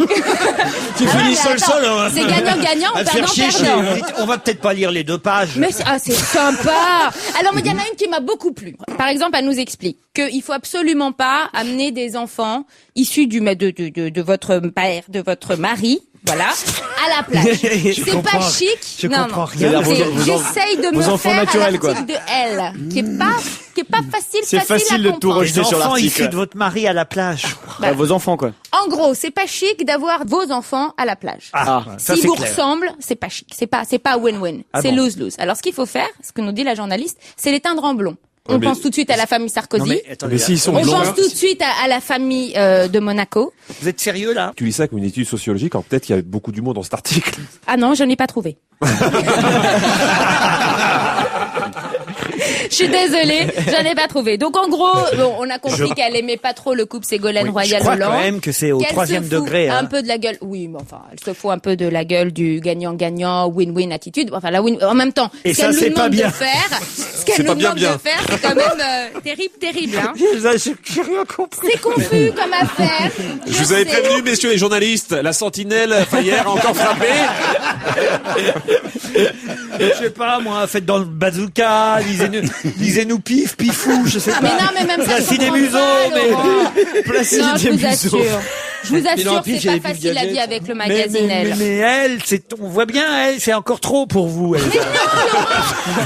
F: Tu
D: Ah,
F: finis
D: mais
F: seul,
D: attends,
F: hein.
D: c'est gagnant-gagnant,
F: À te faire chier,
D: perdant-perdant.
A: On va peut-être pas lire les 2 pages.
D: Mais c'est sympa. Alors, il y en a une qui m'a beaucoup plu. Par exemple, elle nous explique qu'il faut absolument pas amener des enfants issus de votre père, de votre mari, voilà, à la plage. C'est pas chic.
A: Je comprends rien.
D: J'essaye de me
G: vos enfants
D: faire
G: naturels,
D: à
G: quoi.
D: l'article de elle, qui est pas facile,
G: C'est facile de tout
D: comprendre.
G: rejeter
A: Les
G: sur
A: enfants
G: l'article.
A: issus de votre mari à la plage.
G: Vos enfants, quoi.
D: En gros, c'est pas chic d'avoir vos enfants à la plage.
A: Ah, ça
D: S'ils
A: c'est
D: vous
A: clair.
D: ressemblent, c'est pas chic. C'est pas win-win.
A: Ah
D: C'est
A: bon.
D: lose-lose. Alors, ce qu'il faut faire, ce que nous dit la journaliste, c'est les teindre en blond. On
E: mais-
D: pense tout de suite à la famille Sarkozy.
A: Non, mais attendez,
E: Mais s'ils sont
D: On
E: blonds,
D: pense tout de suite à la famille de Monaco.
A: vous êtes sérieux là?
E: tu lis ça comme une étude sociologique, alors peut-être qu'il y a beaucoup d'humour dans cet article.
D: Ah non, je n'ai pas trouvé. Je suis désolée, j'en ai pas trouvé. Donc en gros, bon, on a compris qu'elle aimait pas trop le couple Ségolène
A: Je
D: Royal
A: crois
D: Hollande.
A: quand même que c'est au
D: Qu'elle
A: 3e
D: se fout
A: degré.
D: un
A: Hein.
D: peu de la gueule. Oui, mais enfin, elle se fout un peu de la gueule du gagnant-gagnant, win-win attitude. Enfin, en même temps,
A: Et
D: ce
A: ça,
D: qu'elle
A: c'est
D: nous
A: pas
D: demande
A: bien.
D: de faire, ce qu'elle
E: C'est
D: nous
E: pas bien
D: demande
E: bien.
D: de faire, c'est quand même terrible, hein.
A: J'ai rien compris.
D: C'est confus comme affaire.
E: Je vous avais
D: sais.
E: prévenu, messieurs les journalistes, la sentinelle Fayère a encore frappé.
A: Je sais pas, moi, faites dans le bazooka, lisez-nous pif, pifou, je sais pas.
D: Mais non, mais même ça, je
A: Placide et
D: comprends
A: Museau,
D: pas,
A: mais...
D: Laurent.
A: Placide
D: Non, je
A: et
D: vous
A: Museau.
D: assure. Je vous assure,
F: pif,
D: c'est
F: il y a
D: pas
F: des pifs
D: facile la vie
F: gadgets.
D: avec le magazine Elle.
A: Mais elle, on voit bien, elle, c'est encore trop pour vous. Elle.
D: Mais non, Laurent,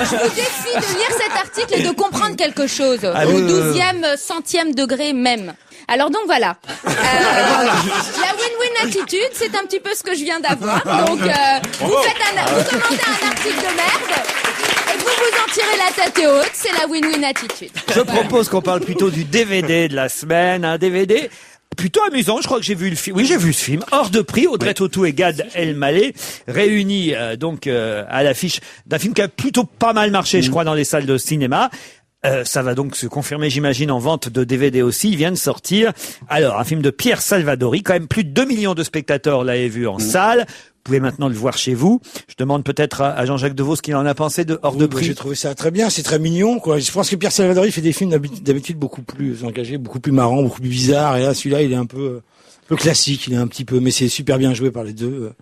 D: je vous défie de lire cet article et de comprendre quelque chose,
A: Ah
D: au
A: oui,
D: 12e, 100e degré même. Alors donc voilà. La win-win attitude, c'est un petit peu ce que je viens d'avoir. Donc vous commandez un article de merde et vous en tirez la tête haute, c'est la win-win attitude.
A: Je propose qu'on parle plutôt du DVD de la semaine, un DVD plutôt amusant. Je crois que j'ai vu le film. Oui, j'ai vu ce film. Hors de prix, Audrey Tautou et Gad Elmaleh réunis à l'affiche d'un film qui a plutôt pas mal marché, je crois, dans les salles de cinéma. Ça va donc se confirmer, j'imagine, en vente de DVD aussi. Il vient de sortir. Alors, un film de Pierre Salvadori. Quand même plus de 2 millions de spectateurs l'avaient vu en salle. Vous pouvez maintenant le voir chez vous. Je demande peut-être à Jean-Jacques Devos ce qu'il en a pensé de Hors de
F: Oui,
A: prix.
F: J'ai trouvé ça très bien, c'est très mignon, quoi. Je pense que Pierre Salvadori fait des films d'habitude beaucoup plus engagés, beaucoup plus marrants, beaucoup plus bizarres. Et là, celui-là, il est un peu classique, il est un petit peu, mais c'est super bien joué par les deux.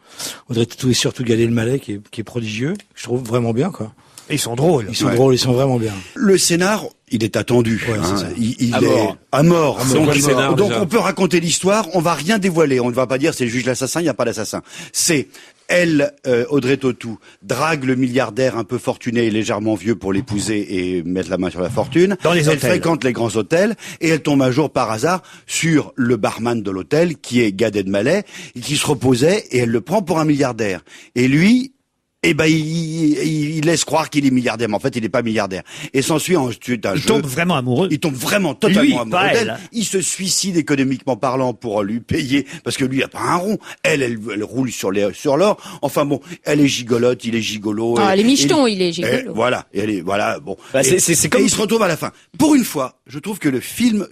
F: Audrey Tautou et surtout Gad Elmaleh qui est prodigieux. Je trouve vraiment bien, quoi.
A: Ils sont drôles.
F: Ils sont drôles, ils sont vraiment bien.
C: Le scénar, il est attendu.
F: Ouais, c'est ça.
C: Il
G: À
C: est
G: mort.
C: à mort.
E: C'est quoi le scénar,
C: Donc
E: déjà
C: on peut raconter l'histoire, on va rien dévoiler. On ne va pas dire c'est le juge l'assassin, il n'y a pas d'assassin. C'est elle, Audrey Tautou, drague le milliardaire un peu fortuné et légèrement vieux pour l'épouser et mettre la main sur la fortune.
A: Dans les
C: Elle
A: hôtels.
C: fréquente les grands hôtels et elle tombe un jour par hasard sur le barman de l'hôtel qui est Gad Elmaleh et qui se reposait et elle le prend pour un milliardaire. Et lui, il laisse croire qu'il est milliardaire, mais en fait, il n'est pas milliardaire. Et s'ensuit ensuite un
A: Il
C: jeu.
A: tombe vraiment amoureux.
C: Il tombe vraiment totalement
A: Lui,
C: amoureux
A: pas
C: d'elle.
A: elle.
C: Il se suicide économiquement parlant pour lui payer, parce que lui, il a pas un rond. Elle roule sur l'or. Enfin bon, elle est gigolote, il est gigolo.
D: Ah,
C: Et-
D: les michetons,
C: et-
D: il est gigolo.
C: et voilà. Et elle est, voilà, bon.
G: Bah,
C: Et-
G: c'est comme-
C: et il se retrouve à la fin. Pour une fois, je trouve que le film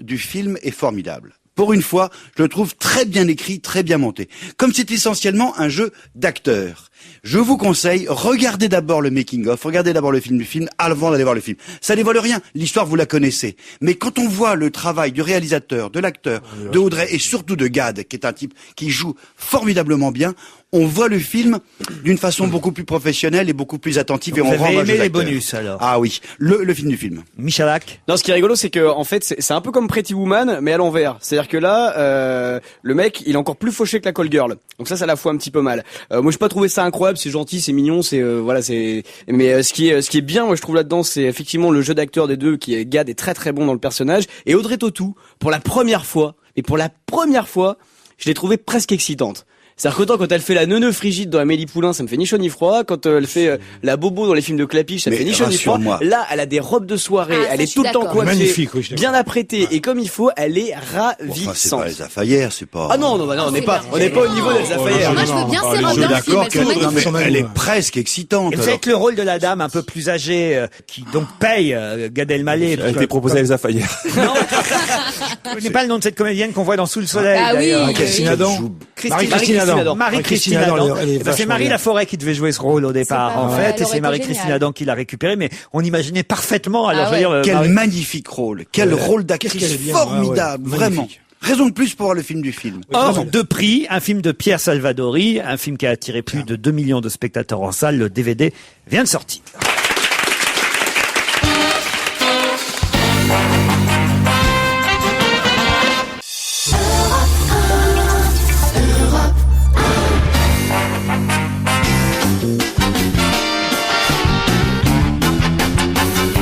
C: est formidable. Pour une fois, je le trouve très bien écrit, très bien monté. Comme c'est essentiellement un jeu d'acteurs, je vous conseille, regardez d'abord le making-of, regardez d'abord le film du film avant d'aller voir le film. Ça dévoile rien, l'histoire vous la connaissez. Mais quand on voit le travail du réalisateur, de l'acteur, de Audrey et surtout de Gad, qui est un type qui joue formidablement bien, on voit le film d'une façon beaucoup plus professionnelle et beaucoup plus attentive.
A: Donc
C: et on
A: vous
C: rend
A: avez
C: hommage
A: aimé
C: aux
A: les
C: acteurs.
A: bonus, alors.
C: Ah oui, le film du film.
A: Michalak.
G: Non, ce qui est rigolo, c'est que en fait, c'est un peu comme Pretty Woman, mais à l'envers. C'est-à-dire que là, le mec, il est encore plus fauché que la call girl. Donc ça la fout un petit peu mal. Moi, j'ai pas trouvé ça incroyable. C'est gentil, c'est mignon, c'est voilà, c'est. Mais ce qui est bien, moi, je trouve là-dedans, c'est effectivement le jeu d'acteur des deux, qui est Gad est très très bon dans le personnage, et Audrey Tautou, pour la première fois, je l'ai trouvée presque excitante. C'est-à-dire qu'autant quand elle fait la neuneu frigide dans Amélie Poulain, ça me fait ni chaud ni froid. Quand elle fait la bobo dans les films de Clapiche, ça me
C: Mais
G: fait ni chaud ni froid.
C: rassure-moi.
G: Là, elle a des robes de soirée,
D: Ah, ça,
G: elle
D: je
G: est
D: suis
G: tout le temps
D: d'accord.
G: coiffée,
F: Magnifique, oui, je suis d'accord.
G: bien apprêtée et comme il faut, elle est
C: Enfin, c'est
G: ravissante.
C: pas les Affaires, c'est pas.
G: Ah non, on n'est pas au niveau des affaires.
D: Moi, je veux bien ces
F: les
D: robes
F: jeux
D: dans le film,
C: D'accord
D: elles
C: qu'elle
D: sont
C: non,
D: magnifiques.
C: mais elle est presque excitante.
A: Et vous
C: alors.
A: êtes le rôle de la dame un peu plus âgée qui donc paye Gad Elmaleh.
E: Elle a été proposée à Elsa Fayère.
A: Non, je connais pas le nom de cette comédienne qu'on voit dans Sous le soleil.
D: Ah oui,
A: d'ailleurs.
D: oui,
F: Christine
D: oui.
F: Adam.
A: Christine
F: Marie-Christine Adam.
A: Marie-Christine Adam. C'est Marie Laforêt qui devait jouer ce rôle au départ, en fait, et c'est Marie-Christine Adam qui l'a récupéré, mais on imaginait parfaitement. Alors, je veux dire,
C: quel magnifique rôle, quel rôle d'actrice formidable, vraiment. Raison de plus pour voir le film du film.
A: Hors de prix, un film de Pierre Salvadori, un film qui a attiré plus de 2 millions de spectateurs en salle. Le DVD vient de sortir.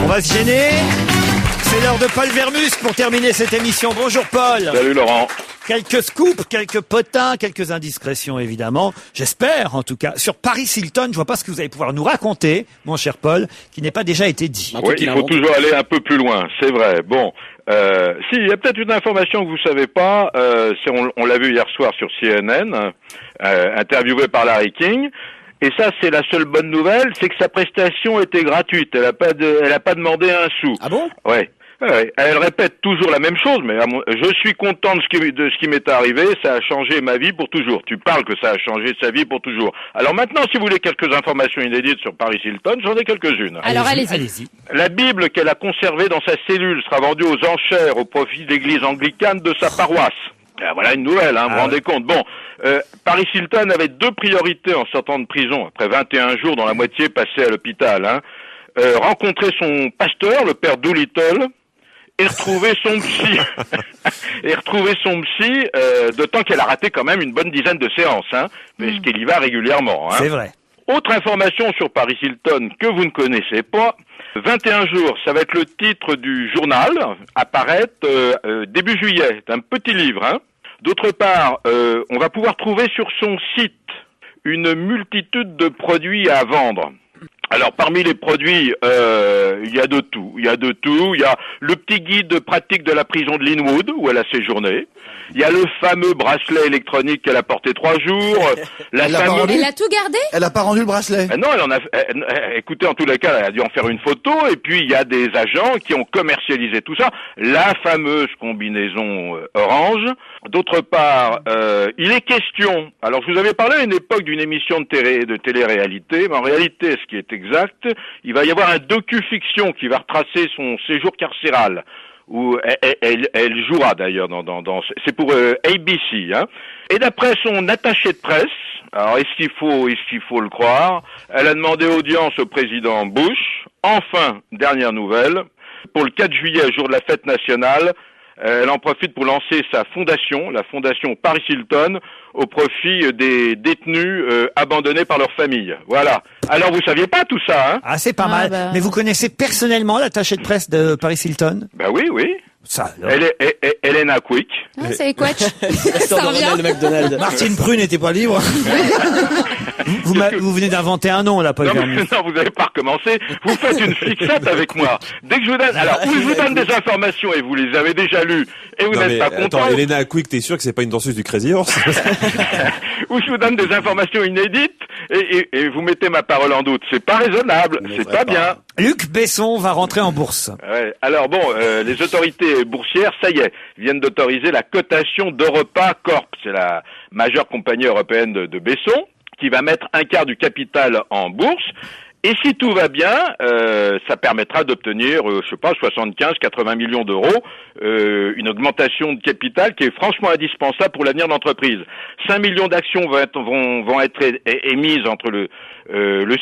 A: On va se gêner. C'est l'heure de Paul Vermus pour terminer cette émission. Bonjour Paul.
P: Salut Laurent.
A: Quelques scoops, quelques potins, quelques indiscrétions évidemment. J'espère en tout cas. Sur Paris Hilton, je vois pas ce que vous allez pouvoir nous raconter, mon cher Paul, qui n'est pas déjà été dit.
P: Oui, il faut toujours aller un peu plus loin, c'est vrai. Bon, si, il y a peut-être une information que vous savez pas. On l'a vu hier soir sur CNN, interviewé par Larry King. Et ça, c'est la seule bonne nouvelle, c'est que sa prestation était gratuite. Elle a pas demandé un sou.
G: Ah bon?
P: Ouais. Elle répète toujours la même chose, mais je suis content de ce qui m'est arrivé, ça a changé ma vie pour toujours. Tu parles que ça a changé sa vie pour toujours. Alors maintenant, si vous voulez quelques informations inédites sur Paris Hilton, j'en ai quelques-unes.
D: Alors allez-y.
P: La Bible qu'elle a conservée dans sa cellule sera vendue aux enchères au profit de l'église anglicane de sa paroisse. Voilà une nouvelle, vous vous rendez compte. Bon, Paris Hilton avait 2 priorités en sortant de prison, après 21 jours dont la moitié passée à l'hôpital. Rencontrer son pasteur, le père Doolittle, et retrouver son psy. D'autant qu'elle a raté quand même une bonne dizaine de séances, mais ce qu'elle y va régulièrement.
A: C'est vrai.
P: Autre information sur Paris Hilton que vous ne connaissez pas, 21 jours, ça va être le titre du journal, apparaître début juillet, c'est un petit livre. D'autre part, on va pouvoir trouver sur son site une multitude de produits à vendre. Alors, parmi les produits, il y a de tout. Il y a le petit guide pratique de la prison de Linwood, où elle a séjourné. Il y a le fameux bracelet électronique qu'elle a porté 3 jours.
D: Elle a tout gardé?
C: Elle a pas rendu le bracelet?
P: Non, écoutez, en tous les cas, elle a dû en faire une photo, et puis il y a des agents qui ont commercialisé tout ça. La fameuse combinaison orange. D'autre part, il est question, alors je vous avais parlé à une époque d'une émission de télé-réalité, mais en réalité, ce qui est exact, il va y avoir un docu-fiction qui va retracer son séjour carcéral, où elle jouera d'ailleurs c'est pour ABC, Et d'après son attaché de presse, alors est-ce qu'il faut le croire, elle a demandé audience au président Bush. Enfin, dernière nouvelle, pour le 4 juillet, jour de la fête nationale, elle en profite pour lancer sa fondation, la fondation Paris Hilton, au profit des détenus abandonnés par leur famille. Voilà. Alors vous saviez pas tout ça,
A: Ah, c'est pas mal. Mais vous connaissez personnellement l'attaché de presse de Paris Hilton?
P: Ben oui.
A: Ça,
P: elle est Elena Quick.
D: C'est Quatch.
G: Ça revient. McDonald's.
F: Martine Prune n'était pas libre.
A: Vous venez d'inventer un nom, là, Paul Vermus.
P: Non, vous n'avez pas recommencé. Vous faites une fixette avec moi. Dès que je vous donne, ou je vous donne des informations et vous les avez déjà lues et vous n'êtes pas content.
E: Attends, Elena Quick, t'es sûr que c'est pas une danseuse du Crazy Horse?
P: Ou je vous donne des informations inédites et vous mettez ma parole en doute. C'est pas raisonnable. C'est pas bien.
A: Luc Besson va rentrer en bourse.
P: Ouais. Alors bon, les autorités boursières, ça y est, viennent d'autoriser la cotation d'Europa Corp. C'est la majeure compagnie européenne de Besson, qui va mettre un quart du capital en bourse. Et si tout va bien, ça permettra d'obtenir, 75-80 millions d'euros, une augmentation de capital qui est franchement indispensable pour l'avenir de l'entreprise. 5 millions d'actions vont être émises entre le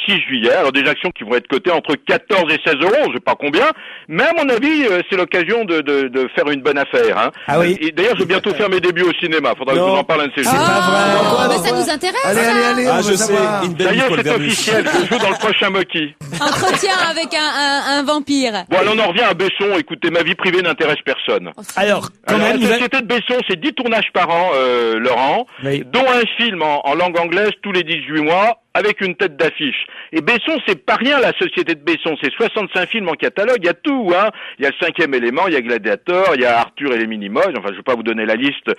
P: 6 juillet. Alors des actions qui vont être cotées entre 14 et 16 euros, je sais pas combien, mais à mon avis, c'est l'occasion de faire une bonne affaire.
A: Ah oui.
P: Et d'ailleurs, je vais bientôt faire mes débuts au cinéma. Faudra que je vous en parle un de ces jours.
A: C'est pas vrai.
D: Mais ça nous intéresse.
C: Allez,
E: Ah, je sais, une
P: Ça
E: belle
P: y est,
E: Paul
P: c'est
E: Vermus.
P: officiel. Je joue dans le prochain Moki.
D: Entretien avec un vampire.
P: Bon, alors on en revient à Besson. Écoutez, ma vie privée n'intéresse personne.
A: Alors, quand
P: Alors,
A: même,
P: la société de Besson, c'est 10 tournages par an, Laurent,
A: Oui.
P: dont un film en langue anglaise tous les 18 mois, avec une tête d'affiche. Et Besson, c'est pas rien, la société de Besson. C'est 65 films en catalogue, il y a tout, Il y a le 5e élément, il y a Gladiator, il y a Arthur et les Minimoys, enfin, je vais pas vous donner la liste.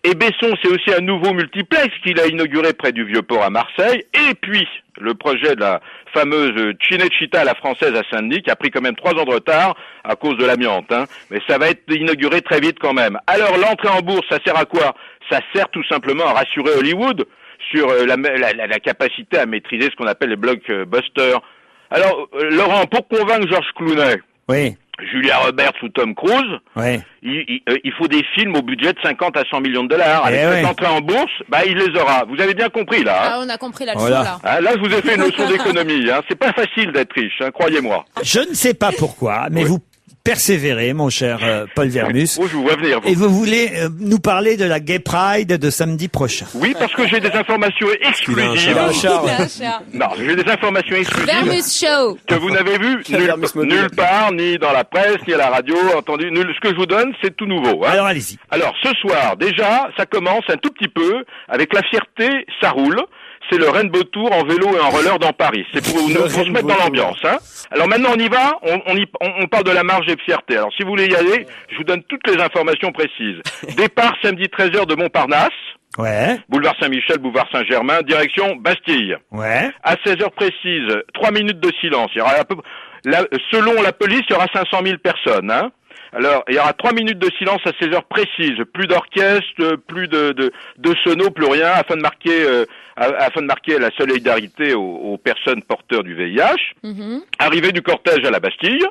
P: Et Besson, c'est aussi un nouveau multiplex qu'il a inauguré près du Vieux-Port à Marseille. Et puis, le projet de la fameuse Cinecittà à la française à Saint-Denis, qui a pris quand même 3 ans de retard à cause de l'amiante, Mais ça va être inauguré très vite quand même. Alors, l'entrée en bourse, ça sert à quoi? Ça sert tout simplement à rassurer Hollywood. sur la capacité à maîtriser ce qu'on appelle les blockbusters. Alors, Laurent, pour convaincre George Clooney,
A: oui,
P: Julia Roberts ou Tom Cruise,
A: oui,
P: il faut des films au budget de 50 à 100 millions de dollars. Avec cette entrée en bourse, il les aura. Vous avez bien compris, là. Hein?
D: Ah, on a compris la leçon, là.
P: Ah, là, je vous ai fait une leçon d'économie. Hein. C'est pas facile d'être riche, hein, croyez-moi.
A: Je ne sais pas pourquoi, mais vous persévérez, mon cher Paul Vermus.
P: Oh, je vous vois venir, vous.
A: Et vous voulez nous parler de la Gay Pride de samedi prochain.
P: Oui, parce que j'ai des informations exclusives. Non, j'ai des informations exclusives.
D: Vermus Show.
P: Que vous n'avez vu nulle part, ni dans la presse, ni à la radio, entendu. Ce que je vous donne, c'est tout nouveau. Hein.
A: Alors, allez-y.
P: Alors, ce soir, déjà, ça commence un tout petit peu avec la fierté, ça roule. C'est le Rainbow Tour en vélo et en roller dans Paris. C'est pour se mettre dans l'ambiance. Hein. Alors maintenant on y va, on parle de la marche des fiertés. Alors si vous voulez y aller, je vous donne toutes les informations précises. Départ samedi 13h de Montparnasse.
A: Ouais.
P: Boulevard Saint-Michel, boulevard Saint-Germain, direction Bastille.
A: Ouais.
P: À 16h précises, 3 minutes de silence. Il y aura selon la police, il y aura 500 000 personnes. Hein. Alors, il y aura 3 minutes de silence à 16 heures précises. Plus d'orchestre, plus de sono, plus rien, afin de marquer la solidarité aux personnes porteurs du VIH. Mm-hmm. Arrivée du cortège à la Bastille.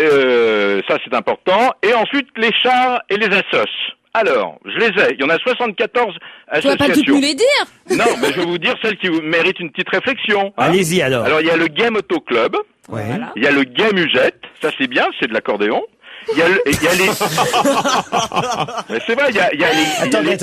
P: Ça, c'est important. Et ensuite, les chars et les assos. Alors, je les ai. Il y en a 74 associations.
D: Tu vas pas toutes nous les dire?
P: Non, mais je vais vous dire celles qui méritent une petite réflexion. Hein.
A: Allez-y, alors.
P: Alors, il y a le Gay Moto Club.
A: Ouais.
D: Voilà.
P: Il y a le Gay Musette. Ça, c'est bien, c'est de l'accordéon. Il y a les... C'est vrai, il y a les...
A: Attendez,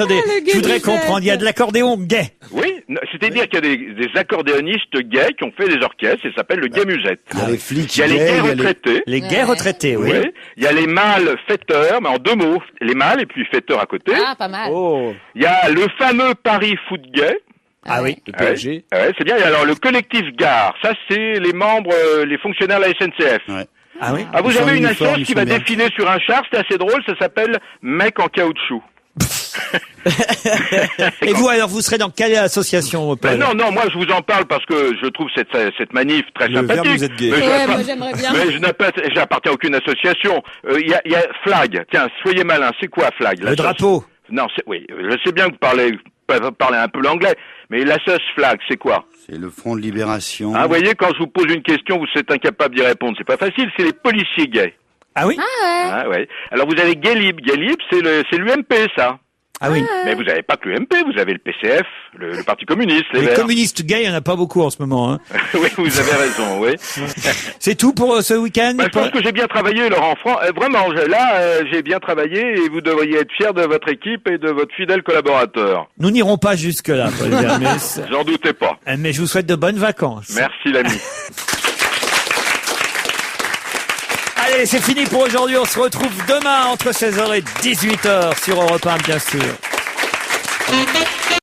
A: je voudrais comprendre, il y a de l'accordéon gay.
P: Oui, c'est-à-dire qu'il y a des accordéonistes gays qui ont fait des orchestres, et ça s'appelle le Gay Musette.
C: Il y a les flics
P: il y a les gays retraités.
A: Les gays retraités, oui.
P: Il y a les mâles fêteurs, mais en deux mots, les mâles et puis fêteurs à côté.
D: Ah, pas mal.
P: Oh. Il y a le fameux Paris Foot Gay.
A: Ah oui,
P: le PSG. Ouais, c'est bien. Et alors le collectif Gare, ça c'est les membres, les fonctionnaires de la SNCF.
C: Ouais.
A: Ah oui.
P: Ah, vous avez une assoce qui va défiler sur un char, c'est assez drôle, ça s'appelle Mec en caoutchouc.
A: Et vous, alors, vous serez dans quelle association, Paul?
P: Non, moi je vous en parle parce que je trouve cette manif très sympathique.
A: Vous êtes gay.
D: Moi j'aimerais bien.
P: Mais j'appartiens à aucune association. Il y a Flag. Tiens, soyez malin. C'est quoi Flag?
A: Le drapeau.
P: Non, oui, je sais bien que vous parlez un peu l'anglais, mais l'assoce Flag, c'est quoi?
C: C'est le Front de Libération.
P: Ah, vous voyez, quand je vous pose une question, vous êtes incapable d'y répondre. C'est pas facile, c'est les policiers gays.
A: Ah oui?
P: Ah ouais. Alors vous avez Gay Libre. Gay Libre, c'est l'UMP, ça.
A: Ah oui.
P: Mais vous n'avez pas que l'UMP, vous avez le PCF, le Parti communiste, les Verts.
A: Communistes gays, il n'y en a pas beaucoup en ce moment. Hein.
P: Oui, vous avez raison, oui.
A: C'est tout pour ce week-end?
P: Je pense que j'ai bien travaillé, Laurent. Vraiment, j'ai bien travaillé et vous devriez être fiers de votre équipe et de votre fidèle collaborateur.
A: Nous n'irons pas jusque-là, Paul Vermus.
P: J'en doutais pas.
A: Mais je vous souhaite de bonnes vacances.
P: Merci, l'ami.
A: Allez, c'est fini pour aujourd'hui. On se retrouve demain entre 16h et 18h sur Europe 1, bien sûr.